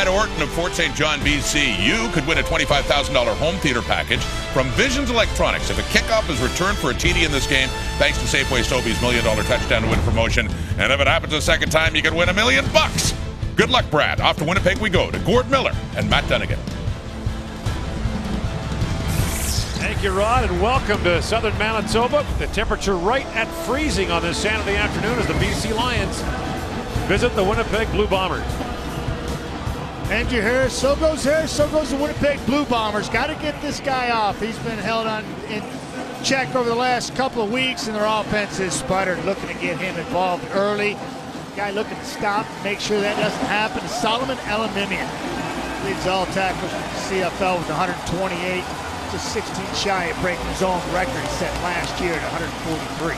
Brad Orton of Fort St. John, BC. You could win a $25,000 home theater package from Visions Electronics if a kickoff is returned for a TD in this game, thanks to Safeway Stobie's $1 Million Touchdown to Win promotion. And if it happens a second time, you can win $1 million. Good luck, Brad. Off to Winnipeg we go to Gord Miller and Matt Dunnigan. Thank you, Rod, and welcome to southern Manitoba. The temperature right at freezing on this Saturday afternoon as the BC Lions visit the Winnipeg Blue Bombers. Andrew Harris, so goes the Winnipeg Blue Bombers. Got to get this guy off. He's been held in check over the last couple of weeks, and their offense is sputtered. Looking to get him involved early. Guy looking to stop, make sure that doesn't happen. Solomon Elimimian leads all tackles from the CFL with 128. Just 16 shy of breaking his own record he set last year at 143.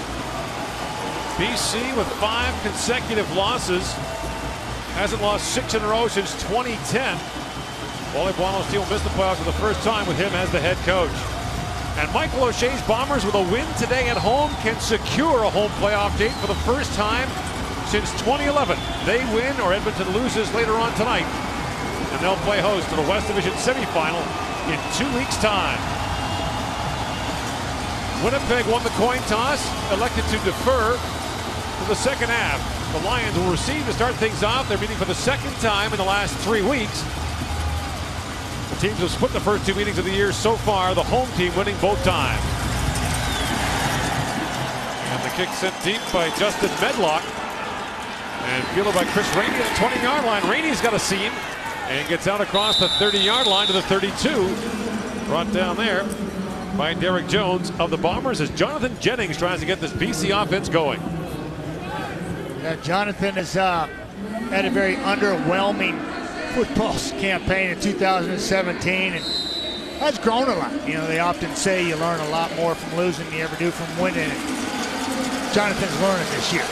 BC with 5 consecutive losses. Hasn't lost 6 in a row since 2010. Wally Buono's team will miss the playoffs for the first time with him as the head coach. And Michael O'Shea's Bombers, with a win today at home, can secure a home playoff date for the first time since 2011. They win or Edmonton loses later on tonight, and they'll play host to the West Division semifinal in 2 weeks' time. Winnipeg won the coin toss, elected to defer to the second half. The Lions will receive to start things off. They're meeting for the second time in the last 3 weeks. The teams have split the first 2 meetings of the year so far, the home team winning both times. And the kick sent deep by Justin Medlock and fielded by Chris Rainey at the 20-yard line. Rainey's got a seam and gets out across the 30-yard line to the 32. Brought down there by Derek Jones of the Bombers as Jonathan Jennings tries to get this BC offense going. Yeah, Jonathan has had a very underwhelming football campaign in 2017 and has grown a lot. You know, they often say you learn a lot more from losing than you ever do from winning. Jonathan's learning this year.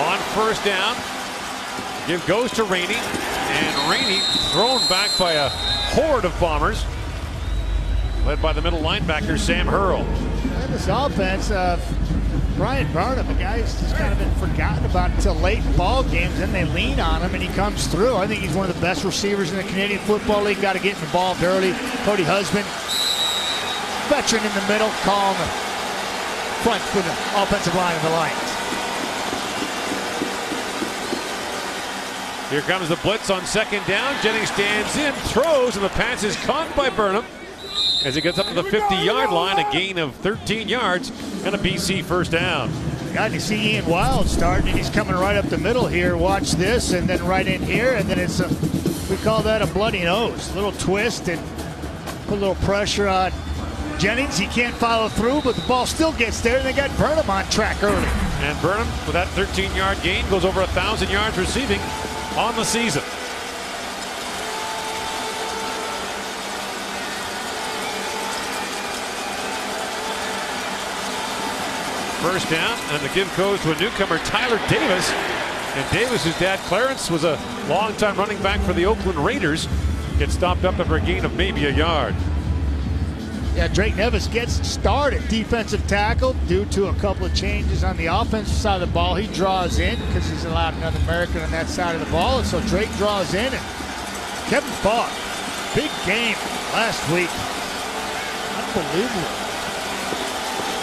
On first down, give goes to Rainey, and Rainey thrown back by a horde of Bombers, led by the middle linebacker Sam Hurl. And this offense, Brian Burnham, a guy who's just kind of been forgotten about until late in ball games, then they lean on him and he comes through. I think he's one of the best receivers in the Canadian Football League. Got to get involved early. Cody Husband, veteran in the middle, calling the front for the offensive line of the Lions. Here comes the blitz on second down. Jennings stands in, throws, and the pass is caught by Burnham as he gets up to the 50-yard line, a gain of 13 yards and a BC first down. Got to see Ian Wild starting, and he's coming right up the middle here. Watch this, and then right in here, and then it's we call that a bloody nose. A little twist and put a little pressure on Jennings. He can't follow through, but the ball still gets there, and they got Burnham on track early. And Burnham, with that 13-yard gain, goes over 1,000 yards receiving on the season. First down, and the give goes to a newcomer, Tyler Davis. And Davis, whose dad Clarence was a longtime running back for the Oakland Raiders, gets stopped up after a gain of maybe a yard. Yeah, Drake Nevis gets started defensive tackle due to a couple of changes on the offensive side of the ball. He draws in because he's allowed another American on that side of the ball, and so Drake draws in. And Kevin Fogg, big game last week. Unbelievable.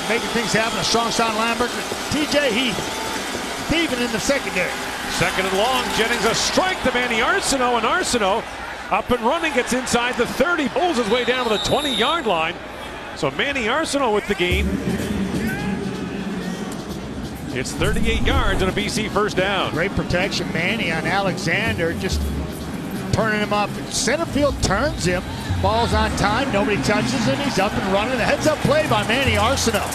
Making things happen. A strong side Lambert. TJ Heath, thieving in the secondary. Second and long. Jennings a strike to Manny Arsenault, and Arsenault up and running, gets inside the 30, pulls his way down to the 20-yard line. So Manny Arsenault with the gain. It's 38 yards and a BC first down. Great protection, Manny, on Alexander, just turning him up. Center field turns him. Ball's on time. Nobody touches him. He's up and running. A heads-up play by Manny Arsenault.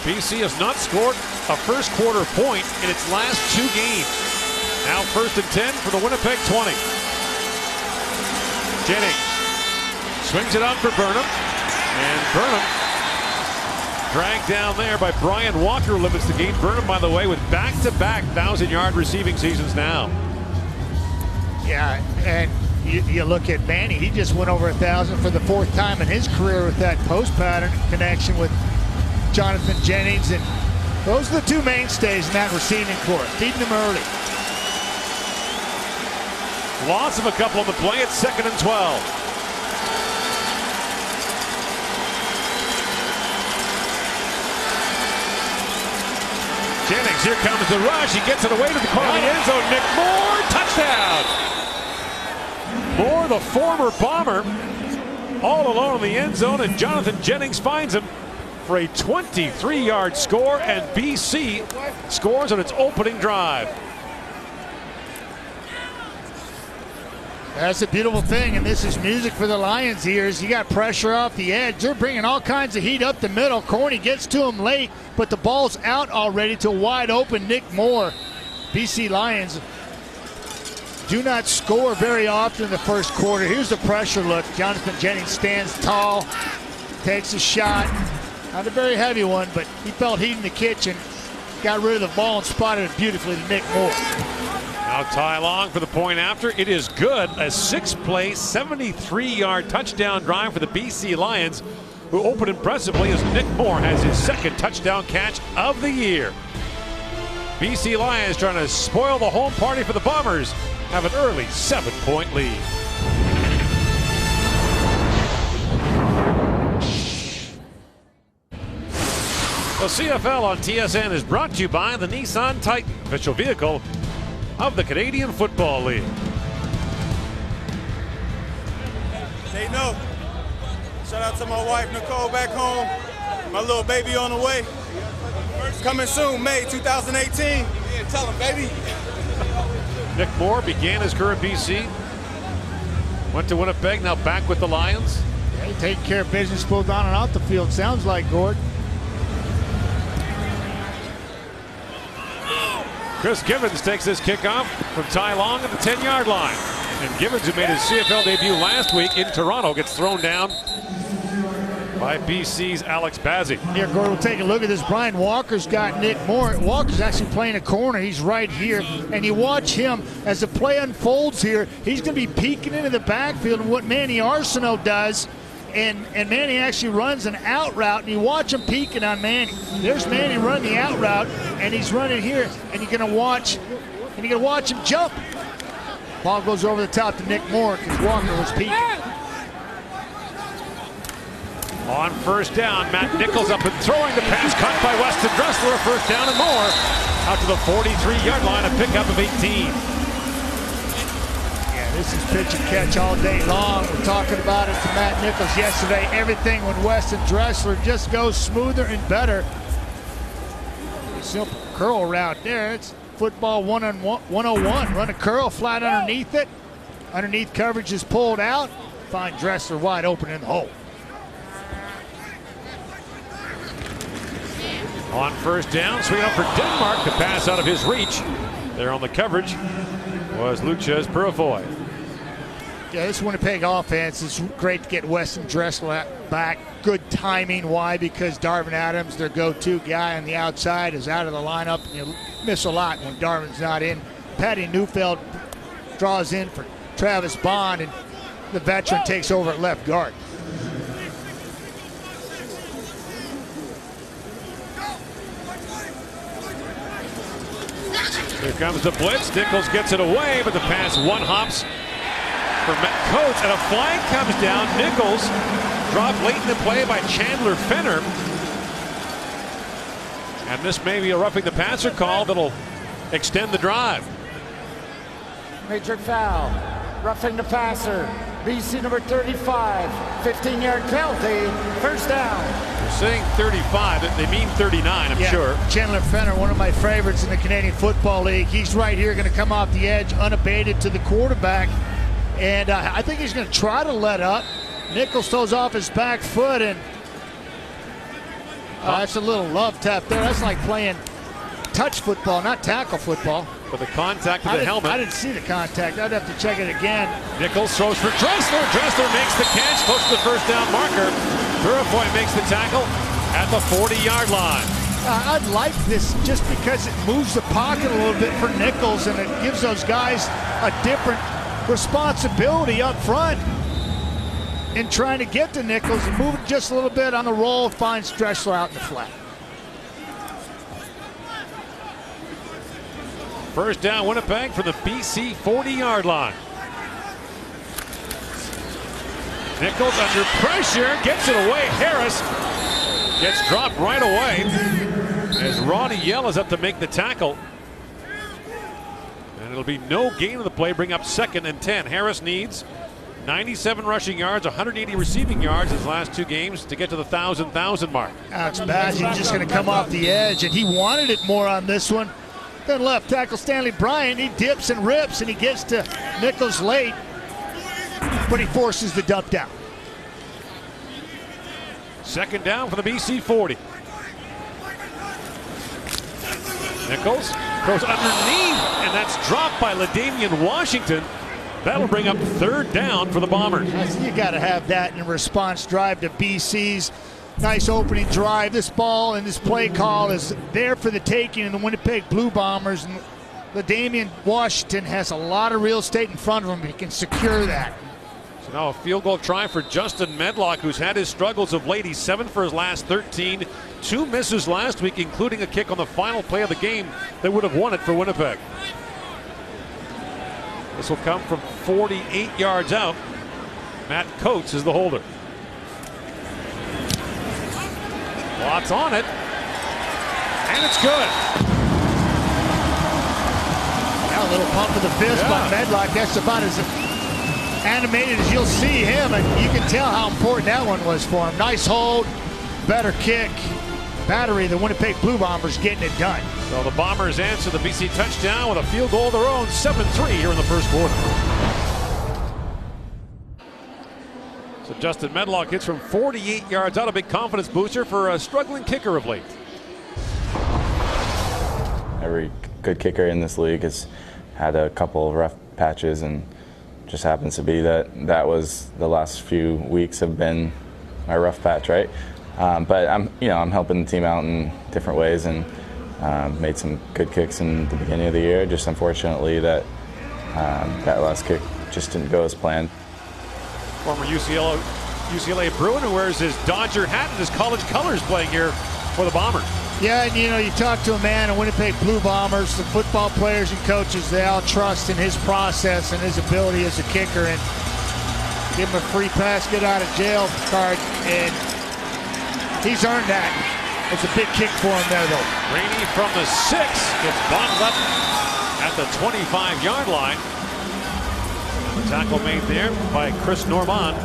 BC has not scored a first quarter point in its last 2 games. Now first and 10 for the Winnipeg 20. Jennings swings it out for Burnham. And Burnham dragged down there by Brian Walker, limits the game. Burnham, by the way, with back-to-back 1,000-yard receiving seasons now. Yeah, and you look at Manny, he just went over 1,000 for the 4th time in his career with that post pattern connection with Jonathan Jennings, and those are the two mainstays in that receiving corps, feeding them early. Loss of a couple on the play. It's 2nd and 12. Jennings, here comes the rush. He gets it away to the corner of the end zone. Nick Moore, touchdown. Moore, the former Bomber, all alone in the end zone, and Jonathan Jennings finds him for a 23-yard score, and BC scores on its opening drive. That's a beautiful thing, and this is music for the Lions' ears. You got pressure off the edge. They're bringing all kinds of heat up the middle. Corny gets to him late, but the ball's out already to wide open Nick Moore. BC Lions do not score very often in the first quarter. Here's the pressure look. Jonathan Jennings stands tall, takes a shot. Not a very heavy one, but he felt heat in the kitchen. Got rid of the ball and spotted it beautifully to Nick Moore. Now Ty Long for the point after. It is good. A 6-play, 73-yard touchdown drive for the BC Lions, who open impressively as Nick Moore has his 2nd touchdown catch of the year. BC Lions trying to spoil the home party for the Bombers. Have an early 7-point lead. The CFL on TSN is brought to you by the Nissan Titan, official vehicle of the Canadian Football League. They know. Shout out to my wife, Nicole, back home. My little baby on the way. Coming soon, May 2018. Yeah, tell him, baby. Nick Moore began his career at BC. Went to Winnipeg, now back with the Lions. Yeah, he taking care of business both on and off the field, sounds like, Gord. Chris Givens takes this kickoff from Ty Long at the 10-yard line. And Givens, who made his CFL debut last week in Toronto, gets thrown down by BC's Alex Bazzi. Here, Gordon, we'll take a look at this. Brian Walker's got Nick Moore. Walker's actually playing a corner. He's right here. And you watch him as the play unfolds here. He's going to be peeking into the backfield, and what Manny Arsenault does. And Manny actually runs an out route, and you watch him peeking on Manny. There's Manny running the out route, and he's running here, and you're gonna watch him jump. Ball goes over the top to Nick Moore because Walker was peeking. On first down, Matt Nichols up and throwing the pass, caught by Weston Dressler. A first down and more. Out to the 43-yard line, a pickup of 18. This is pitch and catch all day long. We're talking about it to Matt Nichols yesterday. Everything with Weston Dressler just goes smoother and better. A simple curl route there. It's football 101. Run a curl flat underneath it. Underneath coverage is pulled out. Find Dressler wide open in the hole. On first down, swing up for Denmark. The pass out of his reach. There on the coverage was Lucas Purifoy. Yeah, this Winnipeg offense is great to get Weston Dressler back. Good timing. Why? Because Darvin Adams, their go-to guy on the outside, is out of the lineup, and you miss a lot when Darvin's not in. Patty Neufeld draws in for Travis Bond, and the veteran takes over at left guard. Here comes the blitz. Nichols gets it away, but the pass one hops for Matt Coates, and a flag comes down. Nichols dropped late in the play by Chandler Fenner. And this may be a roughing the passer call that'll extend the drive. Major foul. Roughing the passer. BC number 35. 15-yard penalty. First down. They're saying 35. They mean 39, I'm sure. Chandler Fenner, one of my favorites in the Canadian Football League. He's right here, going to come off the edge unabated to the quarterback. And I think he's going to try to let up. Nichols throws off his back foot, and that's a little love tap there. That's like playing touch football, not tackle football. But the contact with the helmet. I didn't see the contact. I'd have to check it again. Nichols throws for Dressler. Dressler makes the catch, close to the first down marker. Purifoy makes the tackle at the 40-yard line. I'd like this just because it moves the pocket a little bit for Nichols, and it gives those guys a different responsibility up front in trying to get to Nichols and move it just a little bit on the roll, finds Dressler out in the flat. First down, Winnipeg from the BC 40-yard line. Nichols under pressure, gets it away. Harris gets dropped right away as Ronnie Yell is up to make the tackle. And it'll be no gain of the play, bring up 2nd and 10. Harris needs 97 rushing yards, 180 receiving yards his last 2 games to get to the 1,000 mark. Alex Bazzi just going to come off the edge, and he wanted it more on this one. Then left tackle Stanley Bryant, he dips and rips, and he gets to Nichols late, but he forces the dump down. 2nd down for the BC 40. Nichols goes underneath, and that's dropped by LaDainian Washington. That'll bring up 3rd down for the Bombers. You got to have that in response drive to BC's nice opening drive. This ball and this play call is there for the taking in the Winnipeg Blue Bombers. And LaDainian Washington has a lot of real estate in front of him. He can secure that. So now a field goal try for Justin Medlock, who's had his struggles of late. He's 7 for his last 13. 2 misses last week, including a kick on the final play of the game that would have won it for Winnipeg. This will come from 48 yards out. Matt Coates is the holder. Lots on it. And it's good. Now a little pump of the fist by Medlock. That's about as animated as you'll see him, and you can tell how important that one was for him. Nice hold, better kick. Battery, the Winnipeg Blue Bombers getting it done. So the Bombers answer the BC touchdown with a field goal of their own, 7-3 here in the first quarter. So Justin Medlock hits from 48 yards out, a big confidence booster for a struggling kicker of late. Every good kicker in this league has had a couple of rough patches, and just happens to be that was the last few weeks have been my rough patch, right? But I'm helping the team out in different ways, and made some good kicks in the beginning of the year. Just unfortunately that last kick just didn't go as planned. Former UCLA Bruin who wears his Dodger hat and his college colors playing here for the Bombers. Yeah, and you talk to a man in Winnipeg Blue Bombers, the football players and coaches, they all trust in his process and his ability as a kicker, and give him a free pass, get out of jail card, and he's earned that. It's a big kick for him there, though. Rainey from the 6 gets bottled up at the 25-yard line. And the tackle made there by Chris Normand.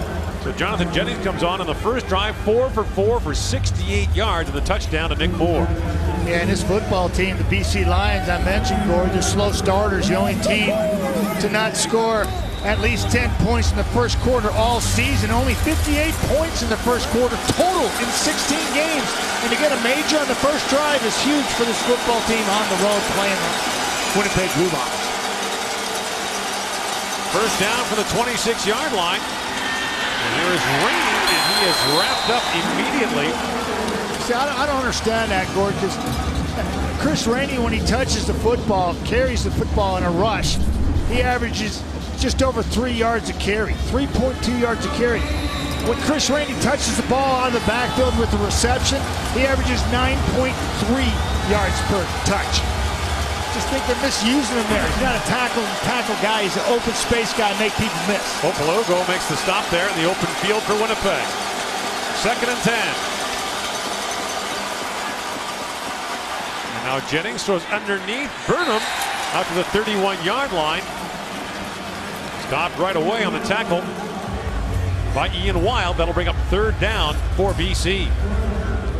So Jonathan Jennings comes on the first drive, 4 for 4 for 68 yards, and the touchdown to Nick Moore. Yeah, and this football team, the BC Lions, I mentioned, Gord, they're slow starters, the only team to not score at least 10 points in the first quarter all season. Only 58 points in the first quarter total in 16 games. And to get a major on the first drive is huge for this football team on the road playing the Winnipeg Blue Bombers. First down for the 26-yard line. And here is Rainey, and he is wrapped up immediately. See, I don't understand that, Gord, because Chris Rainey, when he touches the football, carries the football in a rush, he averages just over 3 yards a carry, 3.2 yards a carry. When Chris Rainey touches the ball on the backfield with the reception, he averages 9.3 yards per touch. Just think they're misusing him there. He's not a tackle guy. He's an open space guy, make people miss. Opologo makes the stop there in the open field for Winnipeg. 2nd and 10. And now Jennings throws underneath Burnham out to the 31-yard line. Stopped right away on the tackle by Ian Wild. That'll bring up 3rd down for BC.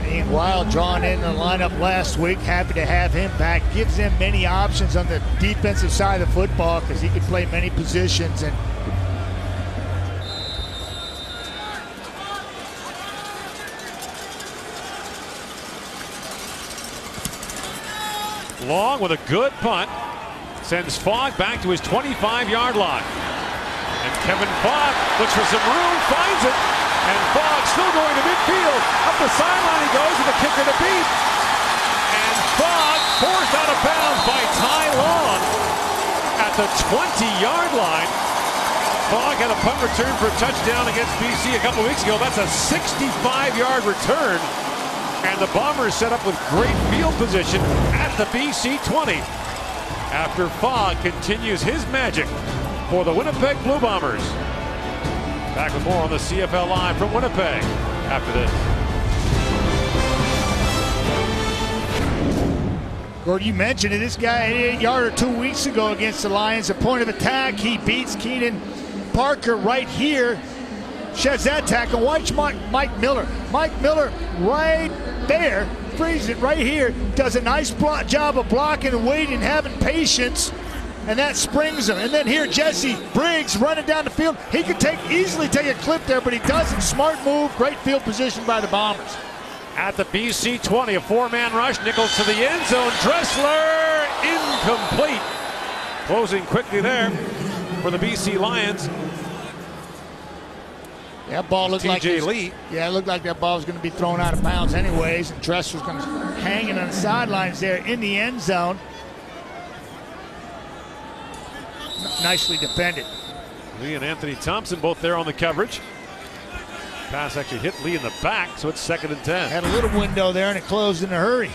Ian Wild drawn in the lineup last week. Happy to have him back. Gives them many options on the defensive side of the football because he can play many positions. And Long with a good punt. Sends Fogg back to his 25-yard line. And Kevin Fogg looks for some room, finds it. And Fogg still going to midfield. Up the sideline he goes with the kicker to beat. And Fogg forced out of bounds by Ty Long at the 20-yard line. Fogg had a punt return for a touchdown against BC a couple weeks ago. That's a 65-yard return. And the Bombers set up with great field position at the BC 20. after Fogg continues his magic for the Winnipeg Blue Bombers. Back with more on the CFL Live from Winnipeg after this. Gordon, you mentioned it. This guy hit 8-yarder 2 weeks ago against the Lions. A point of attack. He beats Keenan Parker right here. Sheds that tackle. Watch Mike Miller. Mike Miller right there. Frees it right here. Does a nice job of blocking and waiting, having patience. And that springs him. And then here, Jesse Briggs running down the field. He could easily take a clip there, but he doesn't. Smart move. Great field position by the Bombers. At the BC 20, a 4-man rush. Nichols to the end zone. Dressler incomplete. Closing quickly there for the BC Lions. That ball looked like Lee. Yeah, it looked like that ball was going to be thrown out of bounds anyways, and Dressler's going to hanging on the sidelines there in the end zone. Nicely defended. Lee and Anthony Thompson both there on the coverage. Pass actually hit Lee in the back, so it's 2nd and 10. Had a little window there, and it closed in a hurry.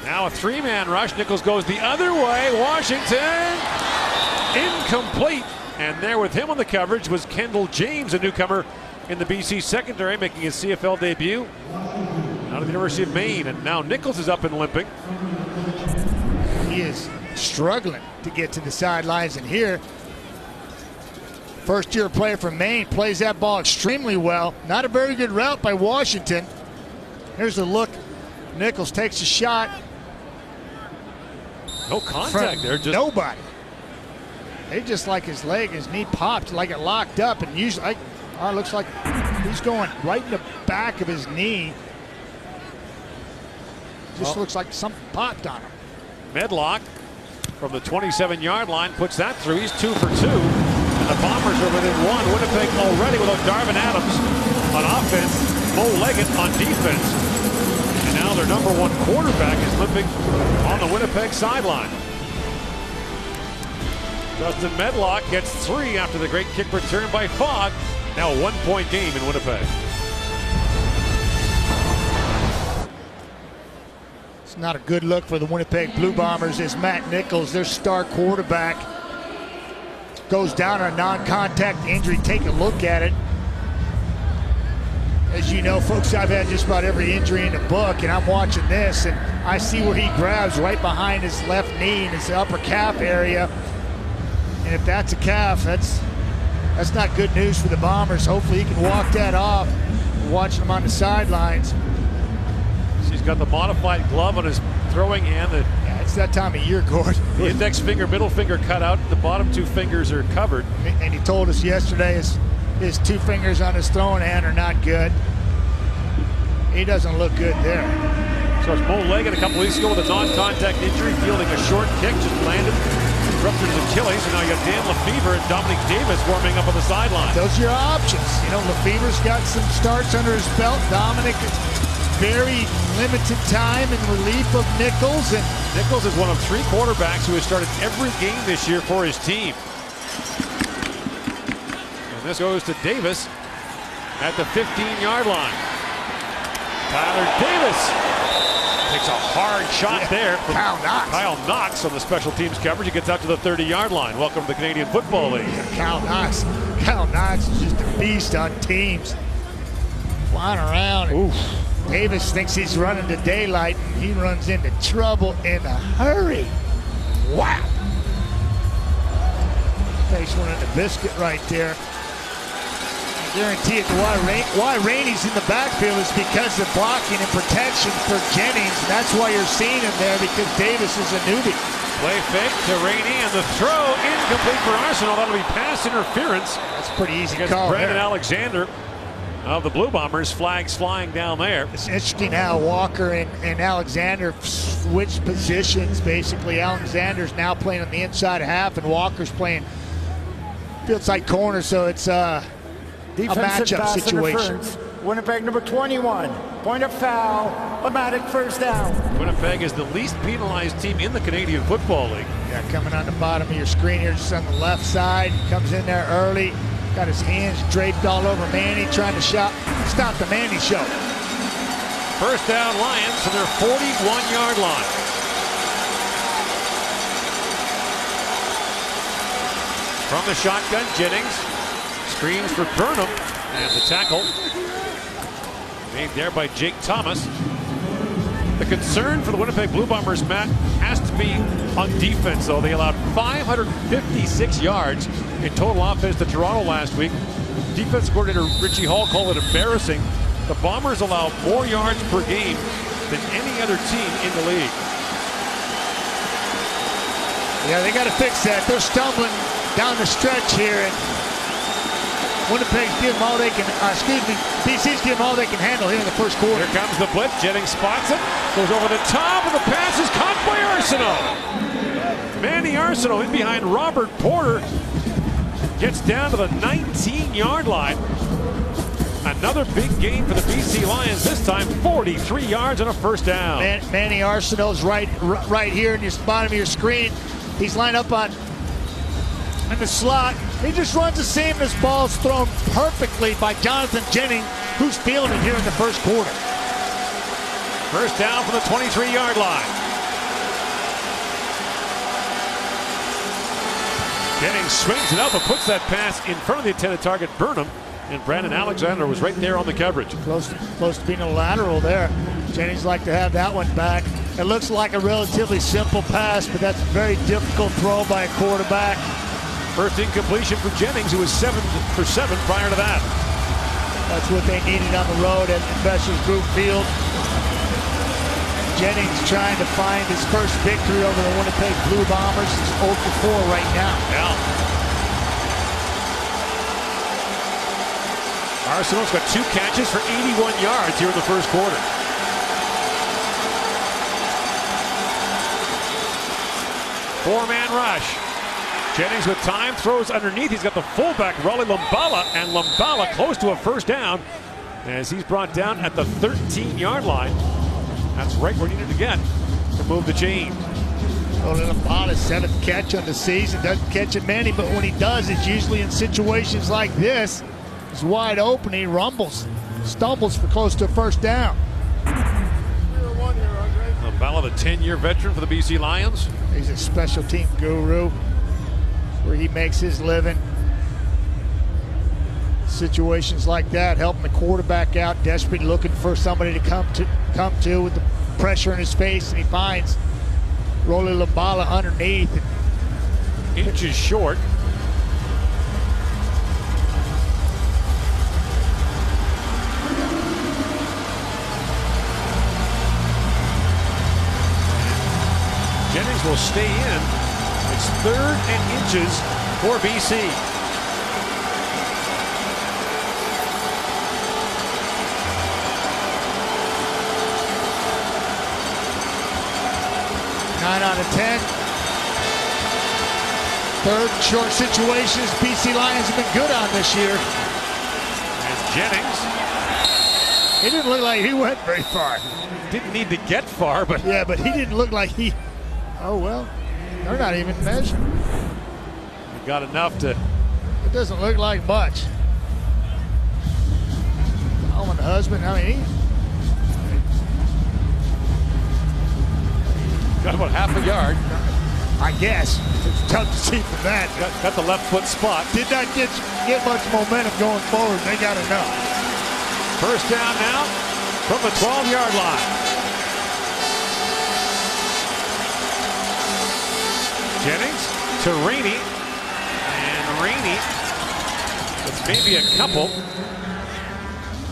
Now a 3-man rush. Nichols goes the other way. Washington incomplete. And there with him on the coverage was Kendall James, a newcomer in the BC secondary, making his CFL debut out of the University of Maine. And now Nichols is up and limping. He is struggling to get to the sidelines, and here, first-year player from Maine plays that ball extremely well. Not a very good route by Washington. Here's a look. Nichols takes a shot. No contact there. Just nobody. They just like his knee popped, like it locked up, and usually, it looks like he's going right in the back of his knee. Just looks like something popped on him. Medlock from the 27-yard line puts that through. He's 2 for 2. And the Bombers are within 1. Winnipeg already without Darvin Adams on offense, Mo Leggett on defense. And now their number 1 quarterback is limping on the Winnipeg sideline. Justin Medlock gets 3 after the great kick return by Fogg. Now a 1-point game in Winnipeg. It's not a good look for the Winnipeg Blue Bombers as Matt Nichols, their star quarterback, goes down on a non-contact injury. Take a look at it. As you know, folks, I've had just about every injury in the book, and I'm watching this, and I see where he grabs right behind his left knee in his upper calf area. And if that's a calf, that's not good news for the Bombers. Hopefully he can walk that off. We're watching him on the sidelines. He's got the modified glove on his throwing hand. Yeah, it's that time of year, Gord. The index finger, middle finger cut out. The bottom 2 fingers are covered. And he told us yesterday his 2 fingers on his throwing hand are not good. He doesn't look good there. So it's Mo Leggett a couple weeks ago with a non-contact injury, fielding a short kick, just landed, ruptured his Achilles, and now you got Dan Lefebvre and Dominic Davis warming up on the sideline. Those are your options. You know, Lefebvre's got some starts under his belt. Dominic, very limited time in relief of Nichols. And Nichols is one of 3 quarterbacks who has started every game this year for his team. And this goes to Davis at the 15-yard line. Tyler Davis takes a hard shot there from Kyle Knox on the special teams coverage. He gets out to the 30-yard line. Welcome to the Canadian Football League. Kyle Knox is just a beast on teams. Flying around. Oof. Davis thinks he's running to daylight, and he runs into trouble in a hurry. Wow. Takes one in the biscuit right there. I guarantee it, why Rainey's in the backfield is because of blocking and protection for Jennings. And that's why you're seeing him there, because Davis is a newbie. Play fake to Rainey, and the throw incomplete for Arsenal. That'll be pass interference. That's pretty easy Against call. Brandon Alexander of the Blue Bombers. Flags flying down there. It's interesting how Walker and Alexander switched positions. Basically, Alexander's now playing on the inside half, and Walker's playing field side corner. So it's a matchup situation. Winnipeg number 21. Point of foul. Automatic first down. Winnipeg is the least penalized team in the Canadian Football League. Yeah, coming on the bottom of your screen here, just on the left side. Comes in there early. Got his hands draped all over Manny, trying to stop the Manny show. First down Lions from their 41-yard line. From the shotgun, Jennings screens for Burnham, and the tackle made there by Jake Thomas. The concern for the Winnipeg Blue Bombers, Matt, has to be on defense, though. They allowed 556 yards in total offense to Toronto last week. Defense coordinator Richie Hall called it embarrassing. The Bombers allow more yards per game than any other team in the league. Yeah, they got to fix that. They're stumbling down the stretch here, and Winnipeg's giving all they can, BC's giving all they can handle here in the first quarter. Here comes the blitz. Jennings spots it, goes over the top, and the pass is caught by Arsenault. Manny Arsenault in behind Robert Porter. Gets down to the 19-yard line. Another big game for the BC Lions, this time 43 yards and a first down. Manny Arsenault's right here in the bottom of your screen. He's lined up in the slot. He just runs the seam, and this ball's thrown perfectly by Jonathan Jennings, who's feeling it here in the first quarter. First down from the 23-yard line. Jennings swings it up and puts that pass in front of the intended target, Burnham, and Brandon Alexander was right there on the coverage. Close to being a lateral there. Jennings like to have that one back. It looks like a relatively simple pass, but that's a very difficult throw by a quarterback. First incompletion for Jennings, who was 7 for 7 prior to that. That's what they needed on the road at Investors Group Field. Jennings trying to find his first victory over the Winnipeg Blue Bombers. He's 0 for 4 right now. Yeah. Arsenault's got 2 catches for 81 yards here in the first quarter. Four-man rush. Jennings with time, throws underneath. He's got the fullback, Rolly Lumbala, and Lumbala close to a first down as he's brought down at the 13-yard line. That's right where he needed to get to move the chain. Rolly Lumbala's 7th catch on the season. Doesn't catch it many, but when he does, it's usually in situations like this. He's wide open, he rumbles, stumbles for close to a first down. Lumbala, the 10-year veteran for the BC Lions. He's a special team guru where he makes his living. Situations like that, helping the quarterback out, desperately looking for somebody to come to with the pressure in his face, and he finds Rolly Lumbala underneath. Inches short. Jennings will stay in. It's 3rd and inches for BC. Nine out of 10. 3rd and short situations BC Lions have been good on this year. As Jennings. He didn't look like he went very far. Didn't need to get far, but... Yeah, but he didn't look like he... Oh, well, they're not even measuring. He got enough to... It doesn't look like much. Oh, and the husband, I mean, got about half a yard. I guess. It's tough to see from that. Got the left foot spot. Did not get much momentum going forward. They got enough. First down now from the 12-yard line. Jennings to Rainey, and Rainey, it's maybe a couple.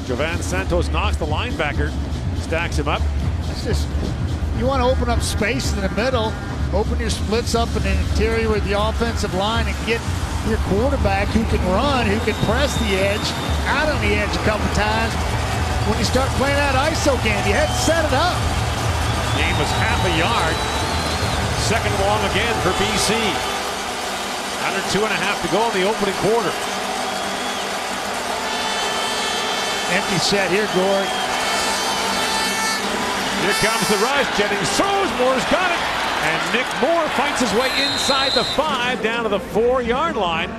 Jovan Santos knocks the linebacker, stacks him up. It's just, you want to open up space in the middle, open your splits up in the interior with the offensive line, and get your quarterback who can run, who can press the edge, out on the edge a couple times. When you start playing that ISO game, you had to set it up. Game was half a yard. 2nd long again for BC. Under 2.5 to go in the opening quarter. Empty set here, Gord. Here comes the rush. Jennings throws. Moore's got it. And Nick Moore fights his way inside the 5 down to the 4-yard line.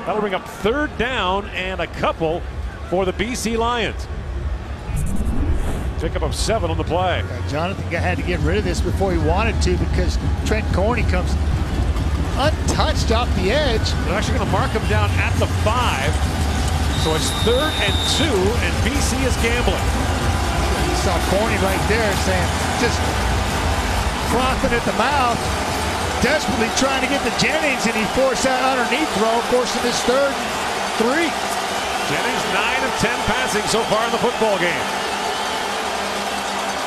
That'll bring up 3rd down and a couple for the BC Lions. Pickup of 7 on the play. Jonathan had to get rid of this before he wanted to because Trent Corney comes untouched off the edge. They're actually going to mark him down at the 5. So it's 3rd and 2, and BC is gambling. You saw Corney right there saying, just frothing at the mouth, desperately trying to get to Jennings, and he forced that underneath throw, forcing his 3rd and 3. Jennings 9 of 10 passing so far in the football game.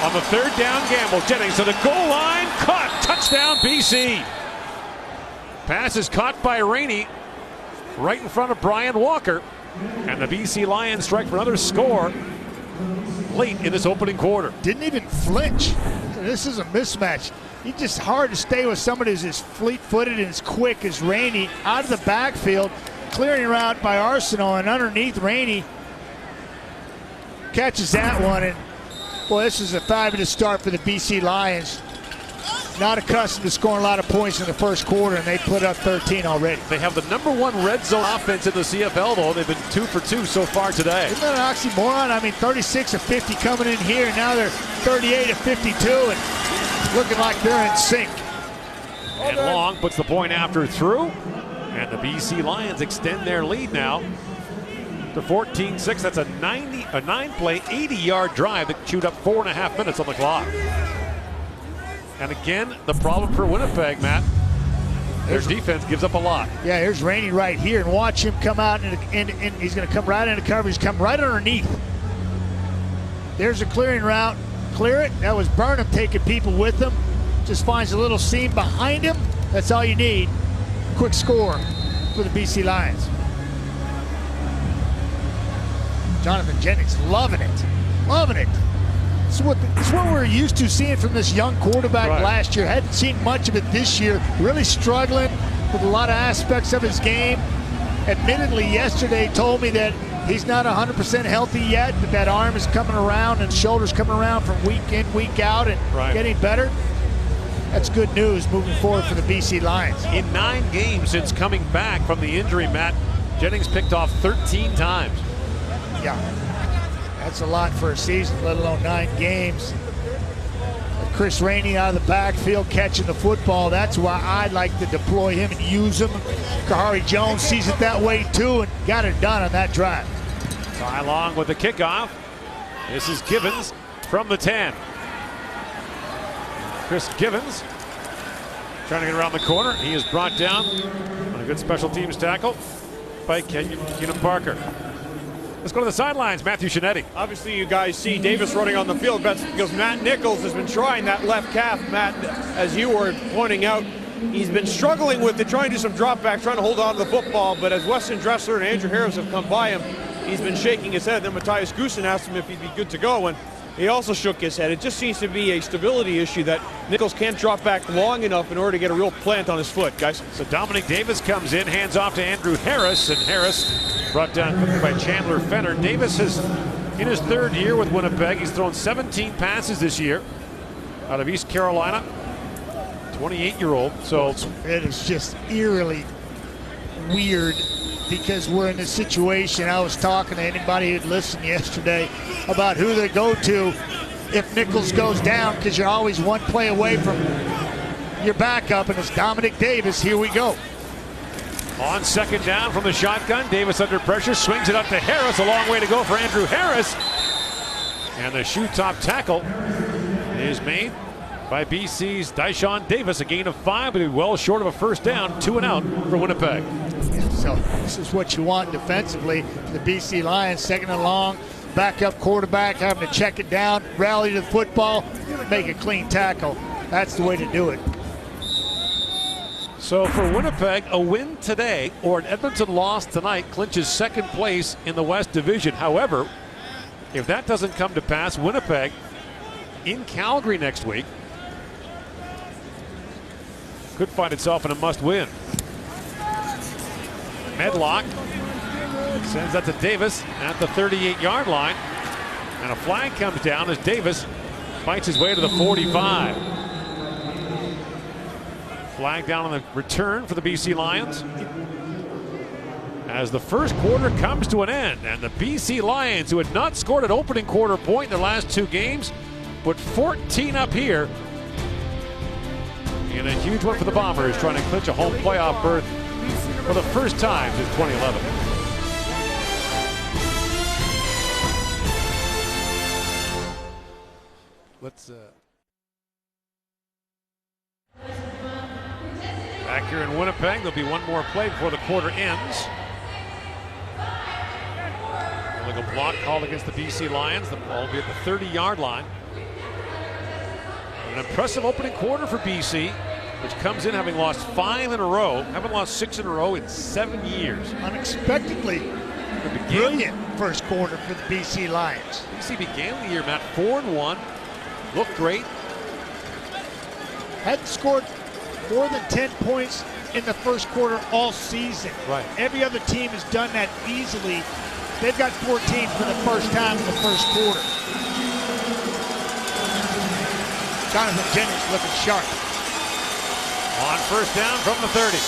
On the 3rd down gamble, Jennings to the goal line, caught, touchdown BC. Pass is caught by Rainey right in front of Brian Walker, and the BC Lions strike for another score late in this opening quarter. Didn't even flinch. This is a mismatch. It's just hard to stay with somebody who's as fleet-footed and as quick as Rainey. Out of the backfield, clearing route by Arsenal, and underneath Rainey catches that one. And boy, this is a fabulous start for the BC Lions. Not accustomed to scoring a lot of points in the first quarter, and they put up 13 already. They have the #1 red zone offense in the CFL, though. They've been 2 for 2 so far today. Isn't that an oxymoron? I mean, 36 of 50 coming in here, and now they're 38 of 52, and looking like they're in sync. And Long puts the point after through, and the BC Lions extend their lead now to 14-6. That's a 9-play, 80-yard drive that chewed up 4.5 minutes on the clock. And again, the problem for Winnipeg, Matt, their defense gives up a lot. Yeah, here's Rainey right here, and watch him come out, and he's going to come right into coverage, come right underneath. There's a clearing route. Clear it. That was Burnham taking people with him. Just finds a little seam behind him. That's all you need. Quick score for the BC Lions. Jonathan Jennings loving it. Loving it. It's what we're used to seeing from this young quarterback last year. Hadn't seen much of it this year. Really struggling with a lot of aspects of his game. Admittedly, yesterday told me that he's not 100% healthy yet, but that arm is coming around and shoulders coming around from week in, week out, and getting better. That's good news moving forward for the BC Lions. In 9 games since coming back from the injury, Matt, Jennings picked off 13 times. Yeah. That's a lot for a season, let alone 9 games. Chris Rainey out of the backfield catching the football. That's why I'd like to deploy him and use him. Kahari Jones sees it that way too and got it done on that drive. Ty Long with the kickoff. This is Givens from the 10. Chris Givens trying to get around the corner. He is brought down on a good special teams tackle by Keenan Parker. Let's go to the sidelines. Matthew Shinetti. Obviously, you guys see Davis running on the field. That's because Matt Nichols has been trying that left calf. Matt, as you were pointing out, he's been struggling with it, trying to do some drop back, trying to hold on to the football. But as Weston Dressler and Andrew Harris have come by him, he's been shaking his head. Then Matthias Goosen asked him if he'd be good to go, and he also shook his head. It just seems to be a stability issue that Nichols can't drop back long enough in order to get a real plant on his foot, guys. So Dominic Davis comes in, hands off to Andrew Harris, and Harris brought down quickly by Chandler Fenner. Davis is in his 3rd year with Winnipeg. He's thrown 17 passes this year out of East Carolina. 28-year-old. So it is just eerily weird because we're in this situation. I was talking to anybody who'd listened yesterday about who they go to if Nichols goes down, because you're always one play away from your backup, and it's Dominic Davis. Here we go. On 2nd down from the shotgun, Davis under pressure, swings it up to Harris. A long way to go for Andrew Harris. And the shoe top tackle is made by BC's Dyshawn Davis. A gain of 5, but well short of a first down. 2 and out for Winnipeg. So this is what you want defensively. The BC Lions, 2nd and long, backup quarterback having to check it down, rally to the football, make a clean tackle. That's the way to do it. So for Winnipeg, a win today or an Edmonton loss tonight clinches 2nd place in the West Division. However, if that doesn't come to pass, Winnipeg in Calgary next week could find itself in a must-win. Medlock sends that to Davis at the 38-yard line, and a flag comes down as Davis fights his way to the 45. Flag down on the return for the BC Lions as the first quarter comes to an end, and the BC Lions, who had not scored an opening quarter point in their last 2 games, put 14 up here in a huge one for the Bombers, trying to clinch a home playoff berth for the first time since 2011. Let's back here in Winnipeg, there'll be one more play before the quarter ends. Like a block called against the BC Lions. The ball will be at the 30-yard line. An impressive opening quarter for BC, which comes in having lost 5 in a row. Haven't lost 6 in a row in 7 years. Unexpectedly brilliant first quarter for the BC Lions. BC began the year, Matt, 4-1. Looked great. Hadn't scored more than 10 points in the first quarter all season. Right. Every other team has done that easily. They've got 14 for the first time in the first quarter. Jonathan Jennings looking sharp. On first down from the 30.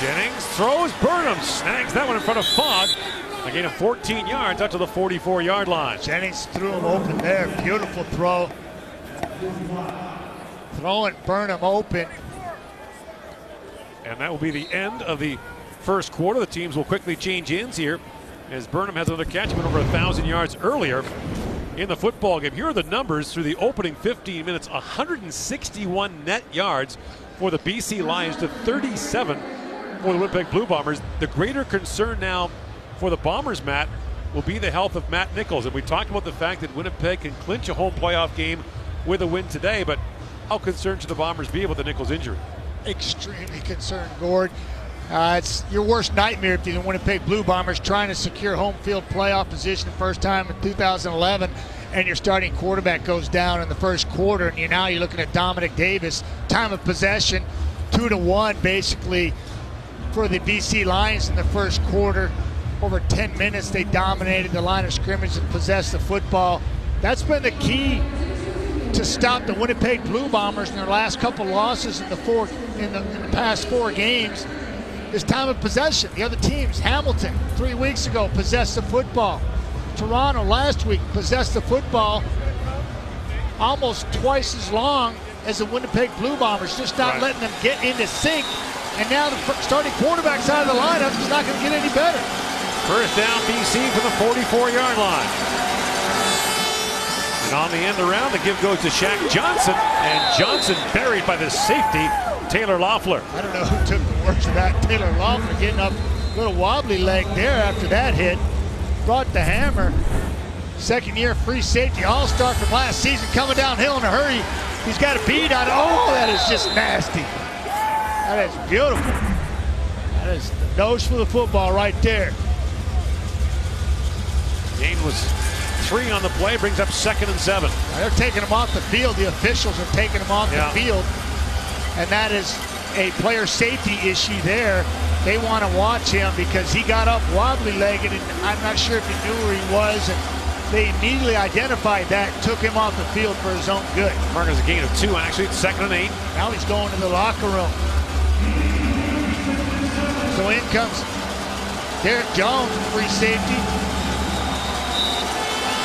Jennings throws, Burnham snags that one in front of Fogg. A gain of 14 yards out to the 44-yard line. Jennings threw him open there. Beautiful throw. Throwing Burnham open. And that will be the end of the first quarter. The teams will quickly change ends here as Burnham has another catch. He went over 1,000 yards earlier in the football game. Here are the numbers through the opening 15 minutes. 161 net yards for the BC Lions to 37 for the Winnipeg Blue Bombers. The greater concern now for the Bombers, Matt, will be the health of Matt Nichols. And we talked about the fact that Winnipeg can clinch a home playoff game with a win today, but how concerned should the Bombers be about the Nichols injury? Extremely concerned, Gord. It's your worst nightmare if you're the Winnipeg Blue Bombers trying to secure home field playoff position the first time in 2011, and your starting quarterback goes down in the first quarter, and you're looking at Dominic Davis. Time of possession, 2-1 basically for the BC Lions in the first quarter. Over 10 minutes, they dominated the line of scrimmage and possessed the football. That's been the key to stop the Winnipeg Blue Bombers in their last couple losses in the past 4 games. Is time of possession. The other teams, Hamilton 3 weeks ago, possessed the football. Toronto last week possessed the football almost twice as long as the Winnipeg Blue Bombers, just not letting them get into sync. And now the starting quarterback's out of the lineup. It's not going to get any better. First down, BC from the 44-yard line. And on the end around, the give goes to Shaq Johnson, and Johnson buried by the safety, Taylor Loeffler. I don't know who took the worst of that. Taylor Loeffler getting up, little wobbly leg there after that hit. Brought the hammer. Second-year free safety all-star from last season, coming downhill in a hurry. He's got a bead on it. Oh, that is just nasty. That is beautiful. That is the nose for the football right there. Gain was 3 on the play, brings up 2nd and 7. Now they're taking him off the field. The officials are taking him off the field. And that is a player safety issue there. They want to watch him because he got up wobbly-legged, and I'm not sure if he knew where he was. And they immediately identified that, took him off the field for his own good. Mark has a gain of 2, actually. It's 2nd and 8. Now he's going to the locker room. So in comes Derek Jones, free safety.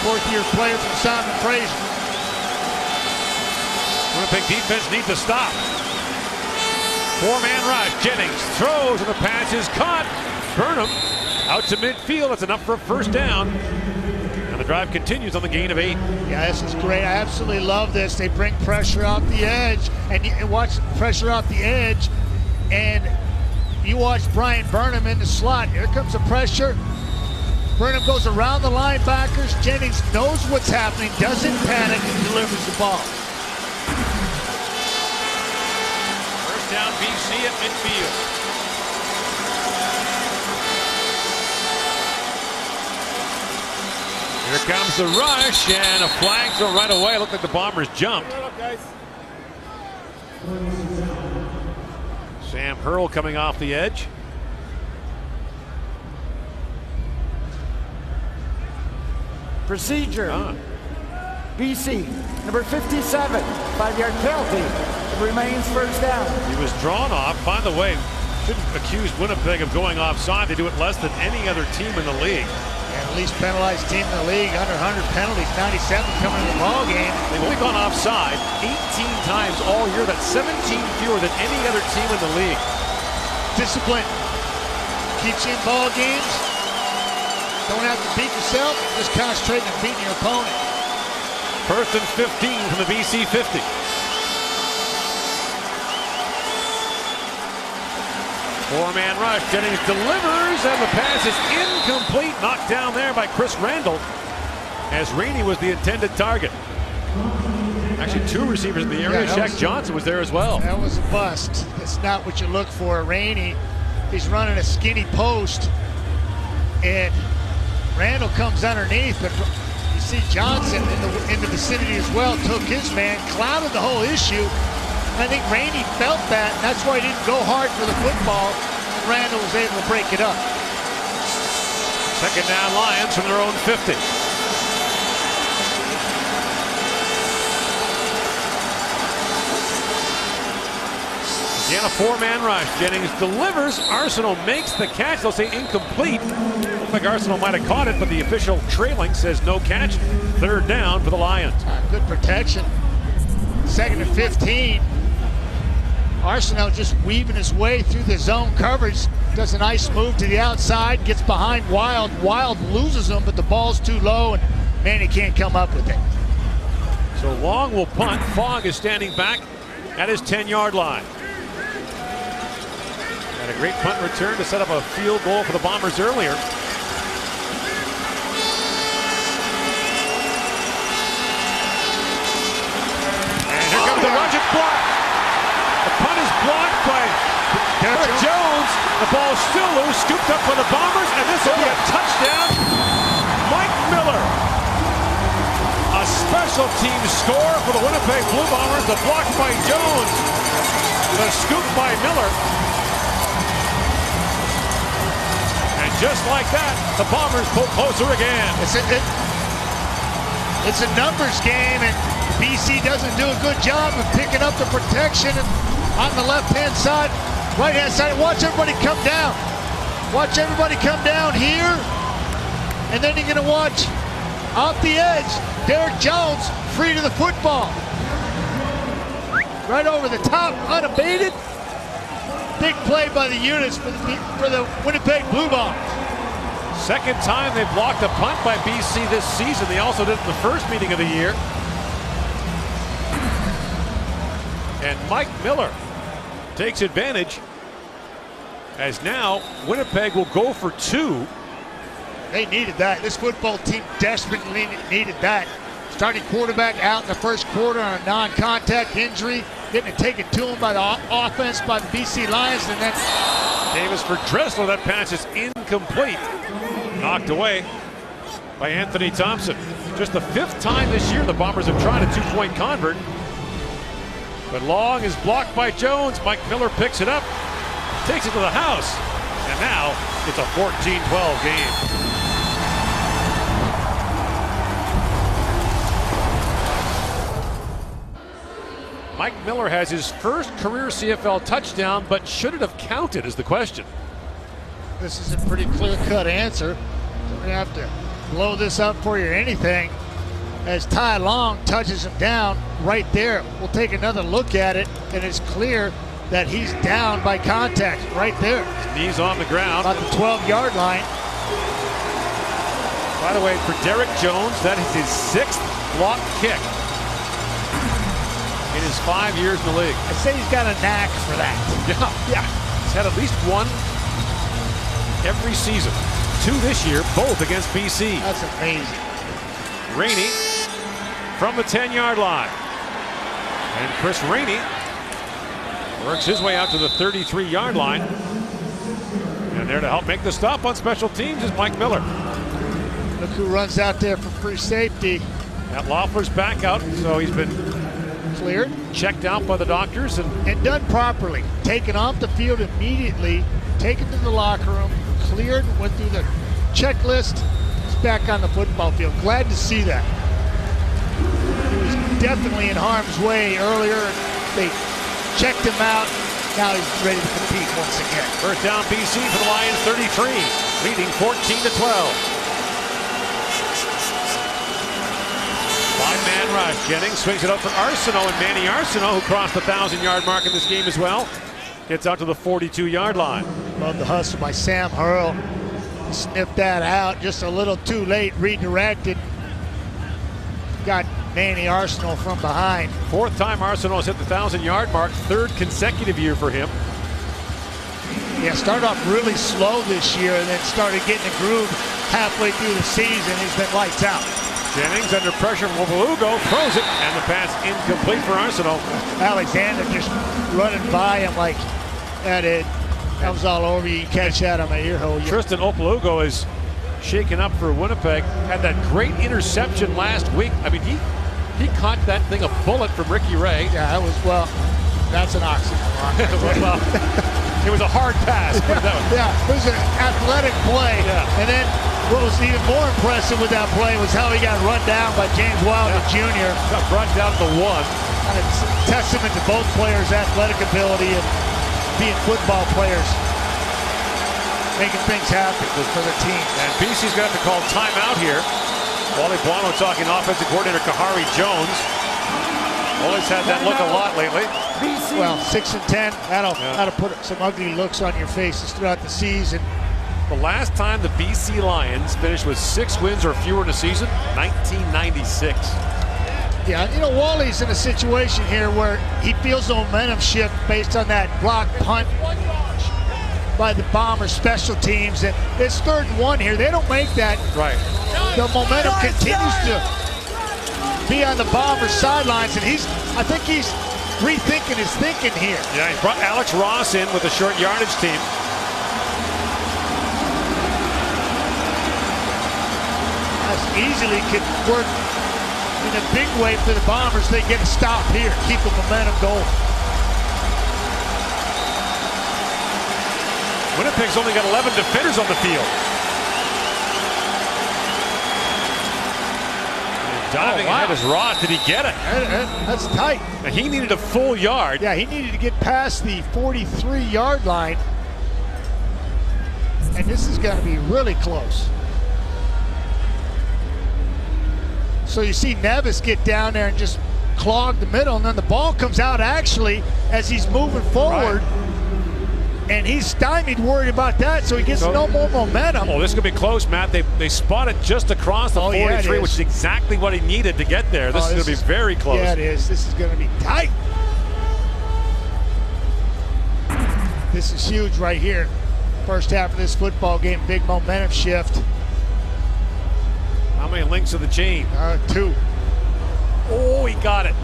4th-year player from Simon Fraser. Winnipeg defense needs to stop. 4-man rush. Jennings throws, and the pass is caught. Burnham out to midfield. That's enough for a first down. And the drive continues on the gain of 8. Yeah, this is great. I absolutely love this. They bring pressure off the edge, and you watch pressure off the edge, and you watch Brian Burnham in the slot. Here comes the pressure. Burnham goes around the linebackers. Jennings knows what's happening, doesn't panic, and delivers the ball. First down, BC at midfield. Here comes the rush, and a flag throw right away. Looked like the Bombers jumped. Sam Hurl coming off the edge. Procedure. BC, number 57, 5-yard penalty. remains first down. He was drawn off. By the way, shouldn't accuse Winnipeg of going offside. They do it less than any other team in the league. And the least penalized team in the league, under 100 penalties, 97 coming in the ball game. They've only gone offside 18 times all year. That's 17 fewer than any other team in the league. Discipline keeps you in ball games. Don't have to beat yourself. Just concentrate on beating your opponent. First and 15 from the BC 50. Four-man rush. Jennings delivers, and the pass is incomplete. Knocked down there by Chris Randall, as Rainey was the intended target. Actually, two receivers in the area. Shaq Johnson was there as well. That was a bust. That's not what you look for. Rainey, he's running a skinny post, and Randall comes underneath, but you see Johnson in the vicinity as well. Took his man, clouded the whole issue. I think Rainey felt that, and that's why he didn't go hard for the football. Randall was able to break it up. Second down, Lions from their own 50. Again, a four-man rush. Jennings delivers. Arsenault makes the catch. They'll say incomplete. Looks like Arsenault might have caught it, but the official trailing says no catch. Third down for the Lions. Good protection. Second and 15. Arsenault just weaving his way through the zone coverage. Does a nice move to the outside. Gets behind Wild. Wild loses him, but the ball's too low, and man, he can't come up with it. So Long will punt. Fogg is standing back at his 10-yard line. Had a great punt return to set up a field goal for the Bombers earlier. And here comes the rush. It's blocked. The punt is blocked by Derek Jones. The ball is still loose, scooped up for the Bombers, and this will be a touchdown. Mike Miller. A special team score for the Winnipeg Blue Bombers. The block by Jones. The scoop by Miller. And just like that, the Bombers pull closer again. It's a numbers game, and BC doesn't do a good job of picking up the protection on the left-hand side, right-hand side. Watch everybody come down. Watch everybody come down here, and then you're going to watch off the edge, Derek Jones free to the football. Right over the top, unabated. Big play by the units for the Winnipeg Blue Bombers. Second time they blocked a punt by BC this season. They also did it in the first meeting of the year. And Mike Miller takes advantage, as now Winnipeg will go for two. They needed that. This football team desperately needed that. Starting quarterback out in the first quarter on a non-contact injury, getting it taken to him by the offense by the BC Lions, and then Davis for Dressler. That pass is incomplete. Knocked away by Anthony Thompson. Just the fifth time this year the Bombers have tried a two-point convert. But Long is blocked by Jones. Mike Miller picks it up, takes it to the house, and now it's a 14-12 game. Mike Miller has his first career CFL touchdown, but should it have counted is the question. This is a pretty clear-cut answer. Don't have to blow this up for you or anything. As Ty Long touches him down right there, we'll take another look at it, and it's clear that he's down by contact right there. His knees on the ground. About the 12-yard line. By the way, for Derek Jones, that is his sixth block kick in his 5 years in the league. I say he's got a knack for that. Yeah. He's had at least one every season. Two this year, both against BC. That's amazing. Rainey from the 10-yard line. And Chris Rainey works his way out to the 33-yard line. And there to help make the stop on special teams is Mike Miller. Look who runs out there for free safety. That Loeffler's back out, so he's been cleared, checked out by the doctors, and done properly. Taken off the field immediately, taken to the locker room, cleared, went through the checklist. Back on the football field. Glad to see that. He was definitely in harm's way earlier. They checked him out. Now he's ready to compete once again. First down BC for the Lions, 33, leading 14-12. Five-man rush. Jennings swings it out for Arsenault, and Manny Arsenault, who crossed the 1,000-yard mark in this game as well, gets out to the 42-yard line. Love the hustle by Sam Hurl. Snipped that out just a little too late, redirected. Got Manny Arsenault from behind. Fourth time Arsenault has hit the 1,000-yard mark, third consecutive year for him. Yeah, started off really slow this year and then started getting a groove halfway through the season. He's been lights out. Jennings under pressure from Opelugo, throws it, and the pass incomplete for Arsenault. Alexander just running by him like that. That was all over you. Catch that on my ear hole. Tristan Opelugo is shaken up for Winnipeg. Had that great interception last week. I mean, he caught that thing a bullet from Ricky Ray. Yeah, that was, well, that's an oxymoron. Well, it was a hard pass. Yeah, it was an athletic play. Yeah. And then what was even more impressive with that play was how he got run down by James Wilder Jr. Got brought down to one. And it's a testament to both players' athletic ability and being football players, making things happen for the team. And BC's going to have to call timeout here. Wally Buono talking offensive coordinator Kahari Jones. Always had that look a lot lately. Well, 6 and 10, that'll put some ugly looks on your faces throughout the season. The last time the BC Lions finished with 6 wins or fewer in a season, 1996. Yeah, you know, Wally's in a situation here where he feels the momentum shift based on that block punt by the Bombers special teams. And it's 3rd and 1 here. They don't make that. Right. The momentum continues to be on the Bombers sidelines, and I think he's rethinking his thinking here. Yeah, he brought Alex Ross in with the short yardage team. That's easily could work in a big way for the Bombers. They get a stop here, keep the momentum going. Winnipeg's only got 11 defenders on the field. Diving ahead is Ross. Did he get it? That's tight. Now, he needed a full yard. Yeah, he needed to get past the 43-yard line. And this is going to be really close. So you see Nevis get down there and just clog the middle, and then the ball comes out actually as he's moving forward. Right. And he's stymied, worried about that, so he gets no more momentum. Oh, this could be close, Matt. They spot it just across the 43, which is exactly what he needed to get there. This is going to be very close. Yeah, it is. This is going to be tight. This is huge right here. First half of this football game, big momentum shift. How many links of the chain? 2. Oh, he got it.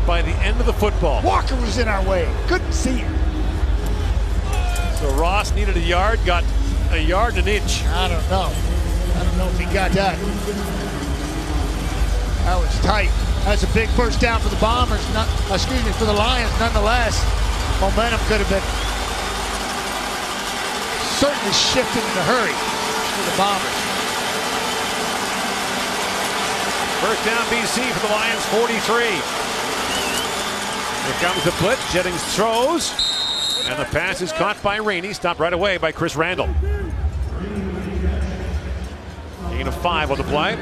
By the end of the football. Walker was in our way. Couldn't see him. So Ross needed a yard, got a yard and an inch. I don't know. I don't know if he got that. That was tight. That's a big first down for the Bombers. For the Lions, nonetheless. Momentum could have been certainly shifted in a hurry for the Bombers. First down BC for the Lions, 43. Here comes the blitz. Jennings throws. And the pass is caught by Rainey, stopped right away by Chris Randall. Gain of 5 on the play.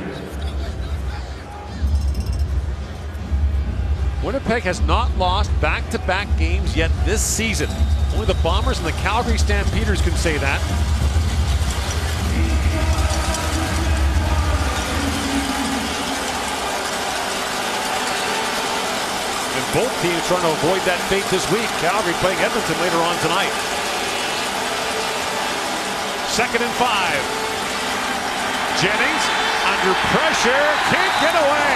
Winnipeg has not lost back-to-back games yet this season. Only the Bombers and the Calgary Stampeders can say that. Both teams trying to avoid that fate this week. Calgary playing Edmonton later on tonight. 2nd and 5. Jennings under pressure, can't get away.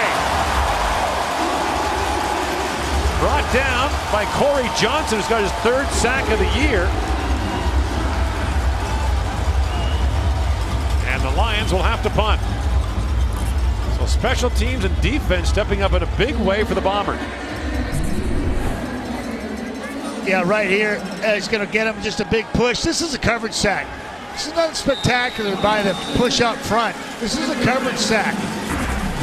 Brought down by Corey Johnson, who's got his 3rd sack of the year. And the Lions will have to punt. So special teams and defense stepping up in a big way for the Bombers. Yeah, right here, he's going to get him just a big push. This is a coverage sack. This is nothing spectacular by the push up front. This is a coverage sack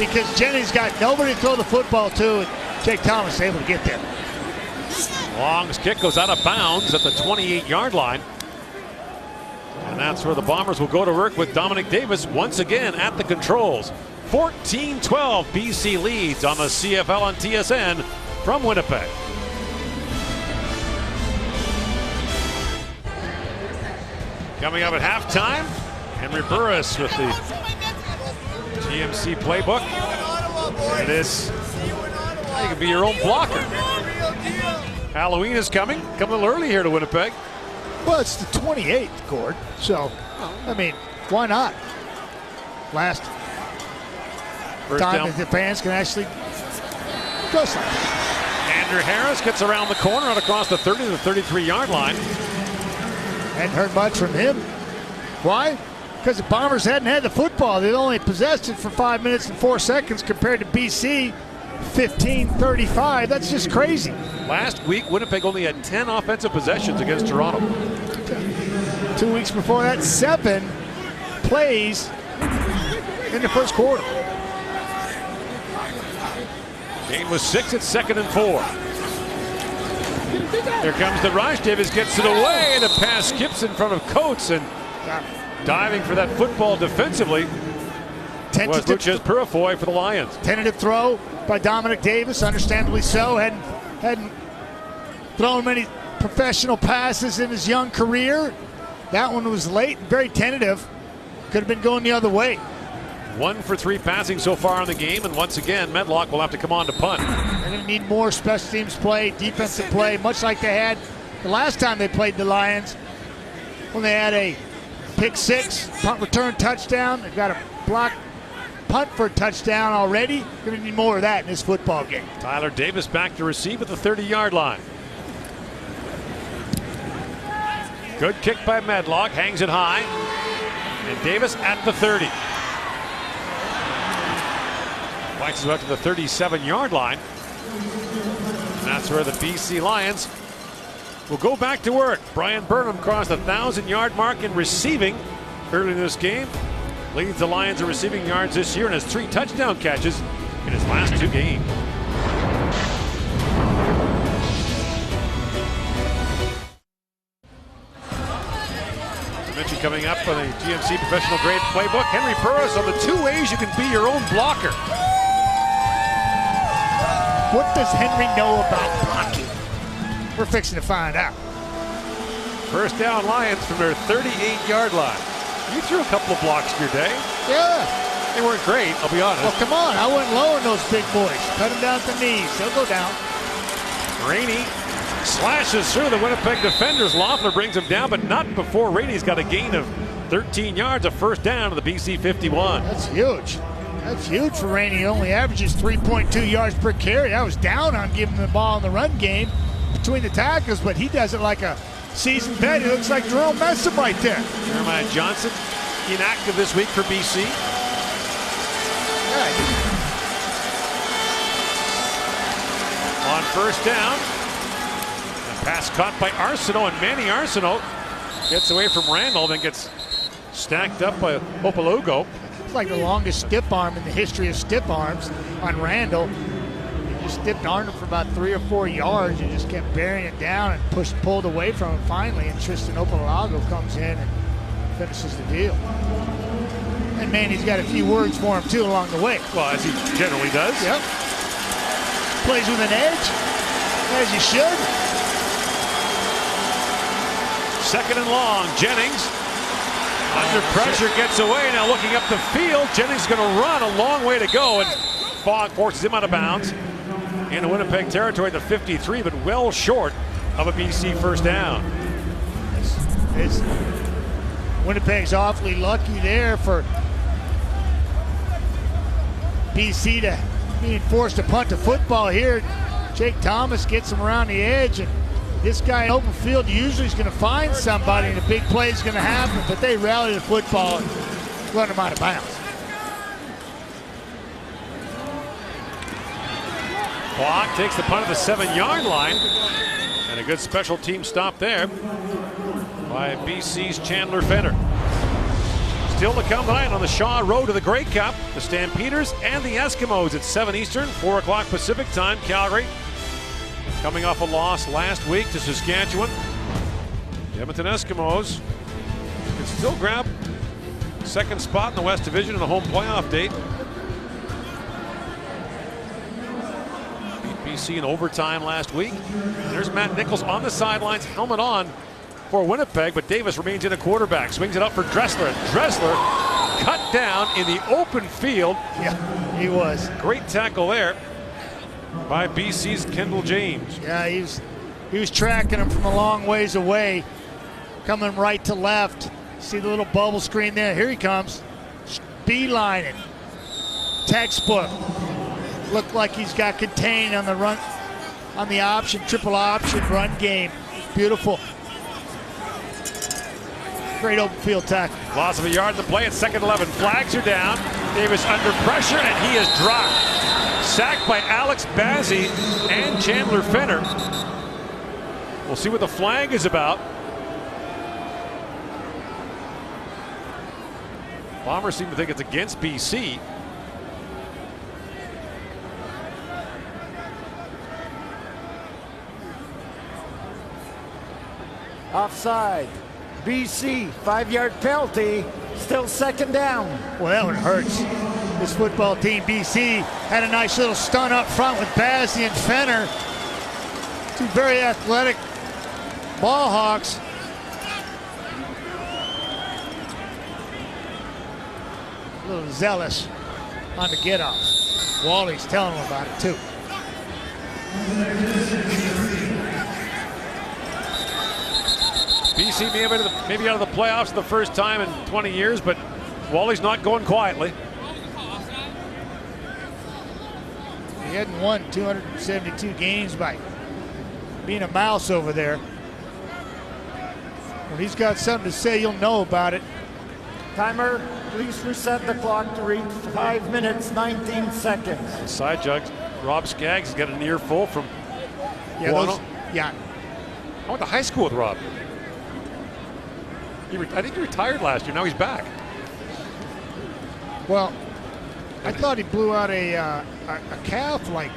because Jennings got nobody to throw the football to, and Jake Thomas able to get there. Long's kick goes out of bounds at the 28-yard line. And that's where the Bombers will go to work with Dominic Davis once again at the controls. 14-12 BC leads on the CFL on TSN from Winnipeg. Coming up at halftime, Henry Burris with the GMC playbook. It is, you can be your own blocker. Halloween is coming a little early here to Winnipeg. Well, it's the 28th, Gord. So, I mean, why not? Last First time down. that the fans can actually go something. Andrew Harris gets around the corner and across the 30 to the 33-yard line. Hadn't heard much from him. Why? Because the Bombers hadn't had the football. They only possessed it for 5 minutes and 4 seconds compared to BC, 15-35. That's just crazy. Last week, Winnipeg only had 10 offensive possessions against Toronto. 2 weeks before that, 7 plays in the first quarter. Game was 6 at 2nd and 4. Here comes the rush. Davis gets it away, and the pass skips in front of Coates, and diving for that football defensively was Lucas Purifoy for the Lions. Tentative throw by Dominic Davis, understandably so. Hadn't thrown many professional passes in his young career. That one was late, very tentative. Could have been going the other way. 1 for 3 passing so far in the game, and once again, Medlock will have to come on to punt. They're going to need more special teams play, defensive play, much like they had the last time they played the Lions when they had a pick 6, punt return touchdown. They've got a block punt for a touchdown already. Going to need more of that in this football game. Tyler Davis back to receive at the 30-yard line. Good kick by Medlock, hangs it high, and Davis at the 30. Whites is up to the 37-yard line. And that's where the BC Lions will go back to work. Brian Burnham crossed the 1,000-yard mark in receiving early in this game. Leads the Lions in receiving yards this year and has 3 touchdown catches in his last 2 games. Mention coming up on the GMC Professional Grade Playbook. Henry Burris on the 2 ways you can be your own blocker. What does Henry know about blocking? We're fixing to find out. First down Lions from their 38-yard line. You threw a couple of blocks in your day. Yeah. They weren't great, I'll be honest. Well, come on. I went low on those big boys. Cut them down at the knees. They'll go down. Rainey slashes through the Winnipeg defenders. Loeffler brings him down, but not before Rainey's got a gain of 13 yards, a first down to the BC 51. That's huge. That's huge for Rainey. He only averages 3.2 yards per carry. I was down on giving the ball in the run game between the tackles, but he does it like a seasoned vet. He looks like Jerome Messam right there. Jeremiah Johnson inactive this week for BC. Yeah. On first down, a pass caught by Arsenault, and Manny Arsenault gets away from Randall, then gets stacked up by Opolugo. It's like the longest stiff arm in the history of stiff arms on Randall. He just stiffed Arnold for about 3 or 4 yards and just kept burying it down and pulled away from him finally, and Tristan Opolago comes in and finishes the deal. And Manny's got a few words for him too along the way. Well, as he generally does. Yep. Plays with an edge, as he should. 2nd and long, Jennings under pressure gets away. Now looking up the field, Jennings going to run a long way to go, and Fogg forces him out of bounds into Winnipeg territory, the 53, but well short of a BC first down. Winnipeg's awfully lucky there for BC to being forced to punt the football here. Jake Thomas gets him around the edge, and this guy in open field usually is going to find somebody and a big play is going to happen, but they rally the football and run him out of bounds. Fogg takes the punt at the 7-yard line, and a good special team stop there by BC's Chandler Fenner. Still to come tonight on the Shaw Road to the Grey Cup, the Stampeders and the Eskimos at 7 Eastern, 4 o'clock Pacific time, Calgary. coming off a loss last week to Saskatchewan. The Edmonton Eskimos can still grab second spot in the West Division in a home playoff date. Beat BC in overtime last week. There's Matt Nichols on the sidelines, helmet on for Winnipeg, but Davis remains in a quarterback. Swings it up for Dressler. Dressler cut down in the open field. Yeah, he was. Great tackle there by BC's Kendall James. Yeah, he was tracking him from a long ways away, coming right to left. See the little bubble screen there? Here he comes. Beelining. Textbook. Looked like he's got contained on the run, on the option, triple option run game. Beautiful. Great open field tackle. Loss of a yard in the play. It's 2nd 11. Flags are down. Davis under pressure, and he is dropped. Sacked by Alex Bazzi and Chandler Fenner. We'll see what the flag is about. Bombers seem to think it's against BC. Offside. BC, 5-yard penalty, still 2nd down. Well, that one hurts. This football team, BC, had a nice little stunt up front with Bazzi and Fenner. Two very athletic ball hawks. A little zealous on the get-off. Wally's telling him about it, too. BC maybe out of the playoffs for the first time in 20 years, but Wally's not going quietly. He hadn't won 272 games by being a mouse over there. When he's got something to say, you'll know about it. Timer, please reset the clock to reach 5 minutes, 19 seconds. Side judge Rob Skaggs has got an earful from Yeah, I went to high school with Rob. I think he retired last year. Now he's back. Well, I thought he blew out a calf like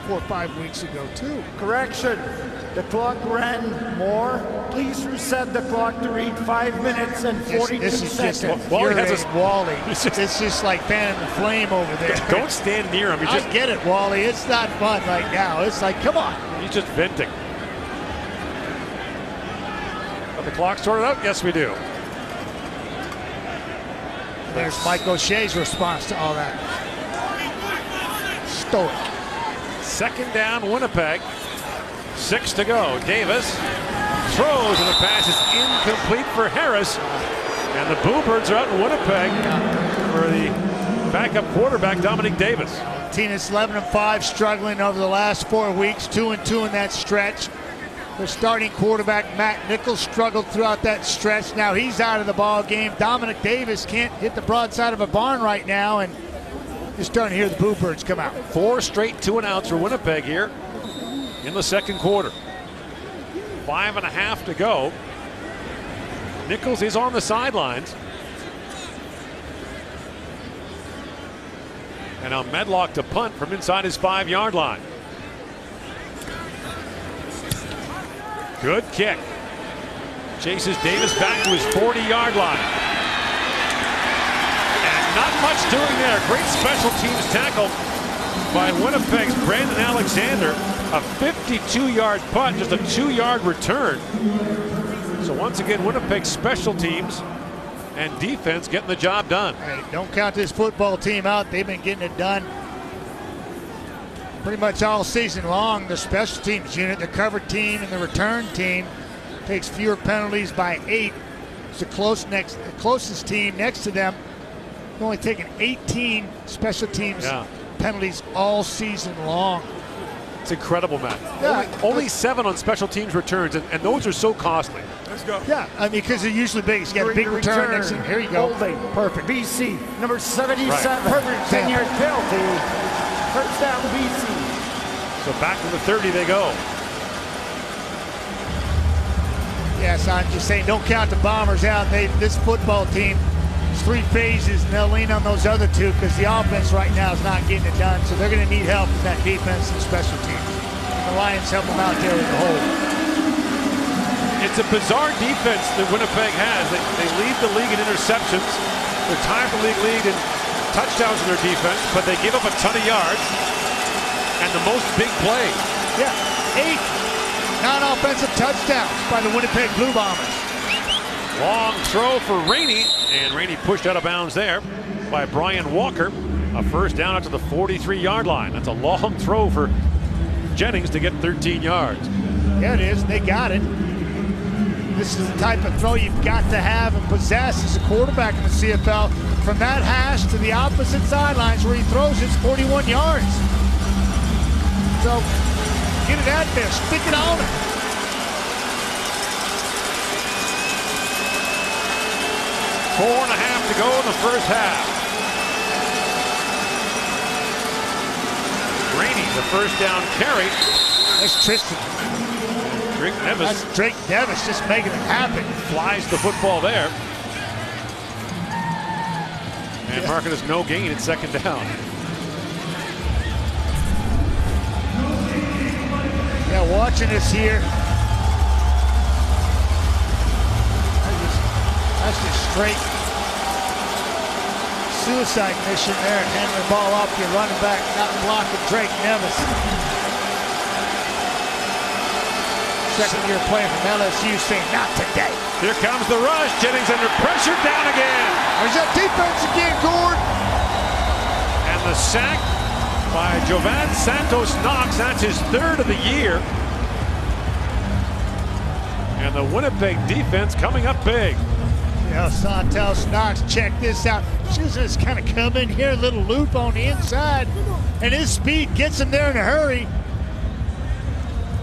4 or 5 weeks ago, too. Correction, the clock ran more. Please reset the clock to read 5 minutes and 42 This is seconds. just Wally has a- Wally. It's just like fanning the flame over there. Don't stand near him. I get it, Wally. It's not fun right now. It's like, come on. He's just venting. Got the clock sorted out? Yes, we do. There's Mike O'Shea's response to all that. Stoic. 2nd down, Winnipeg. 6 to go. Davis throws, and the pass is incomplete for Harris. And the Bluebirds are out in Winnipeg for the backup quarterback, Dominic Davis. Team is 11-5, struggling over the last 4 weeks, 2-2 in that stretch. Their starting quarterback, Matt Nichols, struggled throughout that stretch. Now he's out of the ball game. Dominic Davis can't hit the broadside of a barn right now, and you're starting to hear the Bluebirds come out. 4 straight 2-and-outs for Winnipeg here in the 2nd quarter. 5.5 to go. Nichols is on the sidelines. And now Medlock to punt from inside his 5-yard line. Good kick. Chases Davis back to his 40-yard line. And not much doing there. Great special teams tackle by Winnipeg's Brandon Alexander. A 52-yard punt, just a 2-yard return. So once again, Winnipeg's special teams and defense getting the job done. Hey, don't count this football team out. They've been getting it done pretty much all season long. The special teams unit, the cover team, and the return team takes fewer penalties by 8. It's the closest team next to them. Only taken 18 special teams penalties all season long. It's incredible, Matt. Yeah. Only 7 on special teams returns, and those are so costly. Let's go. Yeah, I mean, because they're usually big. You got a big return next to him. Here you go. Holding. Perfect. BC, number 77. Perfect example. 10-yard penalty. First down, BC. So back to the 30 they go. Yes, I'm just saying, don't count the Bombers out. This football team is 3 phases, and they'll lean on those other 2 because the offense right now is not getting it done. So they're going to need help from that defense and special teams. the Lions help them out there in the hole. It's a bizarre defense that Winnipeg has. They lead the league in interceptions. They're tied for the league lead in touchdowns in their defense, but they give up a ton of yards and the most big plays. Yeah, 8 non-offensive touchdowns by the Winnipeg Blue Bombers. Long throw for Rainey, and Rainey pushed out of bounds there by Brian Walker. A first down out to the 43-yard line. That's a long throw for Jennings to get 13 yards. Yeah, it is. They got it. This is the type of throw you've got to have and possess as a quarterback in the CFL. From that hash to the opposite sidelines where he throws, it's 41 yards. So get it out there, stick it on it. Four and a half to go in the first half. Rainey, the first down carry. That's Tristan. Drake Nevis. That's Drake Nevis just making it happen. Flies the football there. And marking as no gain at second down. Yeah, watching this here. That's just straight suicide mission there. Handing the ball off to your running back, not blocking Drake Nevis. Second-year player from LSU saying, not today. Here comes the rush. Jennings under pressure, down again. There's that defense again, Gord. And the sack by Jovan Santos Knox. That's his third of the year. And the Winnipeg defense coming up big. Yeah, Santos Knox, check this out. Just kind of come in here, a little loop on the inside, and his speed gets him there in a hurry.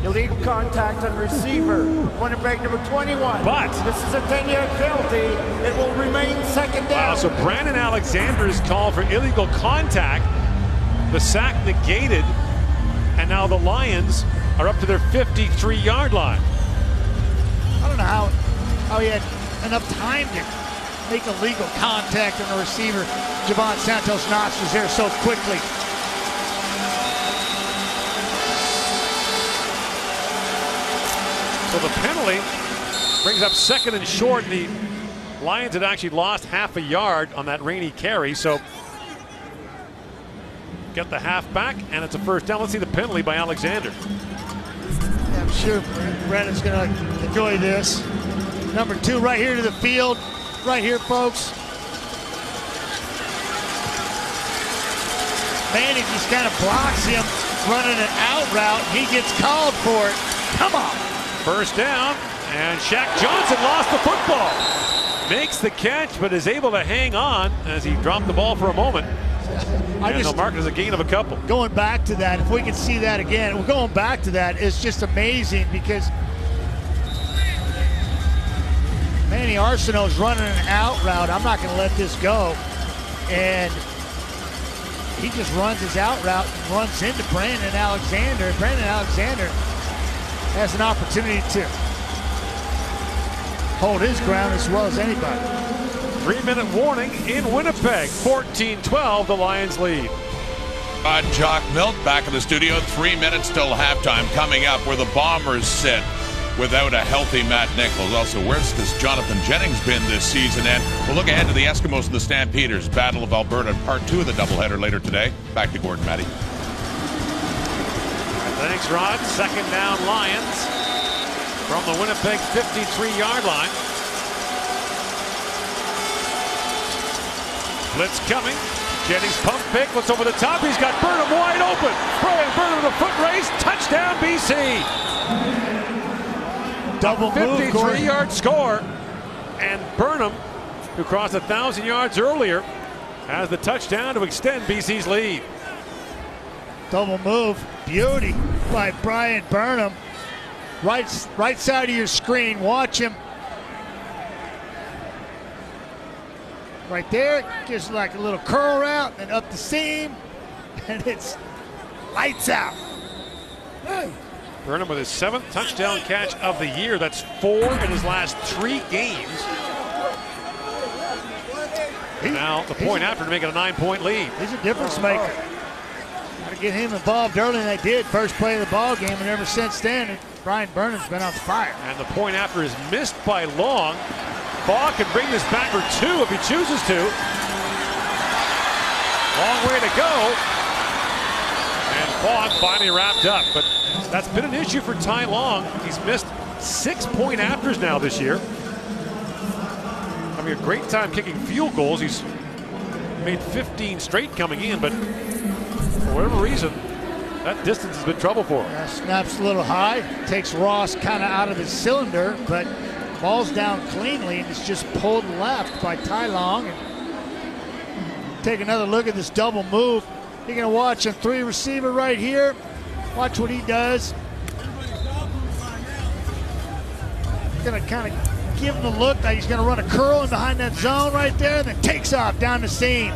Illegal contact on receiver. Winnipeg number 21. But this is a 10-yard penalty. It will remain second down. So Brandon Alexander is called for illegal contact. The sack negated, and now the Lions are up to their 53-yard line. I don't know how he had enough time to make illegal contact on the receiver. Jovan Santos Knox was there so quickly. So the penalty brings up second and short. The Lions had actually lost half a yard on that Rainey carry, so get the half back, and it's a first down. Let's see the penalty by Alexander. Yeah, I'm sure Brandon's going to enjoy this. Number 2 right here to the field. Right here, folks. Manning just kind of blocks him running an out route. He gets called for it. Come on. First down, and Shaq Johnson lost the football. Makes the catch, but is able to hang on as he dropped the ball for a moment. And they'll mark it as a gain of a couple. Going back to that, if we can see that again, we're going back to that. It's just amazing because Manny Arsenault's running an out route. I'm not going to let this go. And he just runs his out route and runs into Brandon Alexander. Brandon Alexander has an opportunity to hold his ground as well as anybody. 3-minute warning in Winnipeg. 14-12, the Lions lead. Jock Milt back in the studio. 3 minutes till halftime coming up, where the Bombers sit without a healthy Matt Nichols. Also, where's this Jonathan Jennings been this season? And we'll look ahead to the Eskimos and the Stampeders. Battle of Alberta, part 2 of the doubleheader later today. Back to Gordon Matty. Thanks, Rod. Second down, Lions from the Winnipeg 53-yard line. Blitz coming. Jennings pump fake, looks over the top. He's got Burnham wide open. Brian Burnham with a foot race. Touchdown, BC. Double move, 53-yard score. And Burnham, who crossed 1,000 yards earlier, has the touchdown to extend BC's lead. Double move. Beauty by Brian Burnham. Right side of your screen. Watch him. Right there. Gives like a little curl route and up the seam. And it's lights out. Burnham with his 7th touchdown catch of the year. That's 4 in his last 3 games. Now the point after to make it a 9-point lead. He's a difference maker. Got to get him involved early, and they did. First play of the ball game, and ever since then, Brian Burnham's been on fire. And the point after is missed by Long. Baugh can bring this back for 2 if he chooses to. Long way to go. And Baugh finally wrapped up, but that's been an issue for Ty Long. He's missed 6 point afters now this year. Having a great time kicking field goals. He's made 15 straight coming in, but for whatever reason, that distance has been trouble for him. Snaps a little high, takes Ross kind of out of his cylinder, but ball's down cleanly, and it's just pulled left by Ty Long. And take another look at this double move. You're going to watch a 3 receiver right here. Watch what he does. Going to kind of give him the look like he's going to run a curl in behind that zone right there, and then takes off down the seam.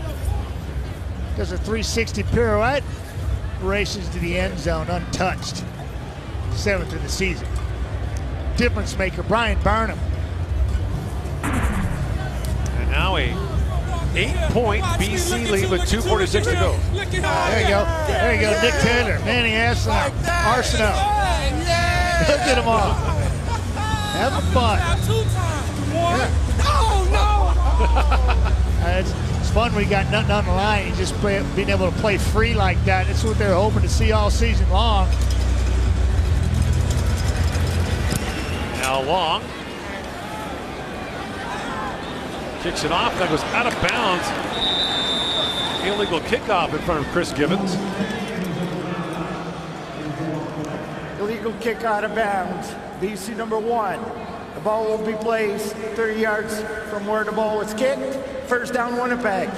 Does a 360 pirouette. Races to the end zone untouched. 7th of the season. Difference maker, Brian Burnham. And now a 8-point BC lead with 2:46 to go. There you go. There you go. Nick Taylor, Manny Arsenal. Look at them all. Having fun. It's fun when you got nothing on the line. You just being able to play free like that. It's what they're hoping to see all season long. Now Long kicks it off. That goes out of bounds. Illegal kickoff in front of Chris Gibbons. Illegal kick out of bounds. BC number 1. The ball will be placed 30 yards from where the ball was kicked. First down, Winnipeg.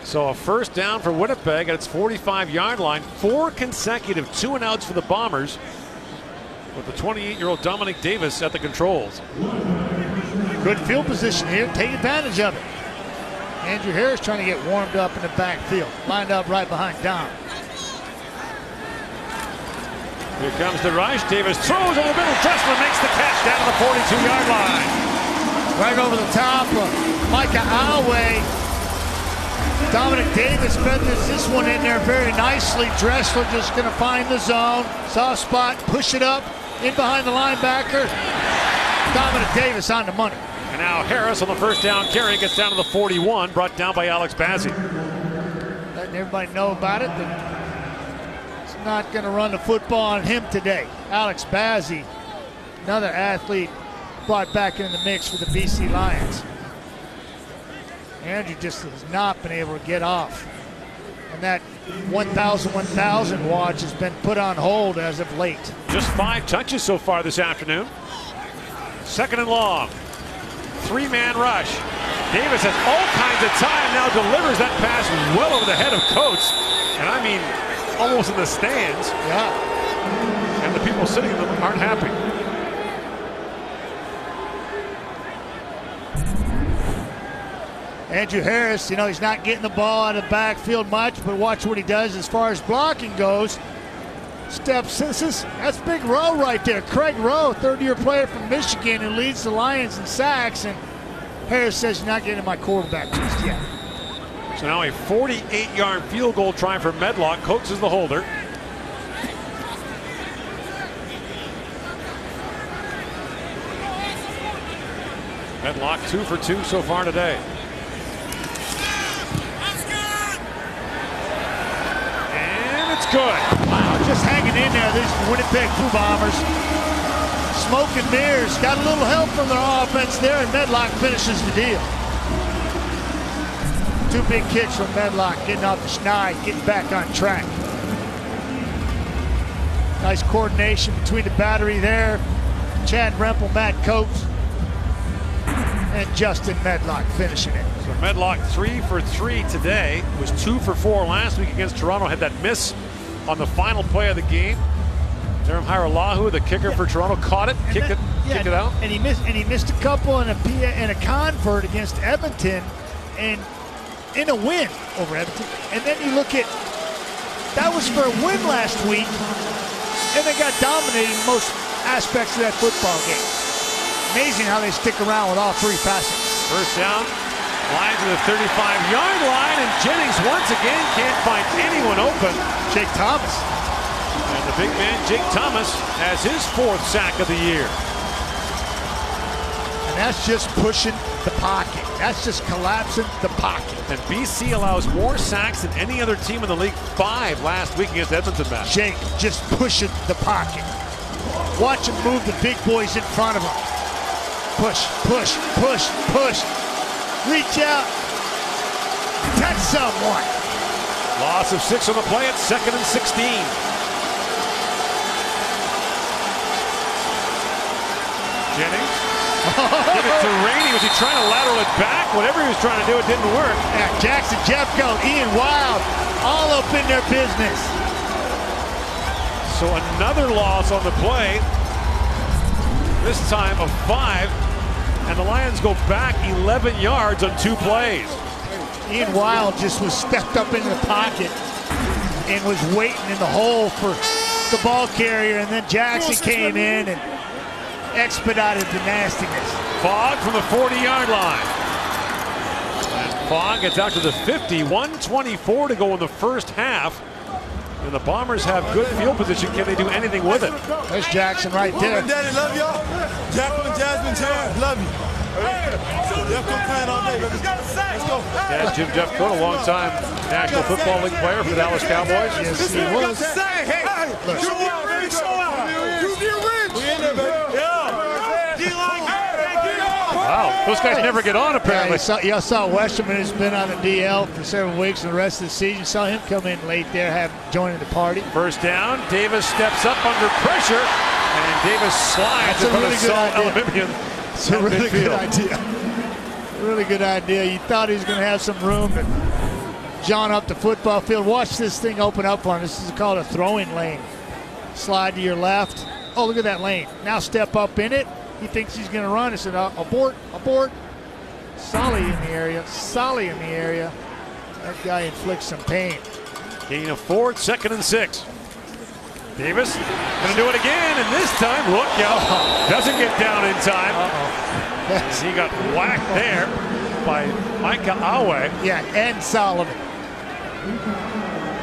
So a first down for Winnipeg at its 45-yard line. 4 consecutive 2-and-outs for the Bombers, with the 28-year-old Dominic Davis at the controls. Good field position here. Take advantage of it. Andrew Harris trying to get warmed up in the backfield. Lined up right behind Dom. Here comes the rush. Davis throws over the middle. Dressler makes the catch down to the 42-yard line. Right over the top of Micah Alway. Dominic Davis fed this one in there very nicely. Dressler just going to find the zone. Soft spot, push it up, in behind the linebacker. Dominic Davis on the money. And now Harris on the first down carry gets down to the 41, brought down by Alex Bazzi. Letting everybody know about it. It's not going to run the football on him today. Alex Bazzi, another athlete brought back into the mix for the BC Lions. Andrew just has not been able to get off. And that 1,000 watch has been put on hold as of late. Just 5 touches so far this afternoon. Second and long. 3-man rush. Davis has all kinds of time, now delivers that pass well over the head of Coates. And I mean, almost in the stands. Yeah. And the people sitting in them aren't happy. Andrew Harris, you know, he's not getting the ball out of the backfield much, but watch what he does as far as blocking goes. Steps, that's Big Rowe right there. Craig Rowe, third-year player from Michigan who leads the Lions in sacks, and Harris says, you're not getting my quarterback just yet. So now a 48-yard field goal try for Medlock. Coates is the holder. Medlock 2 for 2 so far today. And it's good. Wow, just hanging in there, these Winnipeg Blue Bombers. Smoke and mirrors, got a little help from their offense there, and Medlock finishes the deal. 2 big kicks from Medlock, getting off the schneid, getting back on track. Nice coordination between the battery there. Chad Rempel, Matt Coates, and Justin Medlock finishing it. So Medlock 3 for 3 today. Was 2 for 4 last week against Toronto. Had that miss on the final play of the game. Jerem Hiralahu, the kicker for Toronto, caught it, kicked it out. And he missed a couple and a convert against Edmonton, and in a win over Edmonton. And then you look at, that was for a win last week, and they got dominating most aspects of that football game. Amazing how they stick around with all 3 facets. First down Lions to the 35-yard line, and Jennings once again can't find anyone open. Jake Thomas. And the big man, Jake Thomas, has his 4th sack of the year. And that's just pushing the pocket. That's just collapsing the pocket. And BC allows more sacks than any other team in the league. 5 last week against Edmonton, Matt. Jake just pushing the pocket. Watch him move the big boys in front of him. Push, push, push, push. Reach out. Touch someone. Loss of 6 on the play at 2nd and 16. Jennings. Give it to Rainey. Was he trying to lateral it back? Whatever he was trying to do, it didn't work. Yeah, Jackson, Jeffco, Ian Wild, all up in their business. So another loss on the play. This time of 5. And the Lions go back 11 yards on 2 plays. Ian Wild just was stepped up into the pocket and was waiting in the hole for the ball carrier, and then Jackson came in and expedited the nastiness. Fogg from the 40-yard line. And Fogg gets out to the 50. 1:24 to go in the first half. And the Bombers have good field position. Can they do anything with it? There's Jackson right there. Daddy, love y'all. Jacqueline, Jasmine, Terrence, love you. Jeffco playing all day, baby. Let's go. Dad, Jim Jeffcoat, a long-time National Football League player for the Dallas Cowboys. Yes, he was. Look. Wow, those guys never get on, apparently. Y'all saw Westerman has been on the DL for several weeks, and the rest of the season saw him come in late there, joining the party. First down, Davis steps up under pressure, and Davis slides in front of Alabamian. It's a really good idea. Really good idea. You thought he was going to have some room to john up the football field. Watch this thing open up on him. This is called a throwing lane. Slide to your left. Oh, look at that lane. Now step up in it. He thinks he's going to run. He said, abort, abort. Solly in the area. Solly in the area. That guy inflicts some pain. Gain of 4, 2nd and 6. Davis going to do it again, and this time, look out, doesn't get down in time. He got whacked there by Micah Awe. Yeah, and Solomon.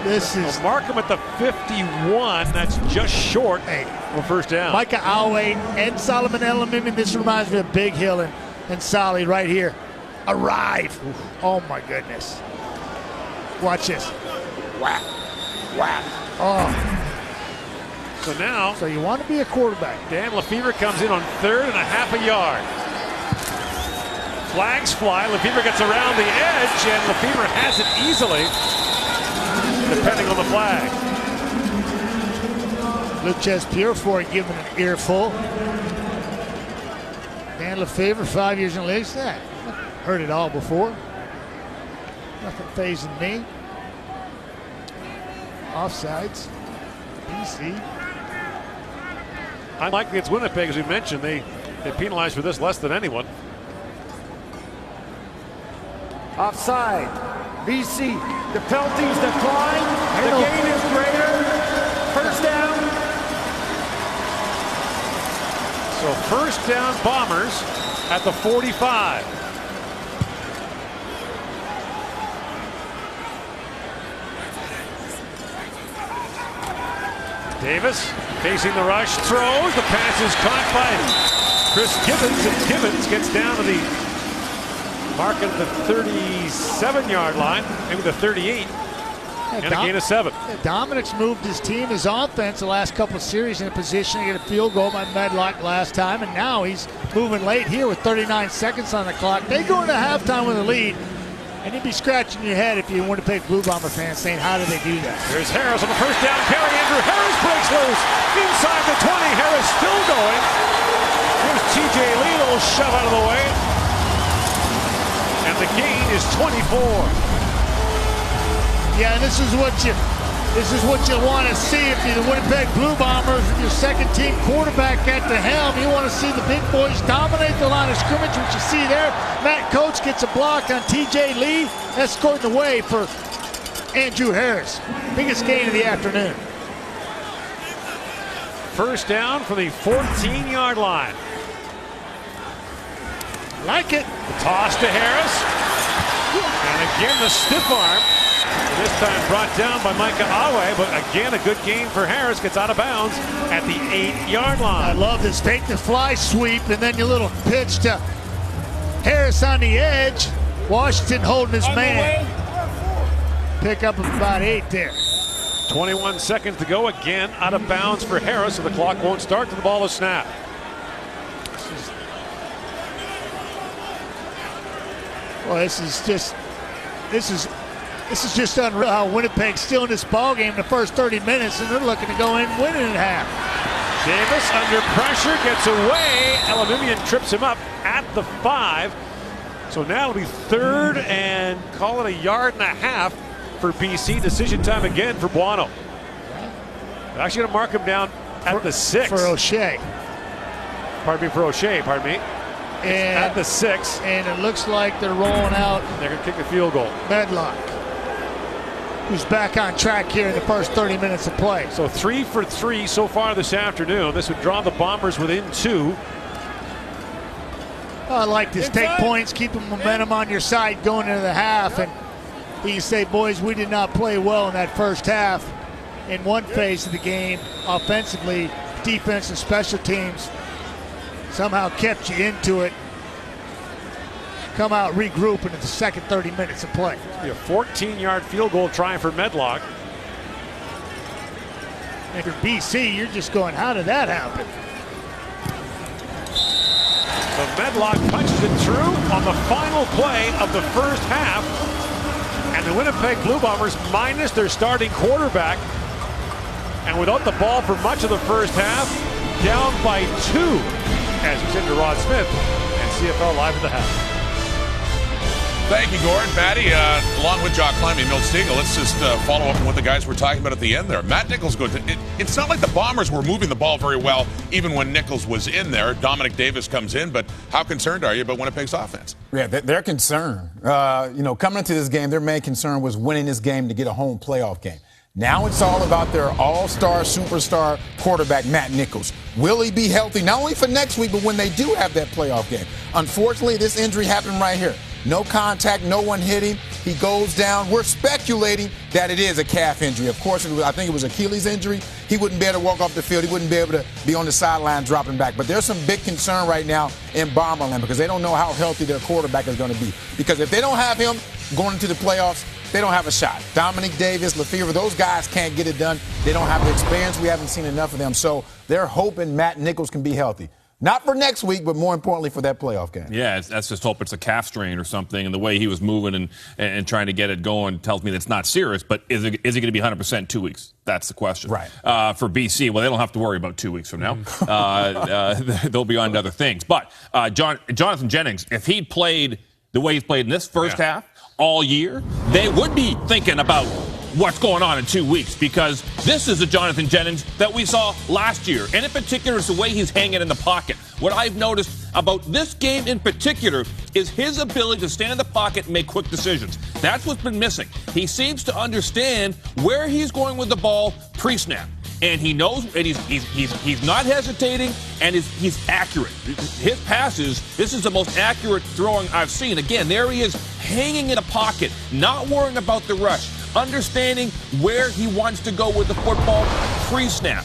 This is mark him at the 51. That's just short of a first down. Micah Awe and Solomon Elamimi. This reminds me of Big Hill and Solly right here. Arrive. Oh my goodness. Watch this. Whack. Whack. Oh. So you want to be a quarterback. Dan Lefevre comes in on 3rd and a half a yard. Flags fly. Lefevre gets around the edge, and Lefevre has it easily, depending on the flag. Luke Purifoy giving an earful. Dan Lefevre, 5 years in the league. Heard it all before. Nothing fazing me. Offsides. BC. Unlikely it's Winnipeg, as we mentioned. They penalized for this less than anyone. Offside. BC. The penalties decline. The gain is greater. First down. So first down, Bombers at the 45. Davis facing the rush, throws. The pass is caught by Chris Gibbons, and Gibbons gets down to the mark at the 37-yard line, maybe the 38, and a gain of 7. Dominic's moved his team, his offense, the last couple of series in a position to get a field goal by Medlock last time, and now he's moving late here with 39 seconds on the clock. They go into halftime with a lead, and you'd be scratching your head if you're a Winnipeg Blue Bomber fan saying, how did they do that? Here's Harris on the first down carry. Andrew Harris breaks loose inside the 20. Harris still going. Here's TJ Lee, a little shove out of the way. And the gain is 24. Yeah, and this is what you want to see if you're the Winnipeg Blue Bombers with your second team quarterback at the helm. You want to see the big boys dominate the line of scrimmage, which you see there. Matt Coates gets a block on TJ Lee, escorting the way for Andrew Harris. Biggest gain of the afternoon. First down from the 14-yard line. Like it. The toss to Harris. And again, the stiff arm. This time brought down by Micah Awe, but again, a good gain for Harris. Gets out of bounds at the 8-yard line. I love this take the fly sweep and then your little pitch to Harris on the edge. Washington holding his man. Pick up about 8 there. 21 seconds to go. Again, out of bounds for Harris, so the clock won't start till the ball is snapped. Well, this is just unreal how Winnipeg's still in this ball game in the first 30 minutes, and they're looking to go in and win it at half. Davis under pressure gets away. Elamimian trips him up at the 5. So now it'll be 3rd and call it a 1.5 yards for BC. Decision time again for Buono. They're actually going to mark him down at the 6. For O'Shea. Pardon me, for O'Shea, pardon me. And at the 6. And it looks like they're rolling out. They're going to kick the field goal. Medlock, who's back on track here in the first 30 minutes of play. So 3 for 3 so far this afternoon. This would draw the Bombers within 2. I like this. Take points, keep the momentum on your side going into the half, and you can say, boys, we did not play well in that first half. In one phase of the game, offensively, defense and special teams somehow kept you into it. Come out, regroup into the second 30 minutes of play. A 14-yard field goal try for Medlock. If you're BC, you're just going, how did that happen? So Medlock punches it through on the final play of the first half. And the Winnipeg Blue Bombers minus their starting quarterback. And without the ball for much of the first half, down by 2. As we send to Rod Smith and CFL Live at the half. Thank you, Gord. Matty, along with Jock Climbing, Milt Stegall, let's just follow up on what the guys were talking about at the end there. Matt Nichols goes. It's not like the Bombers were moving the ball very well, even when Nichols was in there. Dominic Davis comes in, but how concerned are you about Winnipeg's offense? Yeah, they're concerned. Coming into this game, their main concern was winning this game to get a home playoff game. Now it's all about their all-star, superstar quarterback, Matt Nichols. Will he be healthy, not only for next week, but when they do have that playoff game? Unfortunately, this injury happened right here. No contact, no one hit him. He goes down. We're speculating that it is a calf injury. Of course, I think it was Achilles injury. He wouldn't be able to walk off the field. He wouldn't be able to be on the sideline dropping back. But there's some big concern right now in Bomberland because they don't know how healthy their quarterback is going to be. Because if they don't have him going into the playoffs, they don't have a shot. Dominic Davis, Lefevre, those guys can't get it done. They don't have the experience. We haven't seen enough of them. So they're hoping Matt Nichols can be healthy. Not for next week, but more importantly for that playoff game. Yeah, that's just hope it's a calf strain or something. And the way he was moving and trying to get it going tells me that's not serious. But is it going to be 100% 2 weeks? That's the question. Right. For BC, well, they don't have to worry about 2 weeks from now. They'll be on to other things. But Jonathan Jennings, if he'd played the way he's played in this first half all year, they would be thinking about what's going on in 2 weeks, because this is the Jonathan Jennings that we saw last year. And in particular, it's the way he's hanging in the pocket. What I've noticed about this game in particular is his ability to stand in the pocket and make quick decisions. That's what's been missing. He seems to understand where he's going with the ball pre-snap. And he knows, and he's not hesitating, and he's accurate. His passes, this is the most accurate throwing I've seen. Again, there he is hanging in a pocket, not worrying about the rush, understanding where he wants to go with the football pre-snap.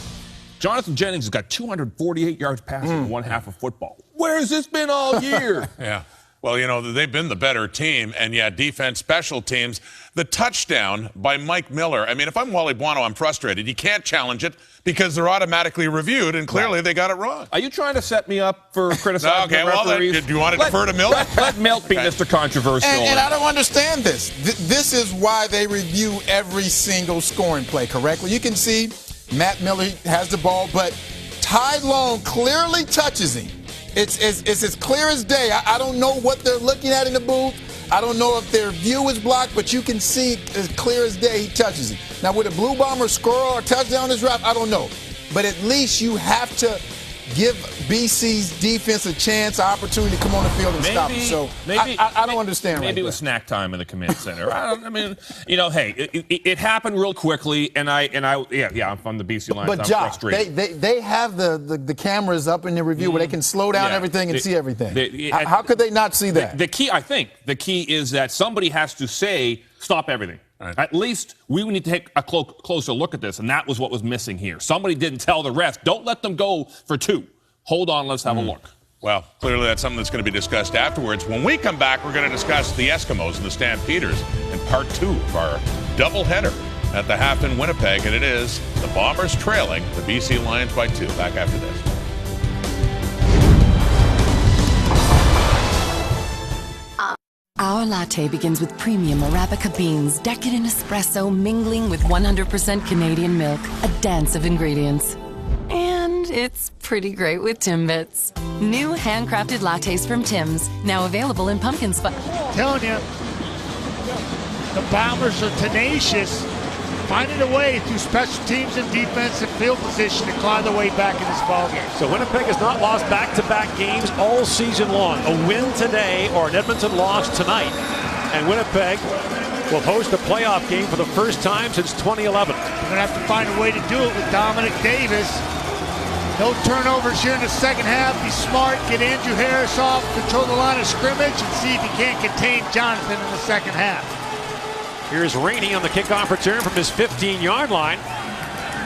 Jonathan Jennings has got 248 yards passing in one half of football. Where's this been all year? Yeah. Well, they've been the better team, and defense, special teams. The touchdown by Mike Miller. I mean, if I'm Wally Buono, I'm frustrated. You can't challenge it because they're automatically reviewed, and clearly they got it wrong. Are you trying to set me up for criticizing the referees? Well, do you want to defer to Miller? Let Milt be Mr. Controversial. And I don't understand this. This is why they review every single scoring play correctly. You can see Matt Miller has the ball, but Ty Long clearly touches him. It's as clear as day. I don't know what they're looking at in the booth. I don't know if their view is blocked, but you can see as clear as day he touches it. Now, would a Blue Bomber score or touchdown this drive? I don't know. But at least you have to give BC's defense a chance, opportunity to come on the field and stop them. So I don't understand. Maybe it was snack time in the command center. I mean, hey, it happened real quickly, and I'm from the BC line. But I'm Josh, frustrated. they have the cameras up in the review where they can slow down everything and see everything. How could they not see that? The key is that somebody has to say stop everything. Right. At least we need to take a closer look at this, and that was what was missing here. Somebody didn't tell the refs, don't let them go for 2. Hold on, let's have a look. Well, clearly that's something that's going to be discussed afterwards. When we come back, we're going to discuss the Eskimos and the Stampeders in part 2 of our doubleheader at the half in Winnipeg, and it is the Bombers trailing the BC Lions by 2. Back after this. Our latte begins with premium Arabica beans, decadent espresso mingling with 100% Canadian milk, a dance of ingredients. And it's pretty great with Timbits. New handcrafted lattes from Tim's, now available in pumpkin spice. Telling you, the Bombers are tenacious, finding a way through special teams and defense and field position to claw their way back in this ballgame. So Winnipeg has not lost back-to-back games all season long. A win today or an Edmonton loss tonight. And Winnipeg will host a playoff game for the first time since 2011. They're going to have to find a way to do it with Dominic Davis. No turnovers here in the second half. Be smart, get Andrew Harris off, control the line of scrimmage, and see if he can't contain Jonathan in the second half. Here's Rainey on the kickoff return from his 15-yard line.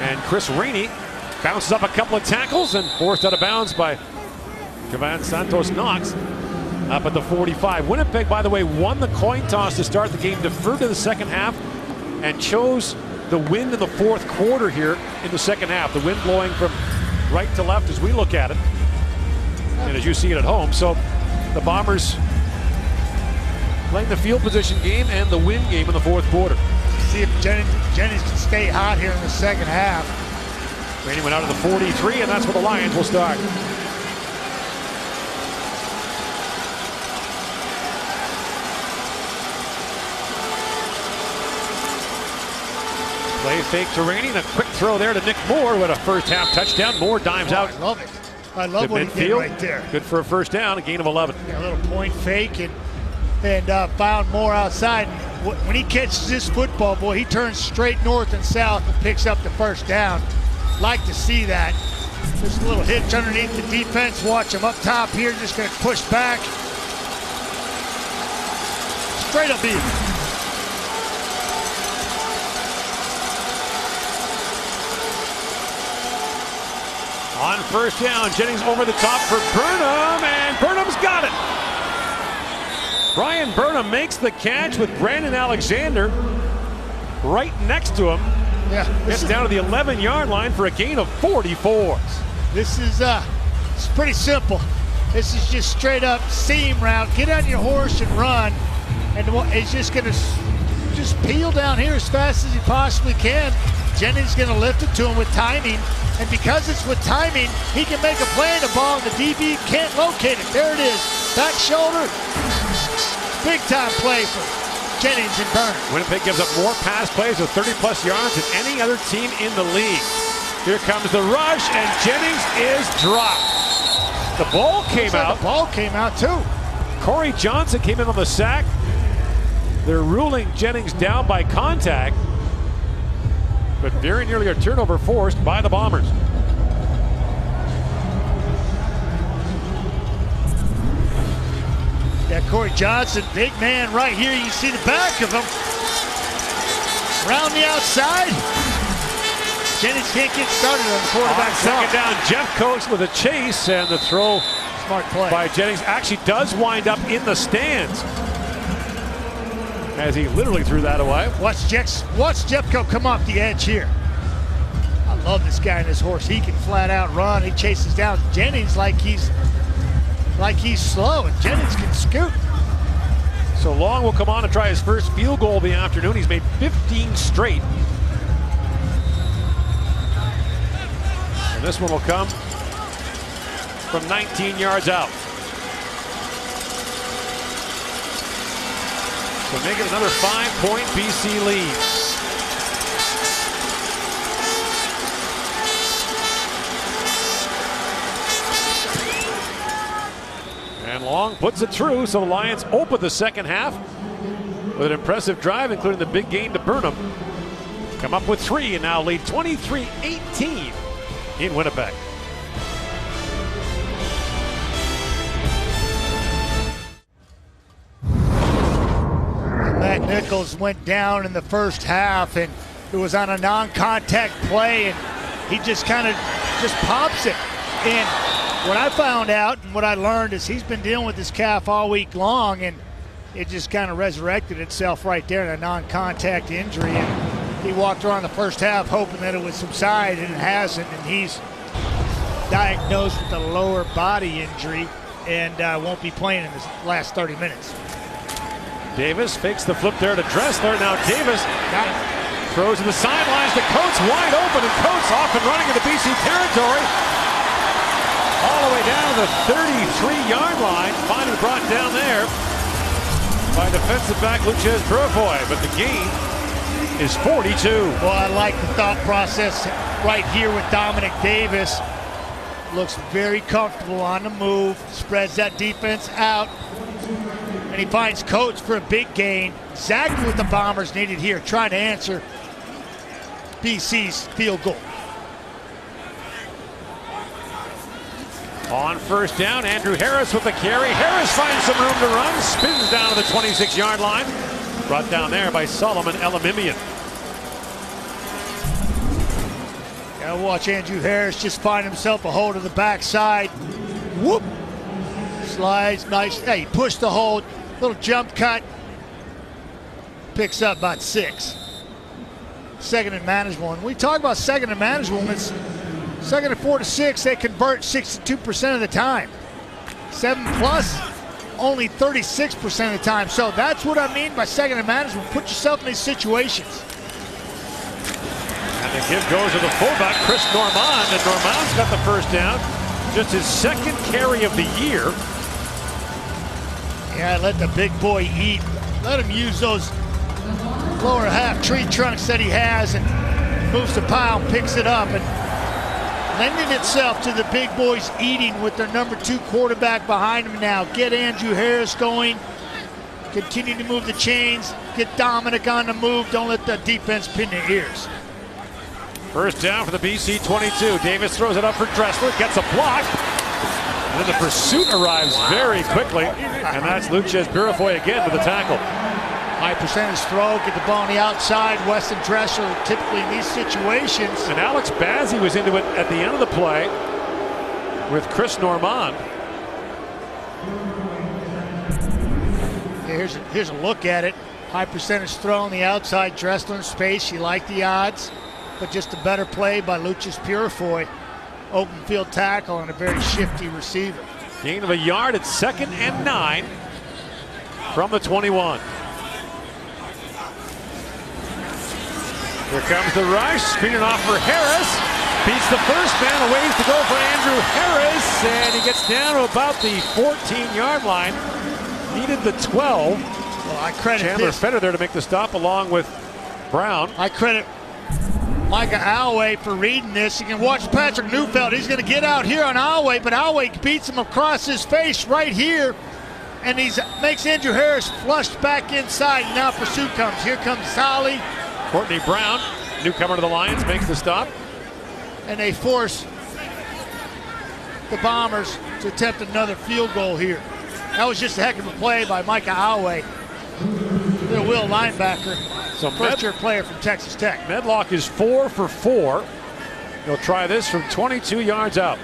And Chris Rainey bounces up a couple of tackles and forced out of bounds by Cavan Santos Knox up at the 45. Winnipeg, by the way, won the coin toss to start the game, deferred to the second half, and chose the wind in the fourth quarter here in the second half. The wind blowing from right to left as we look at it, and as you see it at home. So the Bombers playing the field position game and the win game in the fourth quarter. See if Jennings can stay hot here in the second half. Rainey went out of the 43, and that's where the Lions will start. Play fake to Rainey, and a quick throw there to Nick Moore with a first half touchdown. Moore dimes out. I love it. I love what he did right there. Good for a first down, a gain of 11. Yeah, a little point fake and found Moore outside. When he catches this football, boy, he turns straight north and south and picks up the first down. Like to see that. Just a little hitch underneath the defense. Watch him up top here, just going to push back. Straight up even. On first down, Jennings over the top for Burnham, and Burnham's got it. Brian Burnham makes the catch with Brandon Alexander right next to him. Yeah, gets down to the 11-yard line for a gain of 44. This is it's pretty simple. This is just straight up seam route. Get on your horse and run, and it's just going to just peel down here as fast as he possibly can. Jennings going to lift it to him with timing, and because it's with timing, he can make a play on the ball, and the DB can't locate it. There it is, back shoulder. Big time play for Jennings and Burnham. Winnipeg gives up more pass plays of 30-plus yards than any other team in the league. Here comes the rush, and Jennings is dropped. The ball came out. The ball came out too. Corey Johnson came in on the sack. They're ruling Jennings down by contact, but very nearly a turnover forced by the Bombers. Yeah, Corey Johnson, big man right here. You can see the back of him. Around the outside. Jennings can't get started on the quarterback. Second down, Jeff Coates with a chase, and the throw smart play by Jennings actually does wind up in the stands as he literally threw that away. Watch Jeffco come off the edge here. I love this guy and his horse. He can flat out run. He chases down Jennings like he's slow, and Jennings can scoot. So Long will come on to try his first field goal of the afternoon. He's made 15 straight. And this one will come from 19 yards out. So make it another 5-point BC lead. And Long puts it through, so the Lions open the second half with an impressive drive, including the big gain to Burnham. Come up with 3 and now lead 23-18 in Winnipeg. Matt Nichols went down in the first half, and it was on a non-contact play, and he just kind of pops it. And what I found out and what I learned is he's been dealing with his calf all week long, and it just kind of resurrected itself right there in a non-contact injury. And he walked around the first half hoping that it would subside, and it hasn't. And he's diagnosed with a lower body injury and won't be playing in the last 30 minutes. Davis fakes the flip there to Dressler. Now Davis throws to the sidelines. The Coates wide open, and Coates off and running into BC territory. All the way down to the 33-yard line. Finally brought down there by defensive back Luchez Purifoy, but the gain is 42. Well, I like the thought process right here with Dominic Davis. Looks very comfortable on the move, spreads that defense out, and he finds Coates for a big gain. Exactly what the Bombers needed here, trying to answer BC's field goal. On first down, Andrew Harris with the carry. Harris finds some room to run, spins down to the 26-yard line. Brought down there by Solomon Elamimian. Gotta watch Andrew Harris just find himself a hold of the backside. Whoop! Slides, nice. Hey, he pushed the hold, little jump cut. Picks up about 6. Second and manageable. And we talk about second and manageable, it's second and 4 to 6, they convert 62% of the time. 7+, only 36% of the time. So that's what I mean by second and management. Put yourself in these situations. And the give goes to the fullback, Chris Normand, and Normand's got the first down. Just his second carry of the year. Yeah, let the big boy eat. Let him use those lower half tree trunks that he has, and moves the pile, picks it up, and lending itself to the big boys eating with their number 2 quarterback behind him now. Get Andrew Harris going. Continue to move the chains. Get Dominic on the move. Don't let the defense pin their ears. First down for the BC 22. Davis throws it up for Dressler. Gets a block. And then the pursuit arrives very quickly. And that's Luchez Purifoy again with the tackle. High percentage throw, get the ball on the outside. Weston Dressler typically in these situations. And Alex Bazzi was into it at the end of the play with Chris Normand. Yeah, here's a look at it. High percentage throw on the outside. Dressler in space. You like the odds, but just a better play by Luchez Purifoy. Open field tackle and a very shifty receiver. Gain of a yard at 2nd and 9 from the 21. Here comes the rush, screening off for Harris. Beats the first man, a ways to go for Andrew Harris, and he gets down to about the 14-yard line. Needed the 12. Well, I credit Chandler Feder there to make the stop along with Brown. I credit Micah Alway for reading this. You can watch Patrick Neufeld. He's going to get out here on Alway, but Alway beats him across his face right here, and he makes Andrew Harris flush back inside. And now pursuit comes. Here comes Solly. Courtney Brown, newcomer to the Lions, makes the stop. And they force the Bombers to attempt another field goal here. That was just a heck of a play by Micah Alway, their will linebacker, so first-year player from Texas Tech. Medlock is 4 for 4. He'll try this from 22 yards out.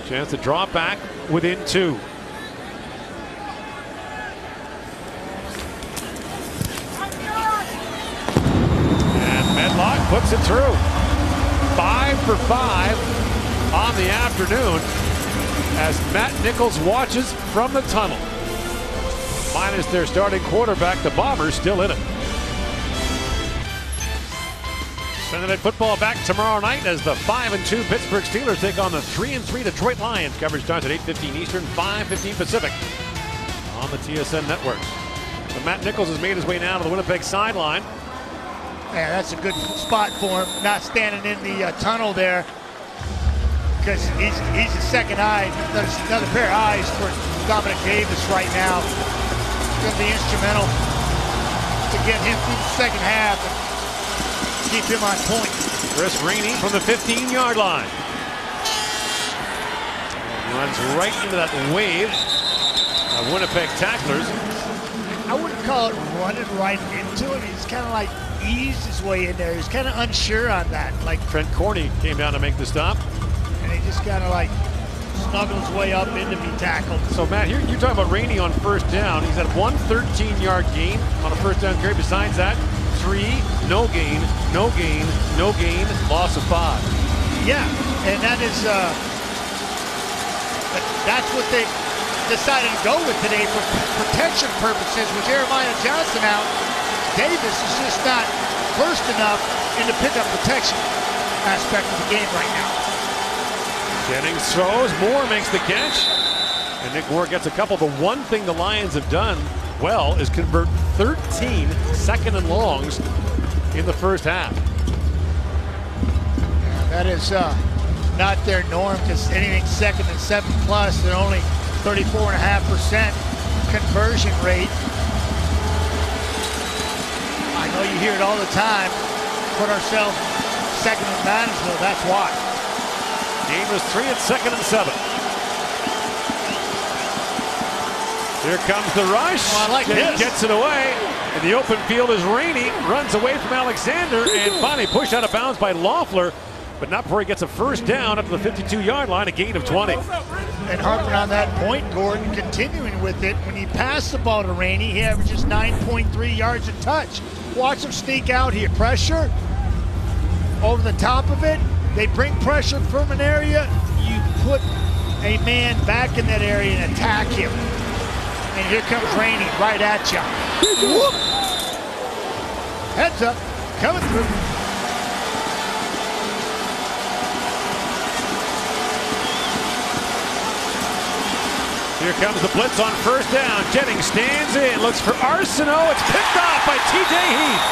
Chance to drop back within 2. Medlock puts it through. 5 for 5 on the afternoon as Matt Nichols watches from the tunnel. Minus their starting quarterback, the Bombers still in it. Sunday Night Football back tomorrow night as the 5-2 Pittsburgh Steelers take on the 3-3 Detroit Lions. Coverage starts at 8:15 Eastern, 5:15 Pacific on the TSN network. So Matt Nichols has made his way now to the Winnipeg sideline. Yeah, that's a good spot for him, not standing in the tunnel there. because he's the second eye. There's another pair of eyes for Dominic Davis right now. It's going to be instrumental to get him through the second half and keep him on point. Chris Rainey from the 15-yard line. Runs right into that wave of Winnipeg tacklers. I wouldn't call it running right into him. He's kind of like eased his way in there. He's kind of unsure on that. Like Trent Corney came down to make the stop. And he just kind of like snuggled his way up in to be tackled. So Matt, here you're talking about Rainey on first down. He's had one 13-yard gain on a first down carry. Besides that, 3, no gain, no gain, no gain, loss of 5. Yeah, and that is that's what they decided to go with today for protection purposes. With Jeremiah Johnson out, Davis is just not burst enough in the pickup protection aspect of the game right now. Jennings throws, Moore makes the catch, and Nick Moore gets a couple. The one thing the Lions have done well is convert 13 second and longs in the first half. That is not their norm, because anything second and 7+, they're only 34.5% conversion rate. I know you hear it all the time. Put ourselves second and manageable. That's why. Game was 3 and 2nd and 7. Here comes the rush. Oh, I like this. Gets it away. In the open field is Rainey. Runs away from Alexander and finally pushed out of bounds by Loeffler, but not before he gets a first down up to the 52-yard line, a gain of 20. And harping on that point, Gordon, continuing with it, when he passed the ball to Rainey, he averages 9.3 yards a touch. Watch him sneak out here. Pressure over the top of it. They bring pressure from an area. You put a man back in that area and attack him. And here comes Rainey right at you. Whoop. Heads up, coming through. Here comes the blitz on first down. Jennings stands in, looks for Arsenault. It's picked off by T.J. Heath.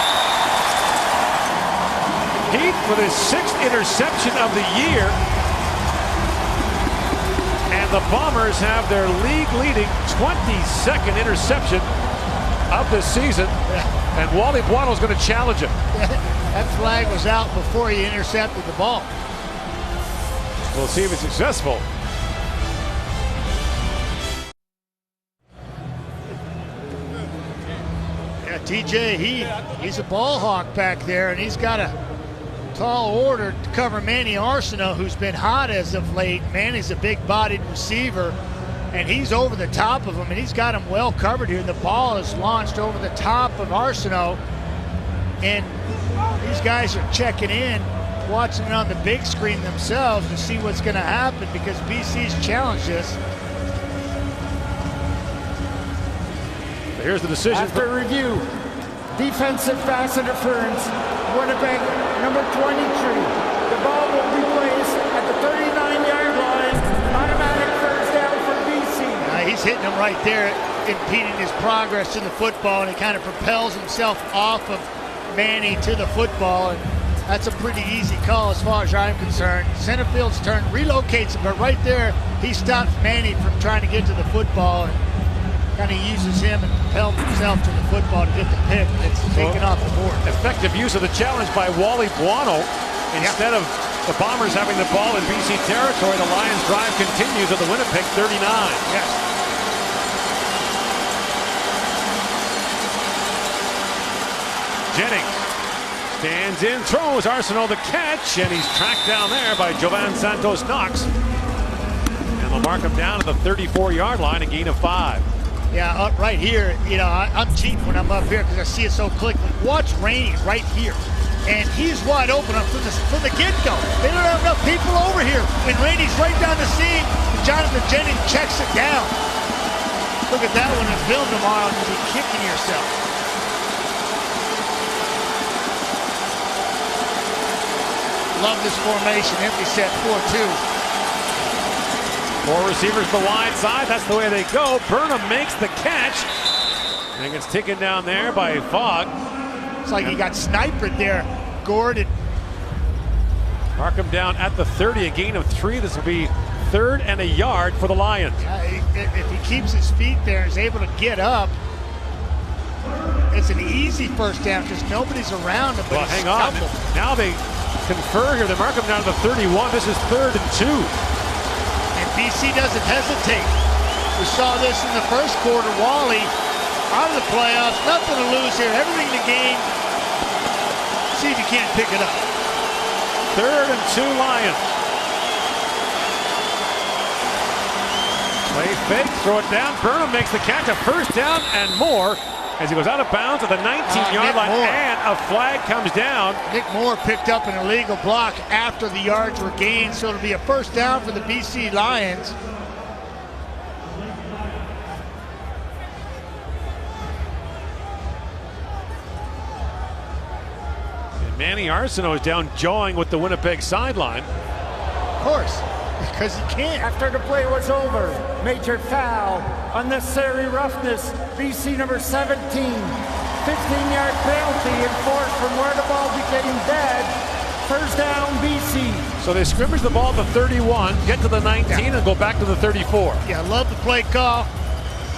Heath with his 6th interception of the year. And the Bombers have their league-leading 22nd interception of the season. And Wally Buono's going to challenge him. That flag was out before he intercepted the ball. We'll see if it's successful. Yeah, TJ, he's a ball hawk back there, and he's got a tall order to cover Manny Arsenault, who's been hot as of late. Manny's a big-bodied receiver, and he's over the top of him, and he's got him well covered here. The ball is launched over the top of Arsenault, and these guys are checking in, watching it on the big screen themselves to see what's going to happen, because BC's challenged us. Here's the decision. After review, defensive pass interference, Winnipeg, number 23. The ball will be placed at the 39-yard line. Automatic first down for BC. He's hitting him right there, impeding his progress to the football, and he kind of propels himself off of Manny to the football, and that's a pretty easy call as far as I'm concerned. Center field's turn, relocates him, but right there, he stops Manny from trying to get to the football, and kind of uses him and propels himself to the football to get the pick that's taken off the board. Effective use of the challenge by Wally Buono. Instead of the Bombers having the ball in BC territory, the Lions drive continues at the Winnipeg 39. Yes. Jennings stands in, throws Arsenault the catch, and he's tracked down there by Jovan Santos Knox. And they'll mark him down to the 34-yard line, a gain of 5. Yeah, up right here, you know, I'm cheating when I'm up here because I see it so quickly. Watch Rainey right here, and he's wide open from the get-go. They don't have enough people over here. When Rainey's right down the seam, Jonathan Jennings checks it down. Look at that one in film tomorrow, and you'll be kicking yourself. Love this formation, empty set 4-2. 4 receivers to the wide side. That's the way they go. Burnham makes the catch. And gets taken down there by Fogg. It's like he got sniped there, Gordon. Markham down at the 30, a gain of 3. This will be 3rd and a yard for the Lions. If he keeps his feet there and is able to get up, it's an easy first down because nobody's around him. But well, hang on. Now they confer here. They mark him down to the 31. This is 3rd and 2. And BC doesn't hesitate. We saw this in the first quarter. Wally out of the playoffs. Nothing to lose here. Everything to gain. See if you can't pick it up. 3rd and 2 Lions. Play fake, throw it down. Burnham makes the catch, a first down and more as he goes out of bounds at the 19-yard line, and a flag comes down. Nick Moore picked up an illegal block after the yards were gained, so it'll be a first down for the BC Lions. Manny Arsenault is down jawing with the Winnipeg sideline. Of course, because he can't. After the play was over, major foul, unnecessary roughness, BC number 17, 15-yard penalty enforced from where the ball became dead. First down, BC. So they scrimmage the ball at the 31, get to the 19, and go back to the 34. Yeah, I love the play call.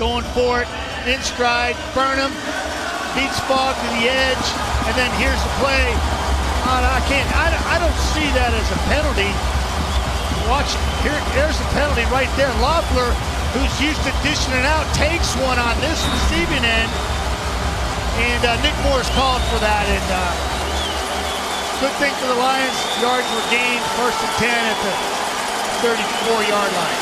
Going for it, in stride, Burnham. Beats Fogg to the edge, and then here's the play. I don't see that as a penalty. Watch, there's the penalty right there. Loeffler, who's used to dishing it out, takes one on this receiving end, and Nick Moore's called for that. And good thing for the Lions, yards were gained, 1st and 10 at the 34-yard line.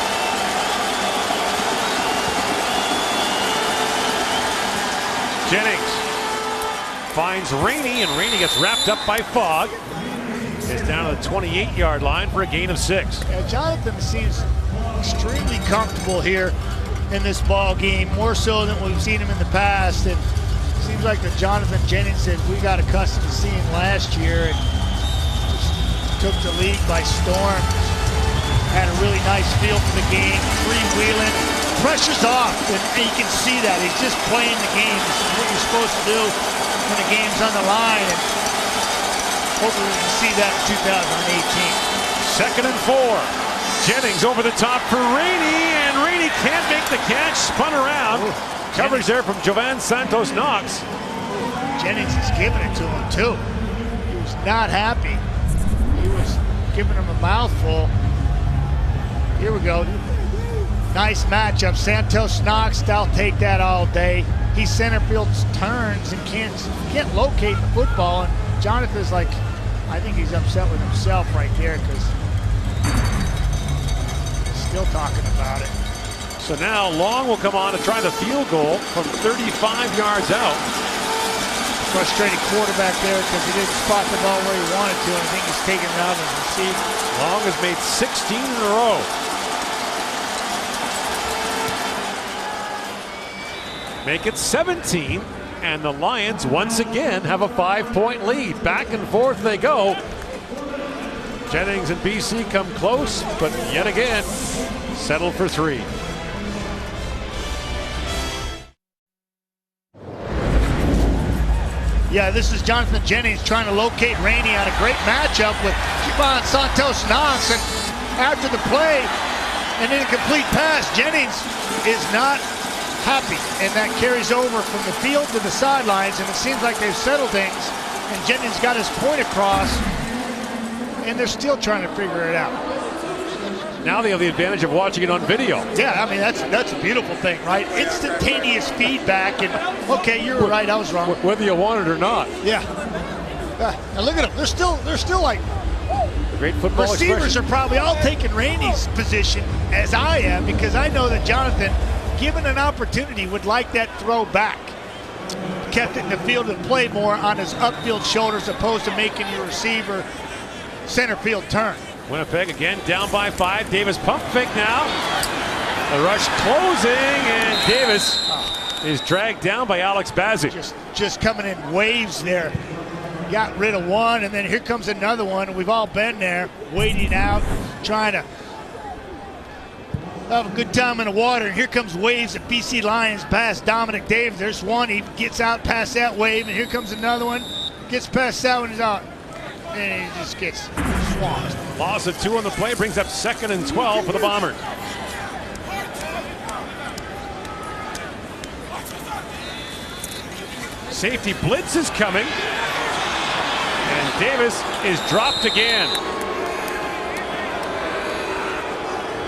Jennings finds Rainey, and Rainey gets wrapped up by Fogg. Is down to the 28-yard line for a gain of 6. Yeah, Jonathan seems extremely comfortable here in this ball game, more so than we've seen him in the past. And it seems like the Jonathan Jennings that we got accustomed to seeing last year, and just took the league by storm. Had a really nice feel for the game, freewheeling. Pressure's off, and you can see that. He's just playing the game. This is what you're supposed to do when the game's on the line, and hopefully we can see that in 2018. 2nd and 4. Jennings over the top for Rainey, and Rainey can't make the catch, spun around. Coverage there from Jovan Santos Knox. Jennings is giving it to him too. He was not happy. He was giving him a mouthful. Here we go. Nice matchup. Santos Knox, they'll take that all day. He center field turns and can't locate the football, and Jonathan's like, I think he's upset with himself right there because he's still talking about it. So now Long will come on to try the field goal from 35 yards out. Frustrated quarterback there because he didn't spot the ball where he wanted to, and I think he's taking it out and received. Long has made 16 in a row. Make it 17, and the Lions once again have a 5-point lead. Back and forth they go. Jennings and BC come close, but yet again settle for 3. Yeah, this is Jonathan Jennings trying to locate Rainey on a great matchup with Jovan Santos Knox, and after the play, an incomplete pass, Jennings is not happy, and that carries over from the field to the sidelines, and it seems like they've settled things, and Jennings got his point across, and they're still trying to figure it out. Now they have the advantage of watching it on video. Yeah, I mean, that's a beautiful thing, right? Instantaneous feedback, and okay, you're right, I was wrong. Whether you want it or not. Yeah. Now look at them. They're still like, great football receivers expression. are probably all taking Rainey's position as I am, because I know that Jonathan, given an opportunity, would like that throw back. Kept it in the field and played more on his upfield shoulders opposed to making your receiver center field turn. Winnipeg again down by 5. Davis pump fake now. The rush closing, and Davis is dragged down by Alex Bazzi. Just coming in waves there. Got rid of one, and then here comes another one. We've all been there, waiting out, trying to have a good time in the water, and here comes waves of BC Lions past Dominic Davis. There's one, he gets out past that wave, and here comes another one, gets past that one, he's out, and he just gets swamped. Loss of 2 on the play brings up 2nd and 12 for the Bombers. Safety blitz is coming. And Davis is dropped again.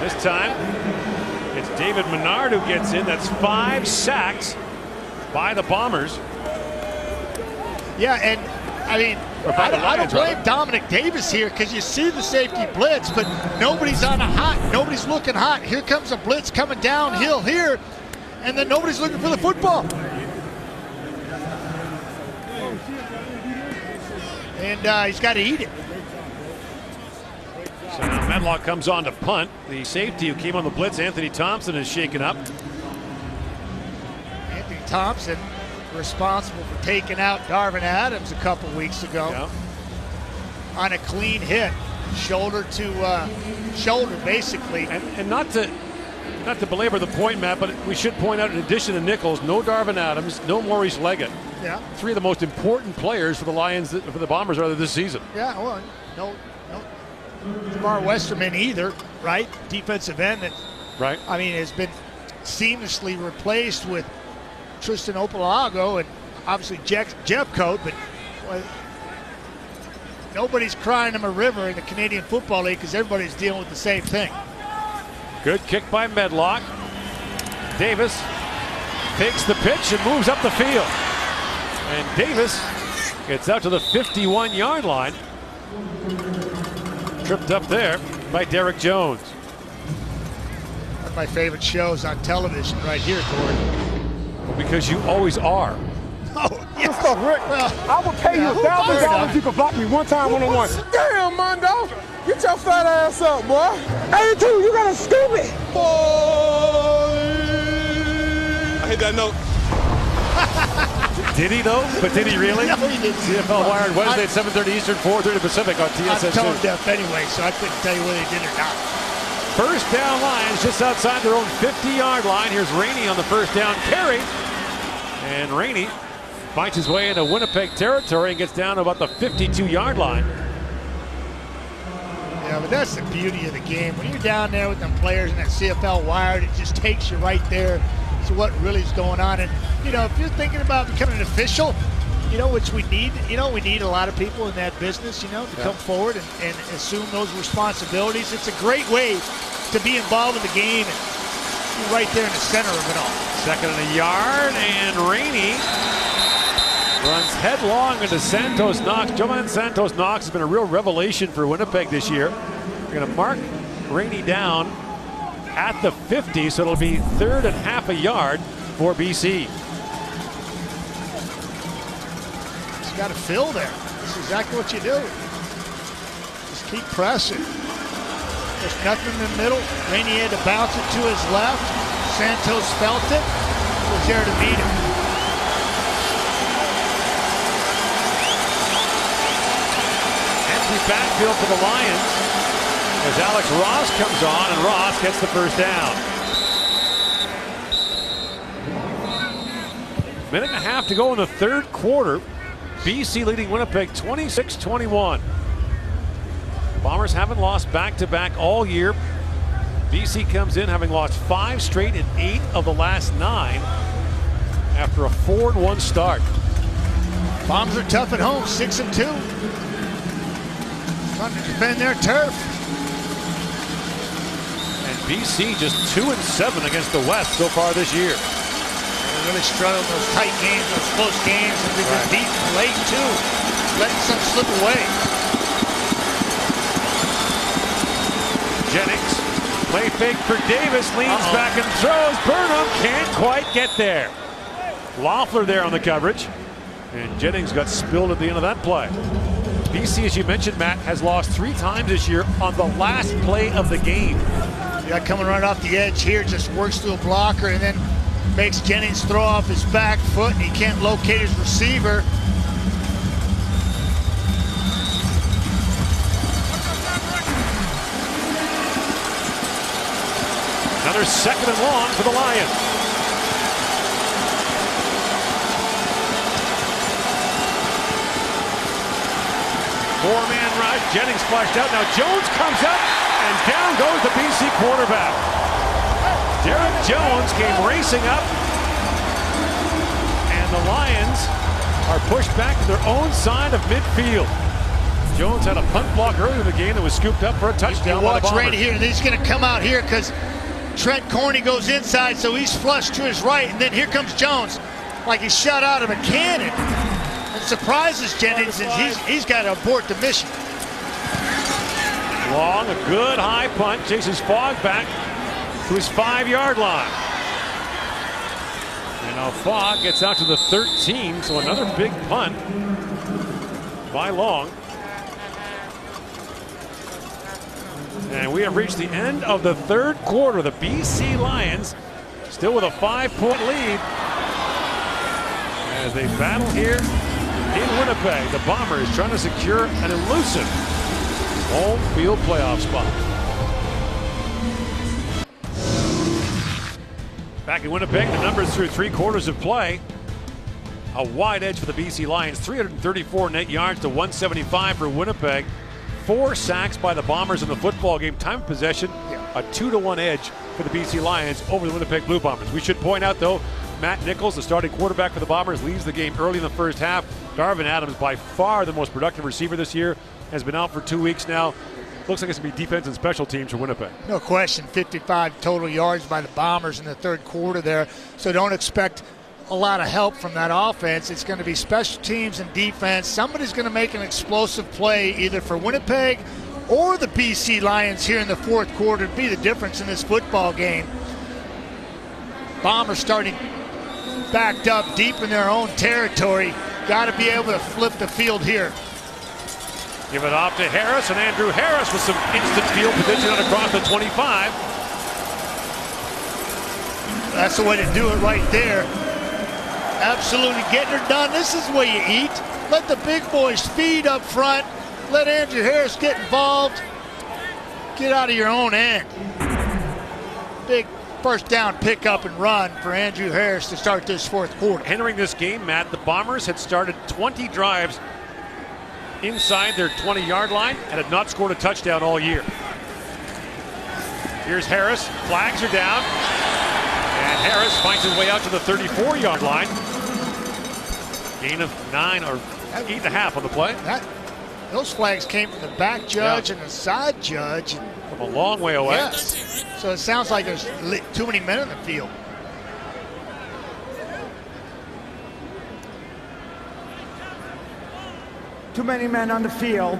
This time, it's David Menard who gets in. That's 5 sacks by the Bombers. Yeah, and I mean, I don't blame Dominic Davis here because you see the safety blitz, but nobody's nobody's looking hot. Here comes a blitz coming downhill here, and then nobody's looking for the football. And he's got to eat it. So now Medlock comes on to punt. The safety who came on the blitz, Anthony Thompson, is shaken up. Anthony Thompson, responsible for taking out Darvin Adams a couple weeks ago on a clean hit, shoulder to shoulder, basically. And not to belabor the point, Matt, but we should point out, in addition to Nichols, no Darvin Adams, no Maurice Leggett. Yeah. 3 of the most important players for the Lions, for the Bombers, rather, this season. Yeah, well, no Jamar Westerman either, right? Defensive end that, right? I mean, has been seamlessly replaced with Tristan Opalago and obviously Jeff Coat, but nobody's crying him a river in the Canadian Football League because everybody's dealing with the same thing. Good kick by Medlock. Davis takes the pitch and moves up the field. And Davis gets out to the 51-yard line. Tripped up there by Derek Jones. One of my favorite shows on television right here, Gordon. Because you always are. Oh, yes. What's up, Rick? Well, I will pay you $1,000 if you can block me one time one-on-one. Damn, Mondo. Get your fat ass up, boy. 82, you got a stupid. Boy. I hit that note. Did he, though? But did he really? No, he didn't. CFL Wired Wednesday at 7:30 Eastern, 4:30 Pacific on TSN. I'm tone deaf anyway, so I couldn't tell you whether he did or not. First down Lions just outside their own 50-yard line. Here's Rainey on the first down carry. And Rainey finds his way into Winnipeg territory and gets down to about the 52-yard line. Yeah, but that's the beauty of the game. When you're down there with them players in that CFL Wired, it just takes you right there to what really is going on. And, you know, if you're thinking about becoming an official, you know, which we need, we need a lot of people in that business, to come forward and assume those responsibilities. It's a great way to be involved in the game and be right there in the center of it all. 2nd and a yard, and Rainey runs headlong into Santos Knox. Jovan Santos Knox has been a real revelation for Winnipeg this year. We're going to mark Rainey down at the 50, so it'll be 3rd and half a yard for BC. He's got to fill there. That's exactly what you do. Just keep pressing. There's nothing in the middle. Rainey had to bounce it to his left. Santos felt it. Was there to meet him. Empty backfield for the Lions as Alex Ross comes on, and Ross gets the first down. Minute and a half to go in the 3rd quarter. BC leading Winnipeg 26-21. Bombers haven't lost back-to-back all year. BC comes in having lost 5 straight in 8 of the last 9 after a 4-1 start. Bombs are tough at home, 6-2. Trying to defend their turf. And BC just 2-7 against the West so far this year. They're really struggling those tight games, those close games, and they've been beaten late too, letting some slip away. Jennings, play fake for Davis, leans back and throws. Burnham can't quite get there. Loeffler there on the coverage, and Jennings got spilled at the end of that play. BC, as you mentioned, Matt, has lost 3 times this year on the last play of the game. Yeah, coming right off the edge here, just works through a blocker and then makes Jennings throw off his back foot, and he can't locate his receiver. Another 2nd and long for the Lions. Four-man rush. Jennings flushed out. Now Jones comes up, and down goes the BC quarterback. Derek Jones came racing up, and the Lions are pushed back to their own side of midfield. Jones had a punt block earlier in the game that was scooped up for a touchdown. Watch right here. He's going to come out here because Trent Corney goes inside, so he's flushed to his right, and then here comes Jones like he's shot out of a cannon. It surprises Jennings, and he's got to abort the mission. Long, a good high punt, chases Fogg back to his 5-yard line. And now Fogg gets out to the 13, so another big punt by Long. And we have reached the end of the third quarter. The BC Lions still with a 5-point lead as they battle here in Winnipeg. The Bombers trying to secure an elusive home field playoff spot. Back in Winnipeg, the numbers through 3 quarters of play. A wide edge for the BC Lions, 334 net yards to 175 for Winnipeg. 4 sacks by the Bombers in the football game. Time of possession, a 2-1 edge for the BC Lions over the Winnipeg Blue Bombers. We should point out, though, Matt Nichols, the starting quarterback for the Bombers, leaves the game early in the first half. Darvin Adams, by far the most productive receiver this year, has been out for 2 weeks now. Looks like it's going to be defense and special teams for Winnipeg. No question, 55 total yards by the Bombers in the third quarter there. So don't expect a lot of help from that offense. It's going to be special teams and defense. Somebody's going to make an explosive play either for Winnipeg or the BC Lions here in the fourth quarter to be the difference in this football game. Bombers starting backed up deep in their own territory. Got to be able to flip the field here. Give it off to Harris, and Andrew Harris with some instant field position across the 25. That's the way to do it right there. Absolutely getting her done. This is the way you eat. Let the big boys feed up front. Let Andrew Harris get involved. Get out of your own end. Big first down pick up and run for Andrew Harris to start this fourth quarter. Entering this game, Matt, the Bombers had started 20 drives inside their 20-yard line and had not scored a touchdown all year. Here's Harris. Flags are down. And Harris finds his way out to the 34-yard line. Gain of 9 or 8.5 on the play. Those flags came from the back judge and the side judge. From a long way away. Yes. So it sounds like there's too many men in the field. Too many men on the field.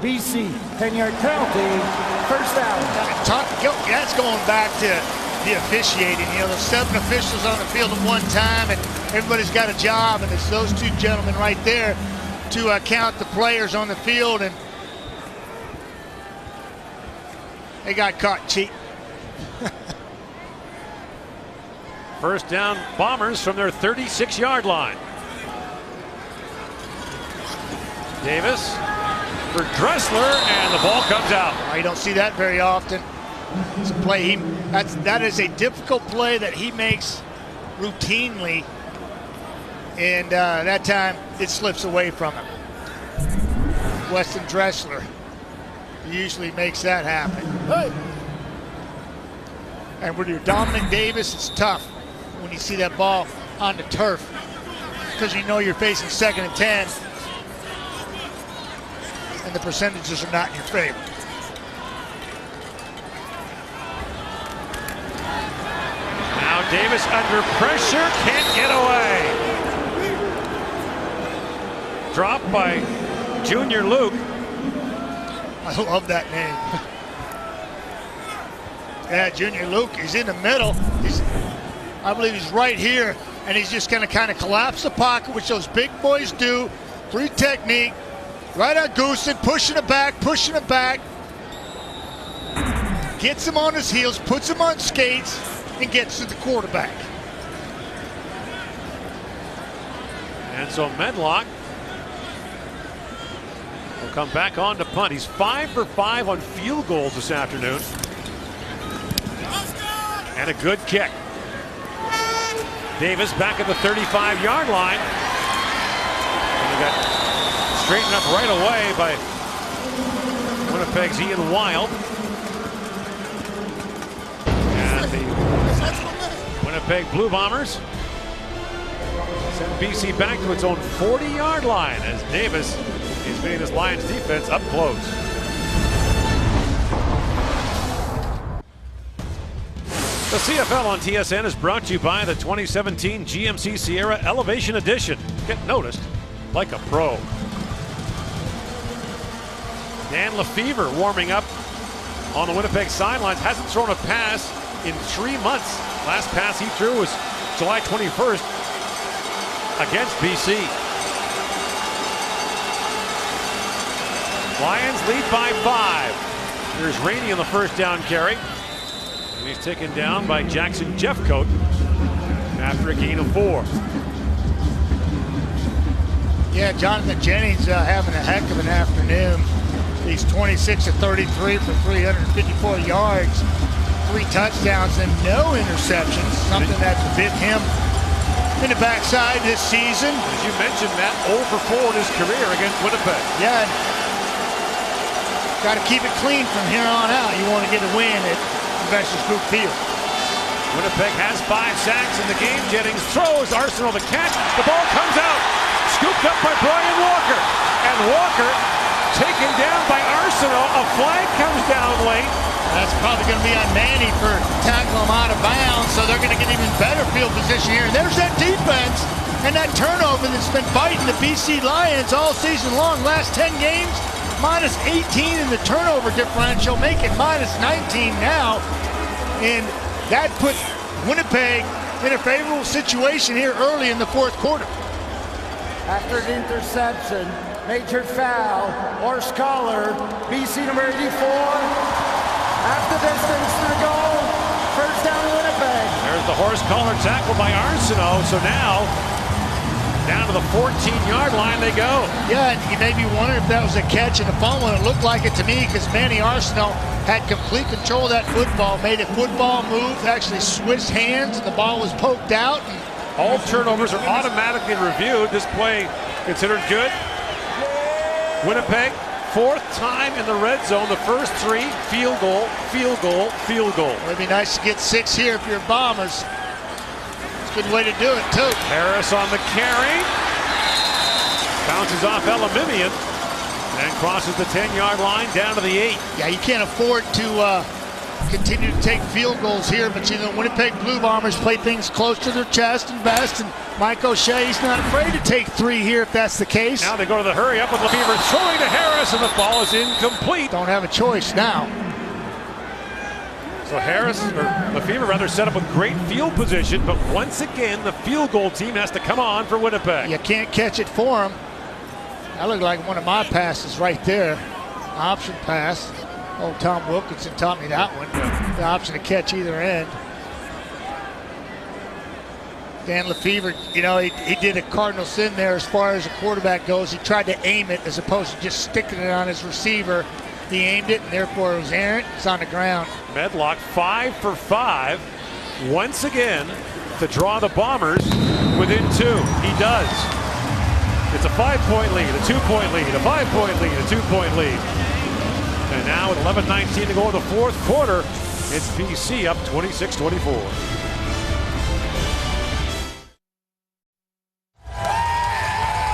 BC, 10-yard penalty, first down. That's going back to the officiating. You know, there's 7 officials on the field at one time, and everybody's got a job, and it's those 2 gentlemen right there to count the players on the field, and they got caught cheating. First down, Bombers from their 36-yard line. Davis for Dressler, and the ball comes out. You don't see that very often. It's a play that is a difficult play that he makes routinely, and that time it slips away from him. Weston Dressler usually makes that happen. Hey. And when you're Dominic Davis, it's tough when you see that ball on the turf because you know you're facing 2nd and 10, and the percentages are not in your favor. Now Davis under pressure, can't get away. Dropped by Junior Luke. I love that name. Yeah, Junior Luke, he's in the middle. I believe he's right here, and he's just going to kind of collapse the pocket, which those big boys do. 3 technique, right on Goosen, pushing it back. Gets him on his heels, puts him on skates, and gets to the quarterback. And so Medlock will come back on to punt. He's 5 for 5 on field goals this afternoon. And a good kick. Davis back at the 35-yard line. And he got straightened up right away by Winnipeg's Ian Wild. And the Winnipeg Blue Bombers send BC back to its own 40-yard line as Davis is meeting this Lions defense up close. The CFL on TSN is brought to you by the 2017 GMC Sierra Elevation Edition. Get noticed like a pro. Dan Lefevre warming up on the Winnipeg sidelines. Hasn't thrown a pass in 3 months. Last pass he threw was July 21st against BC. Lions lead by 5. Here's Rainey on the first down carry. And he's taken down by Jackson Jeffcoat after a gain of 4. Yeah, Jonathan Jennings having a heck of an afternoon. He's 26 of 33 for 354 yards, 3 touchdowns, and no interceptions. Something that's bit him in the backside this season. As you mentioned, Matt, 0 for 4 in his career against Winnipeg. Yeah. Got to keep it clean from here on out. You want to get a win at Investors Group Field. Winnipeg has 5 sacks in the game. Jennings throws. Arsenault the catch. The ball comes out. Scooped up by Brian Walker. And Walker taken down by Arsenault. A flag comes down late. That's probably going to be on Manny for tackling him out of bounds, so they're going to get even better field position here. And there's that defense and that turnover that's been biting the BC Lions all season long. Last 10 games, minus 18 in the turnover differential, making minus 19 now. And that put Winnipeg in a favorable situation here early in the 4th quarter. After the interception, major foul, horse collar, BC number 84. After distance to the goal, first down Winnipeg. There's the horse collar tackle by Arsenault. So now, down to the 14-yard line they go. Yeah, and you may be wondering if that was a catch and a fumble. It looked like it to me because Manny Arsenault had complete control of that football, made a football move, actually switched hands, and the ball was poked out. All turnovers are automatically reviewed. This play considered good. Winnipeg, 4th time in the red zone. The first 3, field goal, field goal, field goal. It'd be nice to get 6 here if you're Bombers. It's a good way to do it, too. Harris on the carry. Bounces off Elimimian and crosses the 10-yard line down to the 8. Yeah, you can't afford to continue to take field goals here, but you know, Winnipeg Blue Bombers play things close to their chest and vest, and Mike O'Shea's not afraid to take 3 here if that's the case. Now they go to the hurry up with Lefevre throwing to Harris, and the ball is incomplete. Don't have a choice now. So Harris, or Lefevre rather, set up with great field position, but once again the field goal team has to come on for Winnipeg. You can't catch it for him. That looked like one of my passes right there. Option pass. Oh, Tom Wilkinson taught me that one. The option to catch either end. Dan Lefevre, you know, he did a cardinal sin there as far as a quarterback goes. He tried to aim it as opposed to just sticking it on his receiver. He aimed it, and therefore it was errant. It's on the ground. Medlock 5 for 5. Once again to draw the Bombers within 2. He does. It's a 5-point lead, a 2-point lead, a 5-point lead, a 2-point lead. And now with 11:19 to go in the 4th quarter, it's BC up 26-24.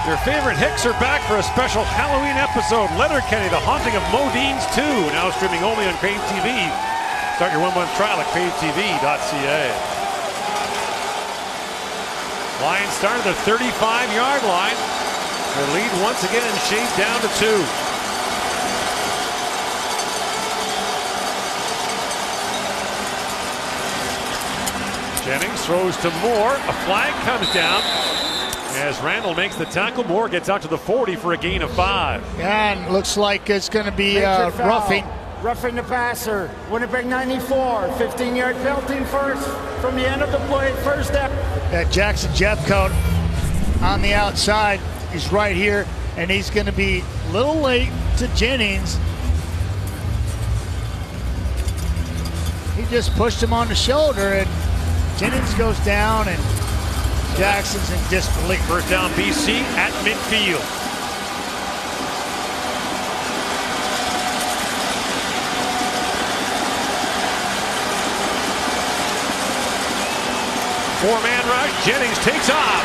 Your favorite Hicks are back for a special Halloween episode. Letterkenny, The Haunting of Modine's 2, now streaming only on Crave TV. Start your 1-month trial at cravetv.ca. Lions start at the 35-yard line. Their lead once again shaved down to 2. Jennings throws to Moore. A flag comes down as Randall makes the tackle. Moore gets out to the 40 for a gain of 5. And looks like it's going to be roughing. Roughing the passer. Winnipeg 94. 15-yard penalty first from the end of the play. First step. Jackson Jeffcoat on the outside. He's right here, and he's going to be a little late to Jennings. He just pushed him on the shoulder, and Jennings goes down, and Jackson's in disbelief. First down BC at midfield. Four-man rush. Jennings takes off.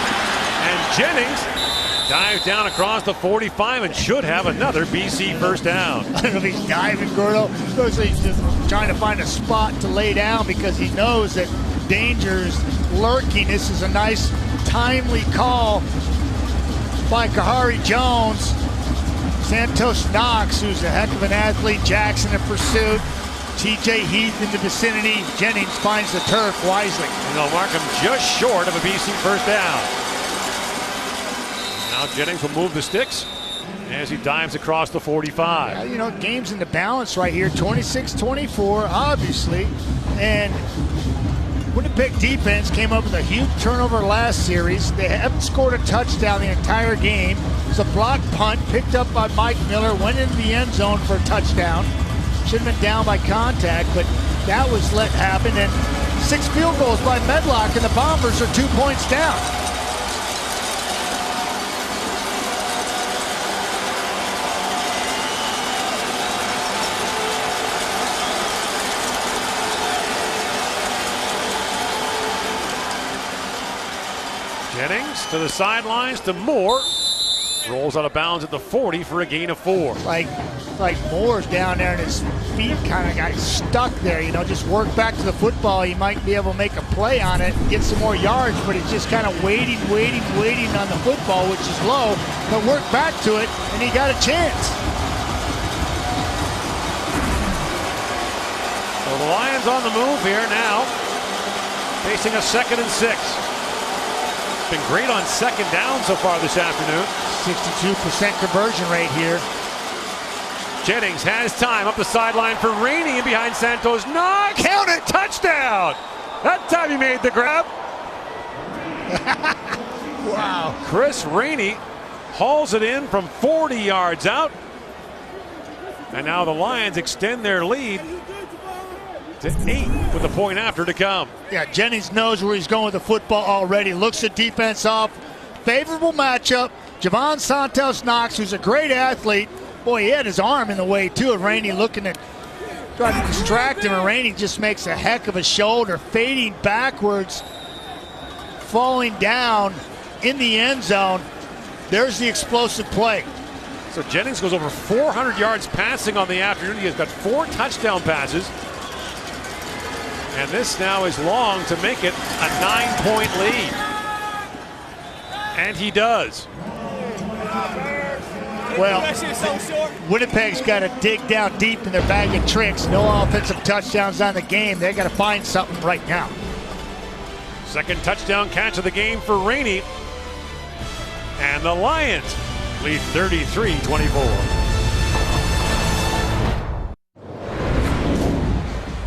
And Jennings dives down across the 45 and should have another BC first down. I don't know if he's diving, Gordo. Looks like he's just trying to find a spot to lay down because he knows that danger's lurking. This is a nice, timely call by Kahari Jones. Santos Knox, who's a heck of an athlete. Jackson in pursuit. TJ Heath in the vicinity. Jennings finds the turf wisely. And they'll mark him just short of a BC first down. Now Jennings will move the sticks as he dives across the 45. You know, game's in the balance right here. 26-24, obviously. And Winnipeg defense came up with a huge turnover last series. They haven't scored a touchdown the entire game. It was a blocked punt picked up by Mike Miller, went into the end zone for a touchdown. Should have been down by contact, but that was let happen. And 6 field goals by Medlock, and the Bombers are 2 points down. Jennings to the sidelines to Moore. Rolls out of bounds at the 40 for a gain of 4. Like Moore's down there and his feet kind of got stuck there. You know, just work back to the football. He might be able to make a play on it and get some more yards, but he's just kind of waiting on the football, which is low, but work back to it, and he got a chance. So the Lions on the move here now, facing a 2nd and 6. Been great on 2nd down so far this afternoon. 62% conversion rate here. Jennings has time up the sideline for Rainey and behind Santos. Knox! Count it! Touchdown! That time he made the grab. Wow. Chris Rainey hauls it in from 40 yards out. And now the Lions extend their lead to 8 with a point after to come. Yeah, Jennings knows where he's going with the football already. Looks the defense off. Favorable matchup. Javon Santos Knox, who's a great athlete. Boy, he had his arm in the way, too, of Rainey looking to try to distract him. And Rainey just makes a heck of a shoulder, fading backwards, falling down in the end zone. There's the explosive play. So Jennings goes over 400 yards passing on the afternoon. He has got 4 touchdown passes. And this now is long to make it a 9-point lead. And he does. Well, Winnipeg's got to dig down deep in their bag of tricks. No offensive touchdowns on the game. They got to find something right now. 2nd touchdown catch of the game for Rainey. And the Lions lead 33-24.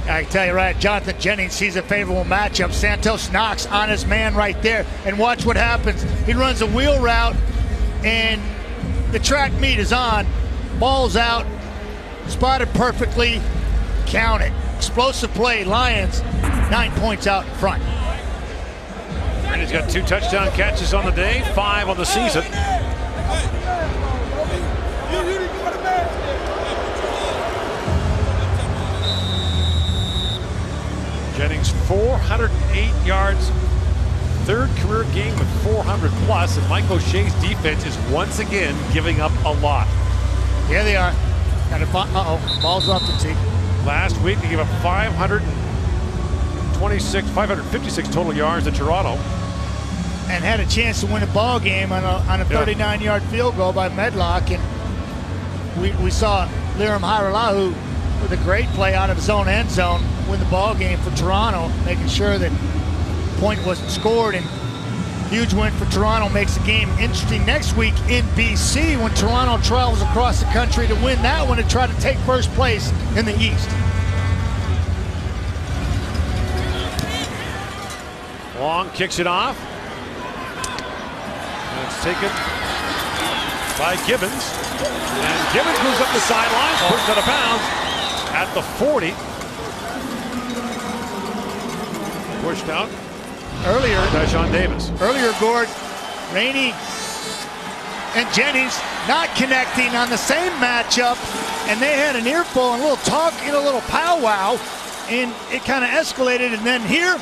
I can tell you right, Jonathan Jennings sees a favorable matchup. Santos Knox on his man right there. And watch what happens. He runs a wheel route, and the track meet is on. Ball's out. Spotted perfectly. Count it. Explosive play. Lions 9 points out in front. Rainey's got 2 touchdown catches on the day, 5 on the season. Jennings 408 yards, 3rd career game with 400 plus, and Mike O'Shea's defense is once again giving up a lot. Yeah, they are. Ball's off the tee. Last week they gave up 556 total yards to Toronto. And had a chance to win a ball game on a 39-yard field goal by Medlock, and we saw Liram Haralahu with a great play out of his own end zone, win the ball game for Toronto, making sure that point wasn't scored. And huge win for Toronto, makes the game interesting next week in BC when Toronto travels across the country to win that one and try to take first place in the East. Long kicks it off. And it's taken by Gibbons. And Gibbons moves up the sideline, pushed out of bounds at the 40. Pushed out earlier by Sean Davis. Earlier, Gord, Rainey and Jennings not connecting on the same matchup, and they had an earful and a little talk and a little powwow, and it kind of escalated. And then here,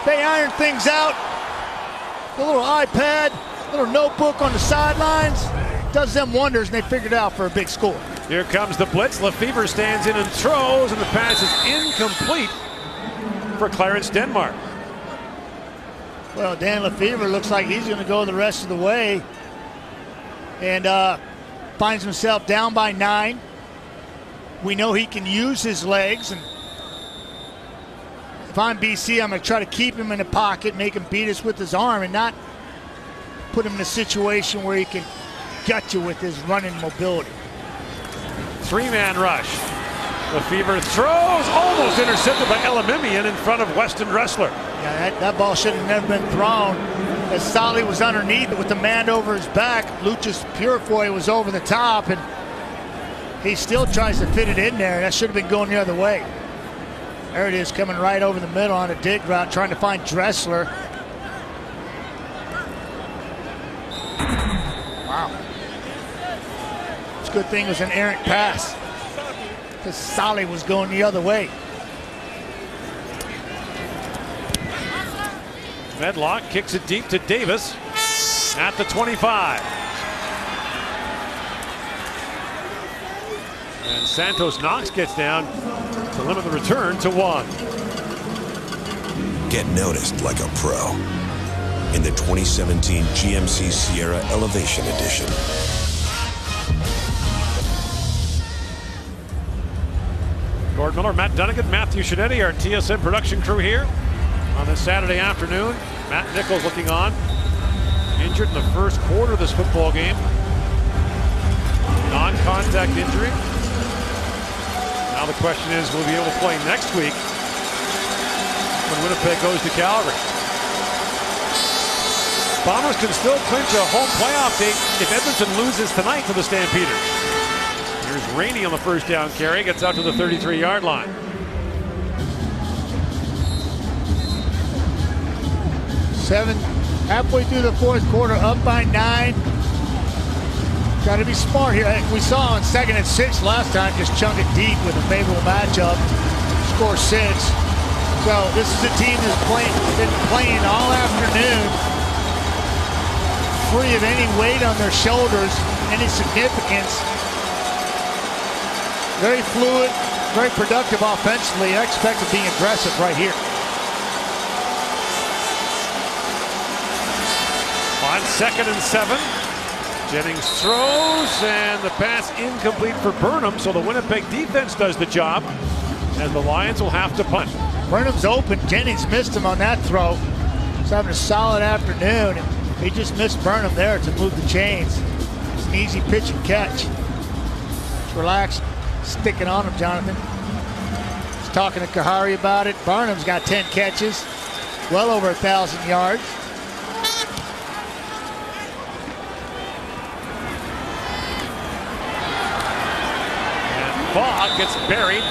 They iron things out. A little iPad, a little notebook on the sidelines. Does them wonders, and they figured it out for a big score. Here comes the blitz. Lefevre stands in and throws, and the pass is incomplete for Clarence Denmark. Well, Dan Lefevre looks like he's going to go the rest of the way, and finds himself down by 9. We know he can use his legs, and if I'm BC, I'm going to try to keep him in the pocket, make him beat us with his arm, and not put him in a situation where he can gut you with his running mobility. 3-man rush. Lefevre throws, almost intercepted by Elamimian in front of Weston Dressler. Yeah, that ball should have never been thrown, as Solly was underneath it with the man over his back. Lucius Purifoy was over the top, and he still tries to fit it in there. That should have been going the other way. There it is, coming right over the middle on a dig route, trying to find Dressler. Wow. It's a good thing it was an errant pass, because Solly was going the other way. Medlock kicks it deep to Davis at the 25. And Santos Knox gets down to limit the return to 1. Get noticed like a pro in the 2017 GMC Sierra Elevation Edition. Gord Miller, Matt Dunnigan, Matthew Shinetti, our TSN production crew here on this Saturday afternoon. Matt Nichols looking on, injured in the first quarter of this football game. Non-contact injury. Now the question is, will he be able to play next week when Winnipeg goes to Calgary? Bombers can still clinch a home playoff date if Edmonton loses tonight to the Stampeders. Here's Rainey on the first down carry, gets out to the 33-yard line. Halfway through the fourth quarter, up by 9. Got to be smart here. We saw on 2nd and 6 last time, just chunk it deep with a favorable matchup, score 6. So this is a team that's been playing all afternoon, free of any weight on their shoulders, any significance. Very fluid, very productive offensively. I expect them being aggressive right here. On 2nd and 7, Jennings throws, and the pass incomplete for Burnham, so the Winnipeg defense does the job, and the Lions will have to punt. Burnham's open. Jennings missed him on that throw. He's having a solid afternoon, and he just missed Burnham there to move the chains. It's an easy pitch and catch. Just relax, sticking on him, Jonathan. He's talking to Kahari about it. Burnham's got 10 catches, well over 1,000 yards. Fogg gets buried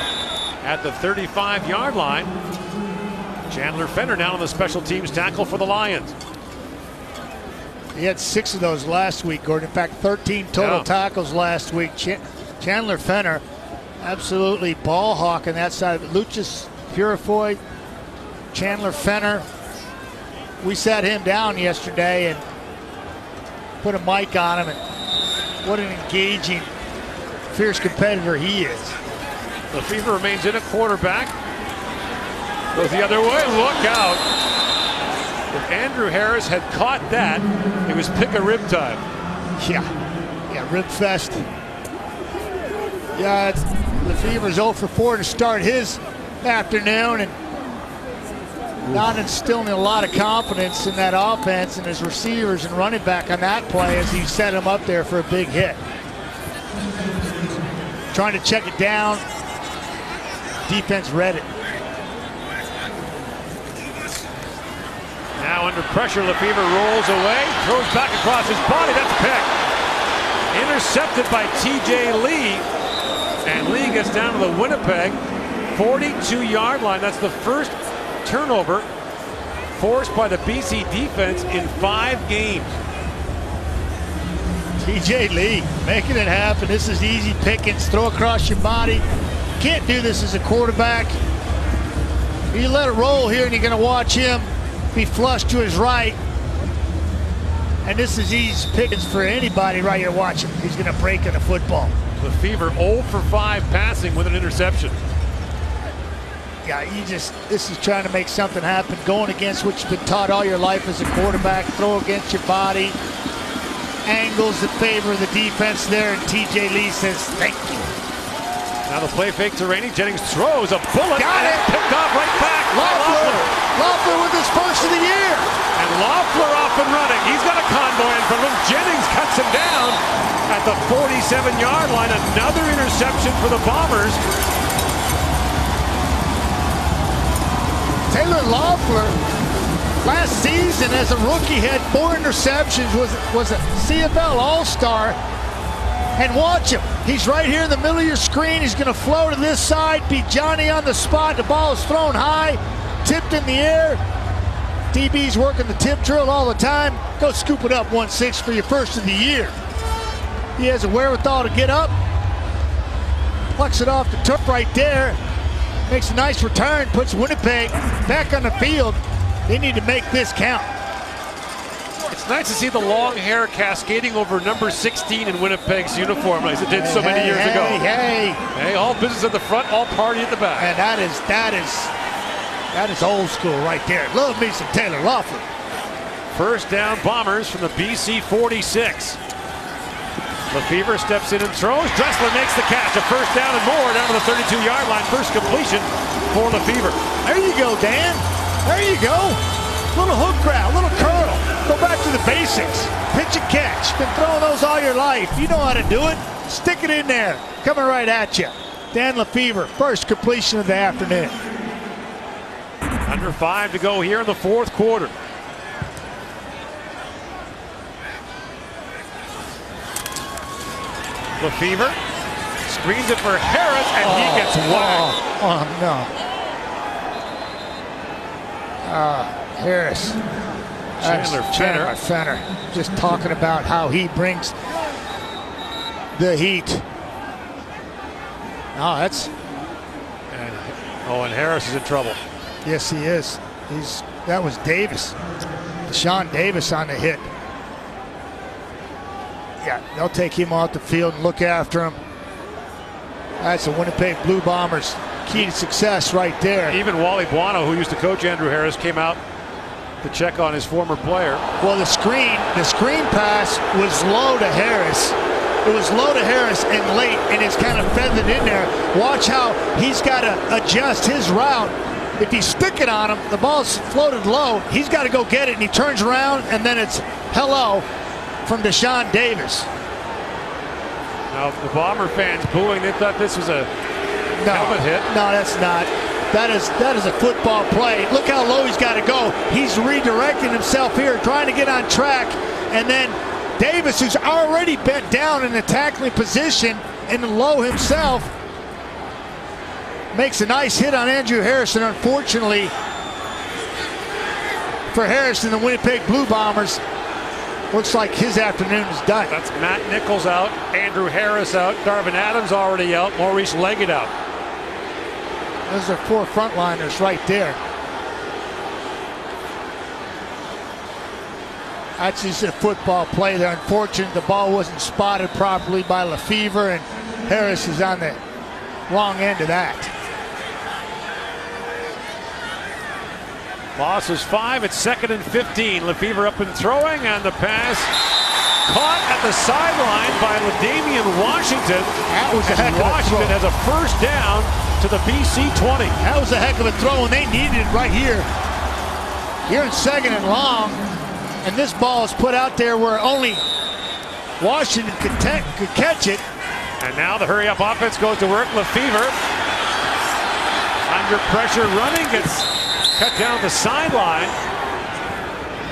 at the 35-yard line. Chandler Fenner now on the special teams tackle for the Lions. He had 6 of those last week, Gordon. In fact, 13 total tackles last week. Chandler Fenner, absolutely ball hawk on that side of it. Lucius Purifoy, Chandler Fenner. We sat him down yesterday and put a mic on him, and what an engaging, fierce competitor he is. Lefevre remains in at quarterback. Goes the other way. Look out. If Andrew Harris had caught that, it was pick a rib time. Yeah, rib fest. Yeah, Lefevre's 0 for 4 to start his afternoon, and not instilling a lot of confidence in that offense and his receivers and running back on that play as he set him up there for a big hit. Trying to check it down. Defense read it. Now under pressure, Lefevre rolls away, throws back across his body. That's picked. Intercepted by T.J. Lee. And Lee gets down to the Winnipeg 42-yard line. That's the first turnover forced by the BC defense in 5 games. T.J. Lee making it happen. This is easy pickings. Throw across your body. Can't do this as a quarterback. You let it roll here, and you're going to watch him be flush to his right. And this is easy pickings for anybody right here watching. He's going to break in the football. Lefevre 0 for 5 passing with an interception. Yeah, this is trying to make something happen, going against what you've been taught all your life as a quarterback, throw against your body. Angles that favor the defense there, and TJ Lee says, thank you. Now the play fake to Rainey. Jennings throws a bullet. Got it. Picked off right back. Loeffler with his first of the year. And Loeffler off and running. He's got a convoy in front of him. Jennings cuts him down at the 47-yard line. Another interception for the Bombers. Taylor Loeffler, last season as a rookie, had 4 interceptions, was a CFL All-Star. And watch him. He's right here in the middle of your screen. He's going to flow to this side, beat Johnny on the spot. The ball is thrown high, tipped in the air. DB's working the tip drill all the time. Go scoop it up 1-6 for your first of the year. He has a wherewithal to get up, plucks it off the turf right there, makes a nice return, puts Winnipeg back on the field. They need to make this count. It's nice to see the long hair cascading over number 16 in Winnipeg's uniform, as it did so many years ago. Hey, all business at the front, all party at the back. And that is old school right there. Love me some Taylor Loeffler. First down, Bombers from the BC 46. Lefevre steps in and throws. Dressler makes the catch. A first down and more down to the 32-yard line. First completion for Lefevre. There you go, Dan. There you go. Little hook route, little curl. Go back to the basics. Pitch and catch. Been throwing those all your life. You know how to do it. Stick it in there. Coming right at you. Dan Lefevre, first completion of the afternoon. Under 5 to go here in the fourth quarter. Lefevre screens it for Harris, and he gets whacked. Oh, no. Harris. Chandler Fenner. Just talking about how he brings the heat. And Harris is in trouble. Yes, he is. That was Davis. Deshaun Davis on the hit. Yeah, they'll take him off the field and look after him. That's the Winnipeg Blue Bombers' key to success right there. Even Wally Buono, who used to coach Andrew Harris, came out to check on his former player. Well, the screen pass was low to Harris. It was low to Harris and late, and it's kind of feathered in there. Watch how he's got to adjust his route. If you stick it on him, the ball's floated low. He's got to go get it, and he turns around, and then it's hello from Deshaun Davis. Now, the Bomber fans booing, they thought this was a helmet hit. No, that's not. That is a football play. Look how low he's got to go. He's redirecting himself here, trying to get on track. And then Davis, who's already bent down in the tackling position and low himself, makes a nice hit on Andrew Harrison. Unfortunately for Harrison, the Winnipeg Blue Bombers, looks like his afternoon is done. That's Matt Nichols out, Andrew Harris out, Darvin Adams already out, Maurice Leggett out. Those are 4 frontliners right there. That's just a football play there. Unfortunate the ball wasn't spotted properly by Lefevre, and Harris is on the wrong end of that. Loss is 5. It's 2nd and 15. Lefevre up and throwing, and the pass caught at the sideline by LaDamian Washington. That was a heck of a throw. Washington has a first down to the BC 20. That was a heck of a throw, and they needed it right here. Here in 2nd and long, and this ball is put out there where only Washington could catch it. And now the hurry-up offense goes to work. Lefevre under pressure running, gets cut down the sideline.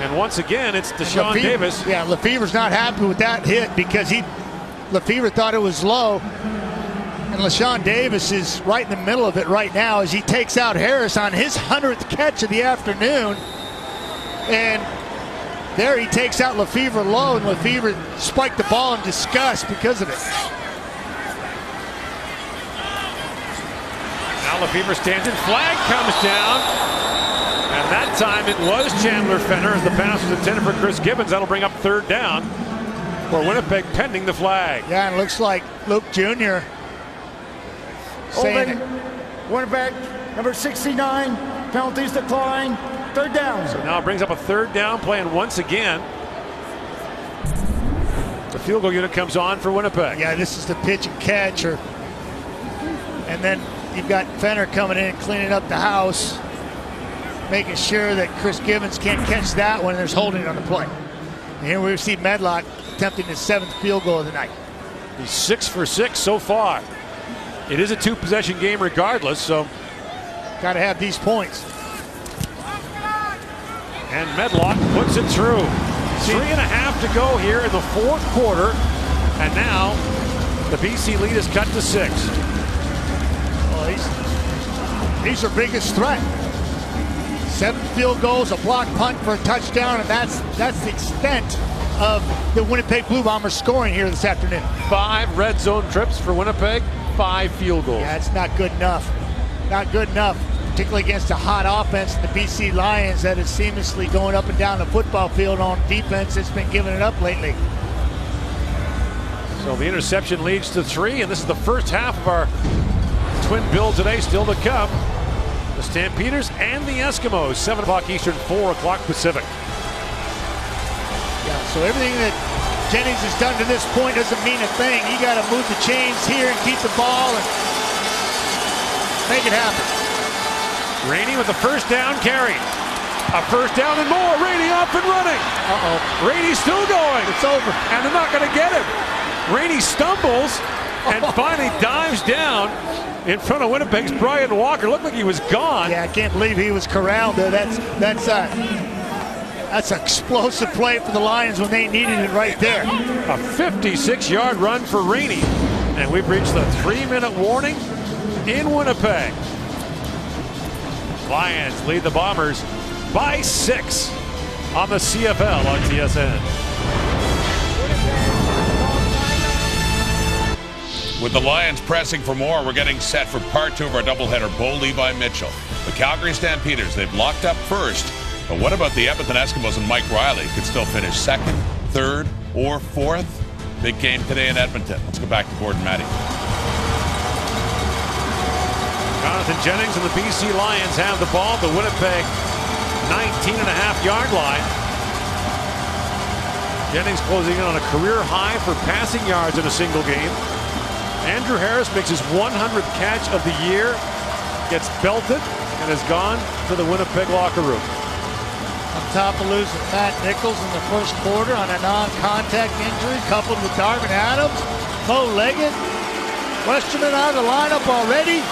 And once again, it's Deshaun Davis. Yeah, Lefevre's not happy with that hit because Lefevre thought it was low. And Deshaun Davis is right in the middle of it right now as he takes out Harris on his 100th catch of the afternoon. And there he takes out Lefevre low, and Lefevre spiked the ball in disgust because of it. Now Lefevre stands in, flag comes down, and that That time it was Chandler Fenner as the pass was intended for Chris Gibbons. That'll bring up third down for Winnipeg pending the flag. Yeah, and it looks like Luke Jr. saying Winnipeg, number 69, penalties decline, third down. So now it brings up a third down play, and once again, the field goal unit comes on for Winnipeg. Yeah, this is the pitch and catch, and then you've got Fenner coming in and cleaning up the house, making sure that Chris Gibbons can't catch that one, and there's holding on the play. And here we see Medlock attempting his 7th field goal of the night. He's 6 for 6 so far. It is a 2-possession game regardless, so got to have these points. And Medlock puts it through. 3.5 to go here in the 4th quarter, and now the BC lead is cut to 6. Well, he's their biggest threat. 7 field goals, a block punt for a touchdown, and that's the extent of the Winnipeg Blue Bombers scoring here this afternoon. 5 red zone trips for Winnipeg, 5 field goals. Yeah, it's not good enough. Not good enough, particularly against a hot offense, the BC Lions that is seamlessly going up and down the football field on defense. It's been giving it up lately. So the interception leads to 3, and this is the first half of our twin bill today still to come. The Stampeders and the Eskimos, 7 o'clock Eastern, 4 o'clock Pacific. Yeah, so everything that Jennings has done to this point doesn't mean a thing. You got to move the chains here and keep the ball and make it happen. Rainey with the first down carry. A first down and more. Rainey off and running. Rainey's still going. It's over. And they're not going to get him. Rainey stumbles and finally dives down in front of Winnipeg's Brian Walker. Looked like he was gone. Yeah, I can't believe he was corralled there. That's an explosive play for the Lions when they needed it right there. A 56-yard run for Rainey. And we've reached the 3-minute warning in Winnipeg. Lions lead the Bombers by 6 on the CFL on TSN. With the Lions pressing for more, we're getting set for part 2 of our doubleheader. Bo Levi Mitchell. The Calgary Stampeders, they've locked up first. But what about the Edmonton Eskimos and Mike Riley? Could still finish 2nd, 3rd, or 4th. Big game today in Edmonton. Let's go back to Gordon Matty. Jonathan Jennings and the BC Lions have the ball at the Winnipeg 19.5-yard line. Jennings closing in on a career high for passing yards in a single game. Andrew Harris makes his 100th catch of the year, gets belted, and has gone to the Winnipeg locker room. On top of losing Matt Nichols in the first quarter on a non-contact injury, coupled with Darvin Adams, Mo Leggett, Westerman out of the lineup already.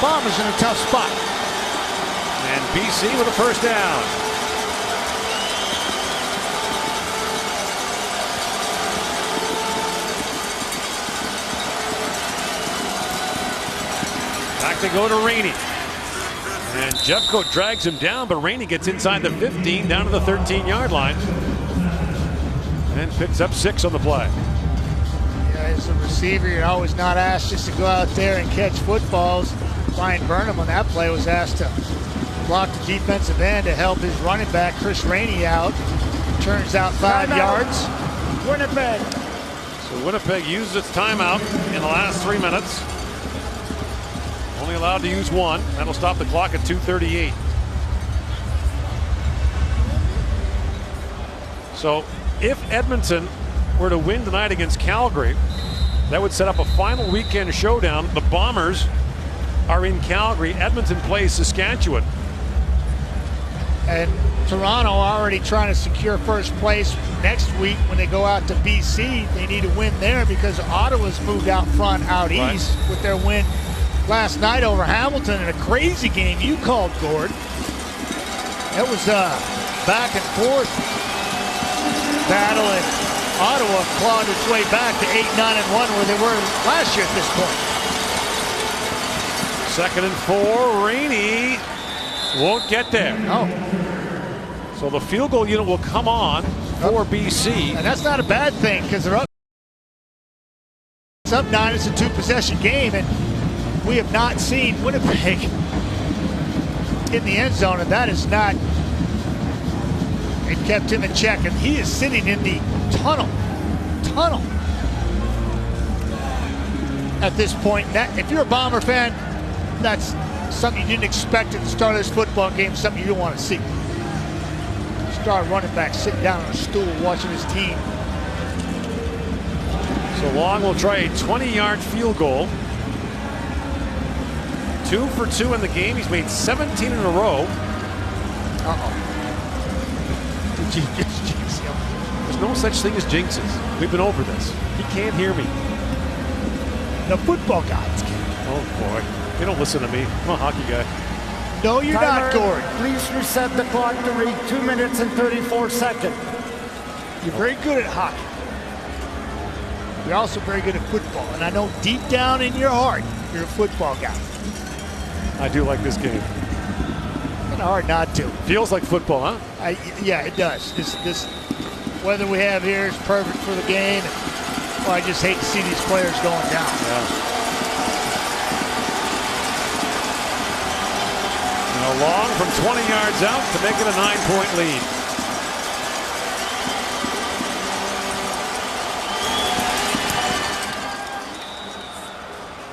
Bombers in a tough spot. And BC with a first down. Back to go to Rainey. And Jeffcoat drags him down, but Rainey gets inside the 15, down to the 13-yard line. And picks up 6 on the play. Yeah, as a receiver, you're always not asked just to go out there and catch footballs. Brian Burnham on that play was asked to block the defensive end to help his running back, Chris Rainey, out. Turns out 5 yards. Winnipeg. So Winnipeg uses its timeout in the last 3 minutes. Only allowed to use 1. That'll stop the clock at 2:38. So if Edmonton were to win tonight against Calgary, that would set up a final weekend showdown. The Bombers are in Calgary. Edmonton plays Saskatchewan. And Toronto already trying to secure first place next week when they go out to BC. They need to win there because Ottawa's moved out front, out east with their win last night over Hamilton in a crazy game you called, Gord. It was a back and forth battle, and Ottawa clawed its way back to 8-9-1 where they were last year at this point. 2nd and 4. Rainey won't get there. No. So the field goal unit will come on for BC. And that's not a bad thing because they're up. It's up 9. It's a 2-possession game, and we have not seen Winnipeg in the end zone, and that is not. It kept him in check, and he is sitting in the tunnel at this point. That, if you're a Bomber fan, that's something you didn't expect at the start of this football game, something you don't want to see. Star running back sitting down on a stool watching his team. So Long will try a 20-yard field goal. 2 for 2 in the game. He's made 17 in a row. There's no such thing as jinxes. We've been over this. He can't hear me. The football guys can. Oh boy, they don't listen to me. I'm a hockey guy. No, you're not, Gord. Please reset the clock to read 2 minutes and 34 seconds. You're very good at hockey. You're also very good at football, and I know deep down in your heart, you're a football guy. I do like this game. Kind of hard not to. Feels like football, huh? Yeah, it does. This weather we have here is perfect for the game. Well, I just hate to see these players going down. Yeah. Now Long from 20 yards out to make it a 9-point lead.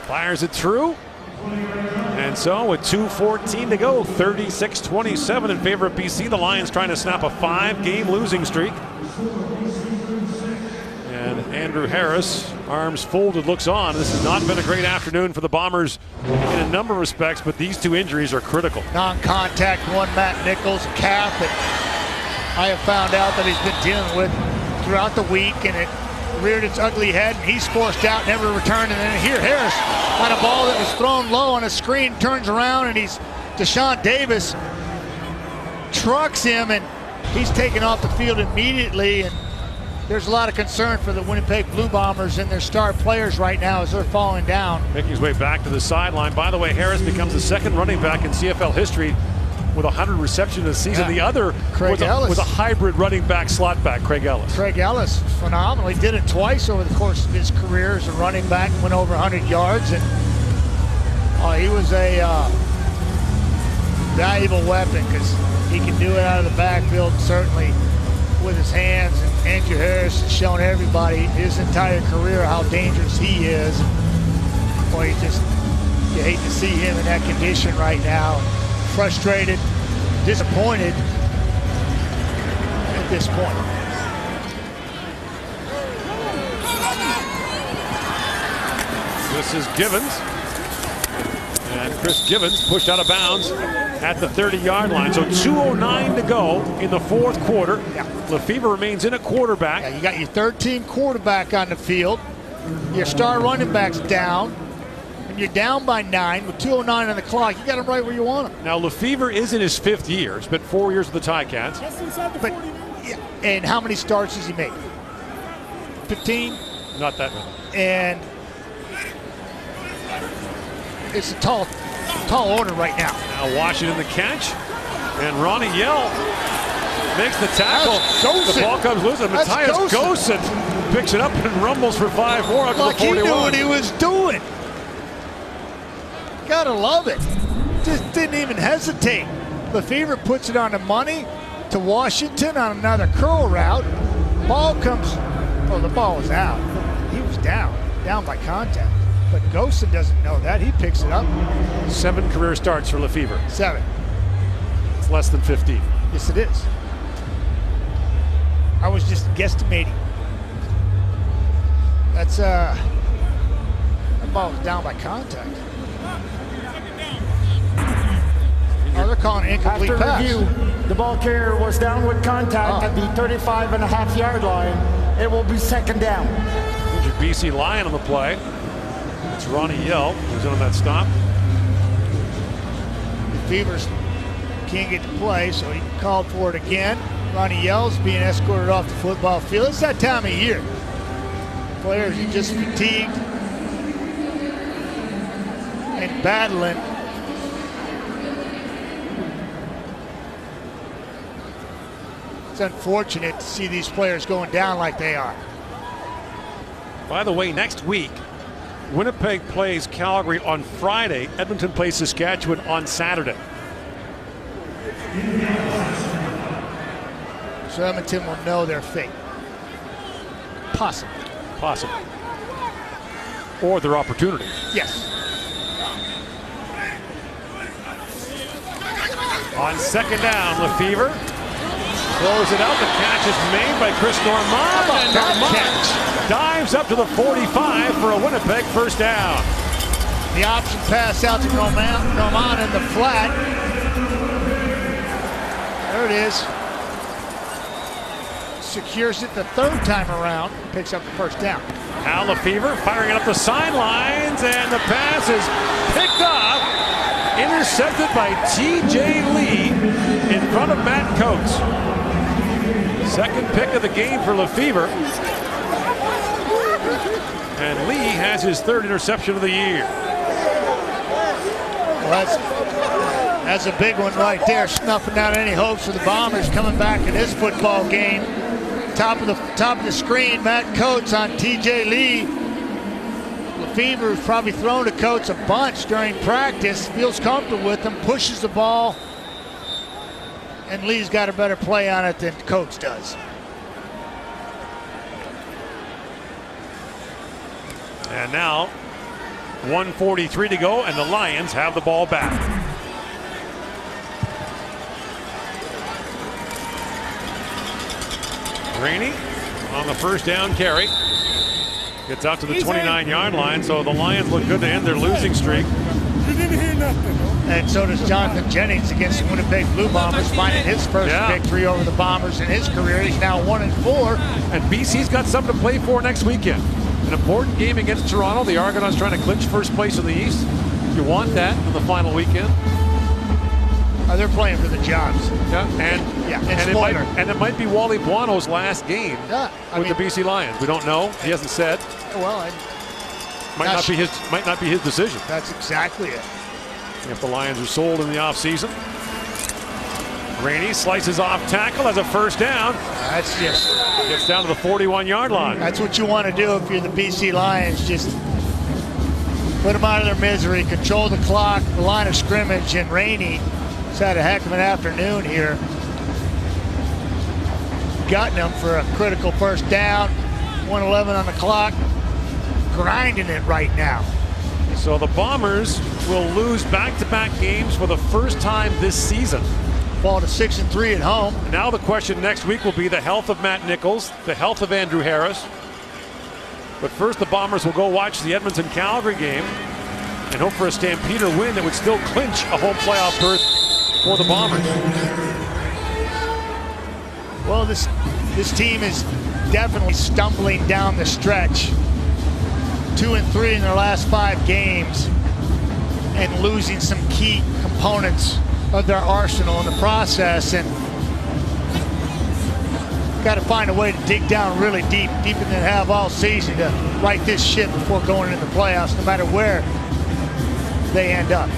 Fires it through. And so with 2:14 to go, 36-27 in favor of BC. The Lions trying to snap a 5-game losing streak. And Andrew Harris, arms folded, looks on. This has not been a great afternoon for the Bombers in a number of respects, but these two injuries are critical. Non-contact one, Matt Nichols, calf that I have found out that he's been dealing with throughout the week, and it reared its ugly head, and he's forced out, never returned. And then here Harris on a ball that was thrown low on a screen, turns around, and he's Deshaun Davis trucks him, and he's taken off the field immediately. And there's a lot of concern for the Winnipeg Blue Bombers and their star players right now as they're falling down. Making his way back to the sideline. By the way, Harris becomes the second running back in CFL history with 100 receptions this season. Yeah. The other was a hybrid running back, slot back, Craig Ellis. Craig Ellis, phenomenal. He did it twice over the course of his career as a running back, went over 100 yards, and he was a valuable weapon because he can do it out of the backfield, certainly with his hands. And Andrew Harris has shown everybody his entire career how dangerous he is. Boy, you hate to see him in that condition right now. Frustrated, disappointed at this point. This is Givens. And Chris Givens pushed out of bounds at the 30-yard line. So 2:09 to go in the fourth quarter. Yeah. Lefebvre remains in a quarterback. Yeah, you got your 13 quarterback on the field. Your star running back's down. And you're down by 9 with 2:09 on the clock. You got him right where you want him. Now Lefebvre is in his 5th year. He's been 4 years with the Ticats. But, yeah, and how many starts has he made? 15? Not that many. And it's a tall order right now. Now Washington the catch. And Ronnie Yell makes the tackle. The ball comes loose. And Matthias Gosen picks it up and rumbles for 5 more up to the 41. He knew what he was doing. Gotta love it. Just didn't even hesitate. Lefebvre puts it on the money to Washington on another curl route. Ball comes, the ball was out. He was down by contact. But Gosen doesn't know that. He picks it up. 7 career starts for Lefebvre. 7. It's less than 15. Yes, it is. I was just guesstimating. That's that ball was down by contact. Oh, they're calling an incomplete pass. After review, the ball carrier was down with contact at the 35.5-yard line. It will be 2nd down. Injured BC Lion on the play. It's Ronnie Yell who's in on that stop. Beavers can't get to play, so he called for it again. Ronnie Yell's being escorted off the football field. It's that time of year. Players are just fatigued and battling. It's unfortunate to see these players going down like they are. By the way, next week, Winnipeg plays Calgary on Friday. Edmonton plays Saskatchewan on Saturday. So Edmonton will know their fate. Possibly. Possible. Or their opportunity. Yes. On second down, Lefevre throws it out. The catch is made by Chris Normand. And Normand dives up to the 45 for a Winnipeg first down. The option pass out to Normand in the flat. There it is. Secures it the third time around. Picks up the first down. Now Lefevre firing it up the sidelines, and the pass is picked up, intercepted by T.J. Lee in front of Matt Coates. Second pick of the game for Lefevre. And Lee has his third interception of the year. Well, that's a big one right there, snuffing out any hopes for the Bombers coming back in this football game. Top of the screen, Matt Coates on T.J. Lee. Lefevre's probably thrown to Coates a bunch during practice, feels comfortable with him, pushes the ball, and Lee's got a better play on it than Coates does. And now 1:43 to go, and the Lions have the ball back. Rainey on the first down carry. Gets out to the 29-yard line, so the Lions look good to end their losing streak. You didn't hear nothing. And so does Jonathan Jennings against the Winnipeg Blue Bombers, finding his first victory over the Bombers in his career. He's now 1-4. And BC's got something to play for next weekend. An important game against Toronto. The Argonauts trying to clinch first place in the East. You want that in the final weekend. They're playing for the jobs. Yeah, and it might be Wally Buono's last game with the BC Lions. We don't know. He hasn't said. Well, might not be his decision. That's exactly it. If the Lions are sold in the offseason. Rainey slices off tackle as a first down. That's just gets down to the 41-yard line. That's what you want to do if you're the BC Lions. Just put them out of their misery, control the clock, the line of scrimmage, and Rainey has had a heck of an afternoon here. Gotten them for a critical first down. 1:11 on the clock. Grinding it right now. So the Bombers will lose back-to-back games for the first time this season. Fall to 6-3 at home. Now the question next week will be the health of Matt Nichols, the health of Andrew Harris. But first the Bombers will go watch the Edmonton-Calgary game and hope for a Stampeder win that would still clinch a home playoff berth for the Bombers. Well, this team is definitely stumbling down the stretch. 2-3 in their last 5 games and losing some key components of their arsenal in the process, and got to find a way to dig down really deep, deeper than they have all season, to right this ship before going into the playoffs, no matter where they end up.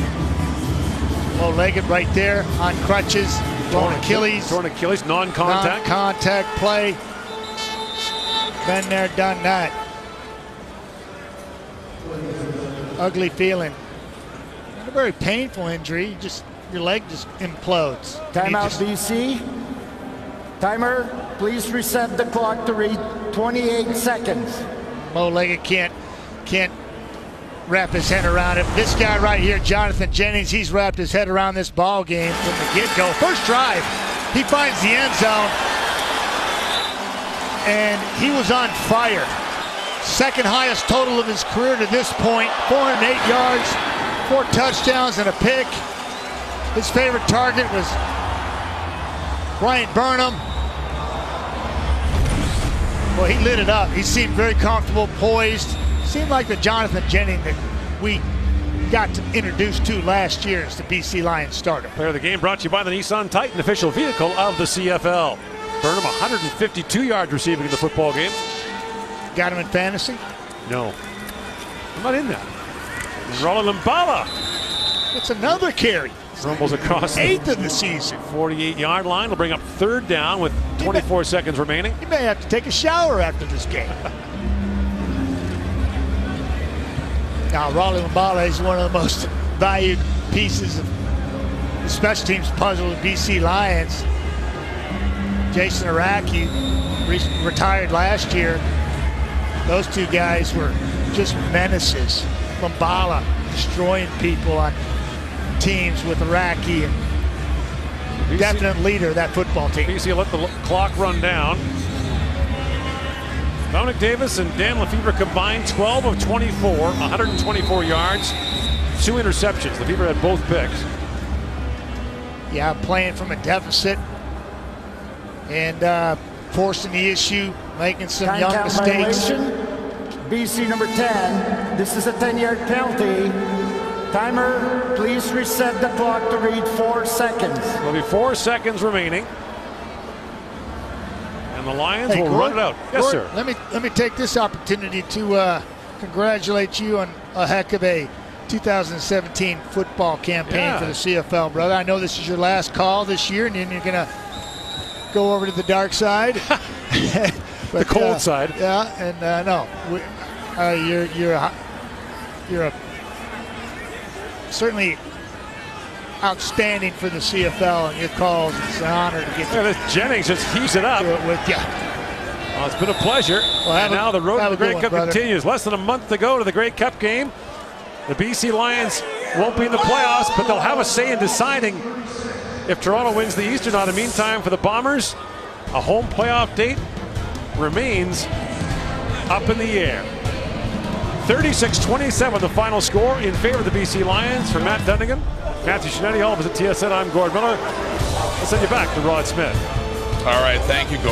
Low-legged right there on crutches, torn Achilles. Torn Achilles, non-contact. Non-contact play. Been there, done that. Ugly feeling. Not a very painful injury, just your leg just implodes. Timeout, BC. Timer, please reset the clock to read 28 seconds. Low-legged can't wrap his head around it. This guy right here, Jonathan Jennings, he's wrapped his head around this ball game from the get-go. First drive, he finds the end zone, and he was on fire. Second highest total of his career to this point, 408 yards, 4 touchdowns and a pick. His favorite target was Bryant Burnham. Well, he lit it up. He seemed very comfortable, poised. Seemed like the Jonathan Jennings that we got to introduce to last year as the BC Lions starter. Player of the game brought to you by the Nissan Titan, official vehicle of the CFL. Burnham 152 yards receiving in the football game. Got him in fantasy? No. I'm not in that. Rolling Limbala. It's another carry. Rumbles across 8th of the season. 48-yard line. Will bring up third down with 24 seconds remaining. He may have to take a shower after this game. Now, Rolly Limbala is one of the most valued pieces of the special teams puzzle of BC Lions. Jason Araki retired last year. Those two guys were just menaces. Lumbala destroying people on teams with Araki, and definite leader of that football team. BC let the clock run down. Dominic Davis and Dan Lefebvre combined 12 of 24, 124 yards, 2 interceptions. Lefebvre had both picks. Yeah, playing from a deficit and forcing the issue, making some Time young count mistakes. violation. BC number 10. This is a 10-yard penalty. Timer, please reset the clock to read 4 seconds. There'll be 4 seconds remaining. And the Lions will run it out. Yes, Gordon, sir. Let me take this opportunity to congratulate you on a heck of a 2017 football campaign for the CFL, brother. I know this is your last call this year, and then you're going to go over to the dark side. But, the cold side. Yeah, and no, you're certainly outstanding for the CFL and your calls. It's an honor to get. Look at this. Jennings just heaves it up. With you. Well, it's been a pleasure. And now the road to the Grey Cup continues. Less than a month to go to the Grey Cup game. The BC Lions won't be in the playoffs, but they'll have a say in deciding if Toronto wins the East or not. In the meantime, for the Bombers, a home playoff date remains up in the air. 36-27 the final score in favor of the BC Lions. For Matt Dunnigan, Matthew Shinetti, all of us at TSN, I'm Gord Miller. I'll send you back to Rod Smith. All right, thank you, Gord.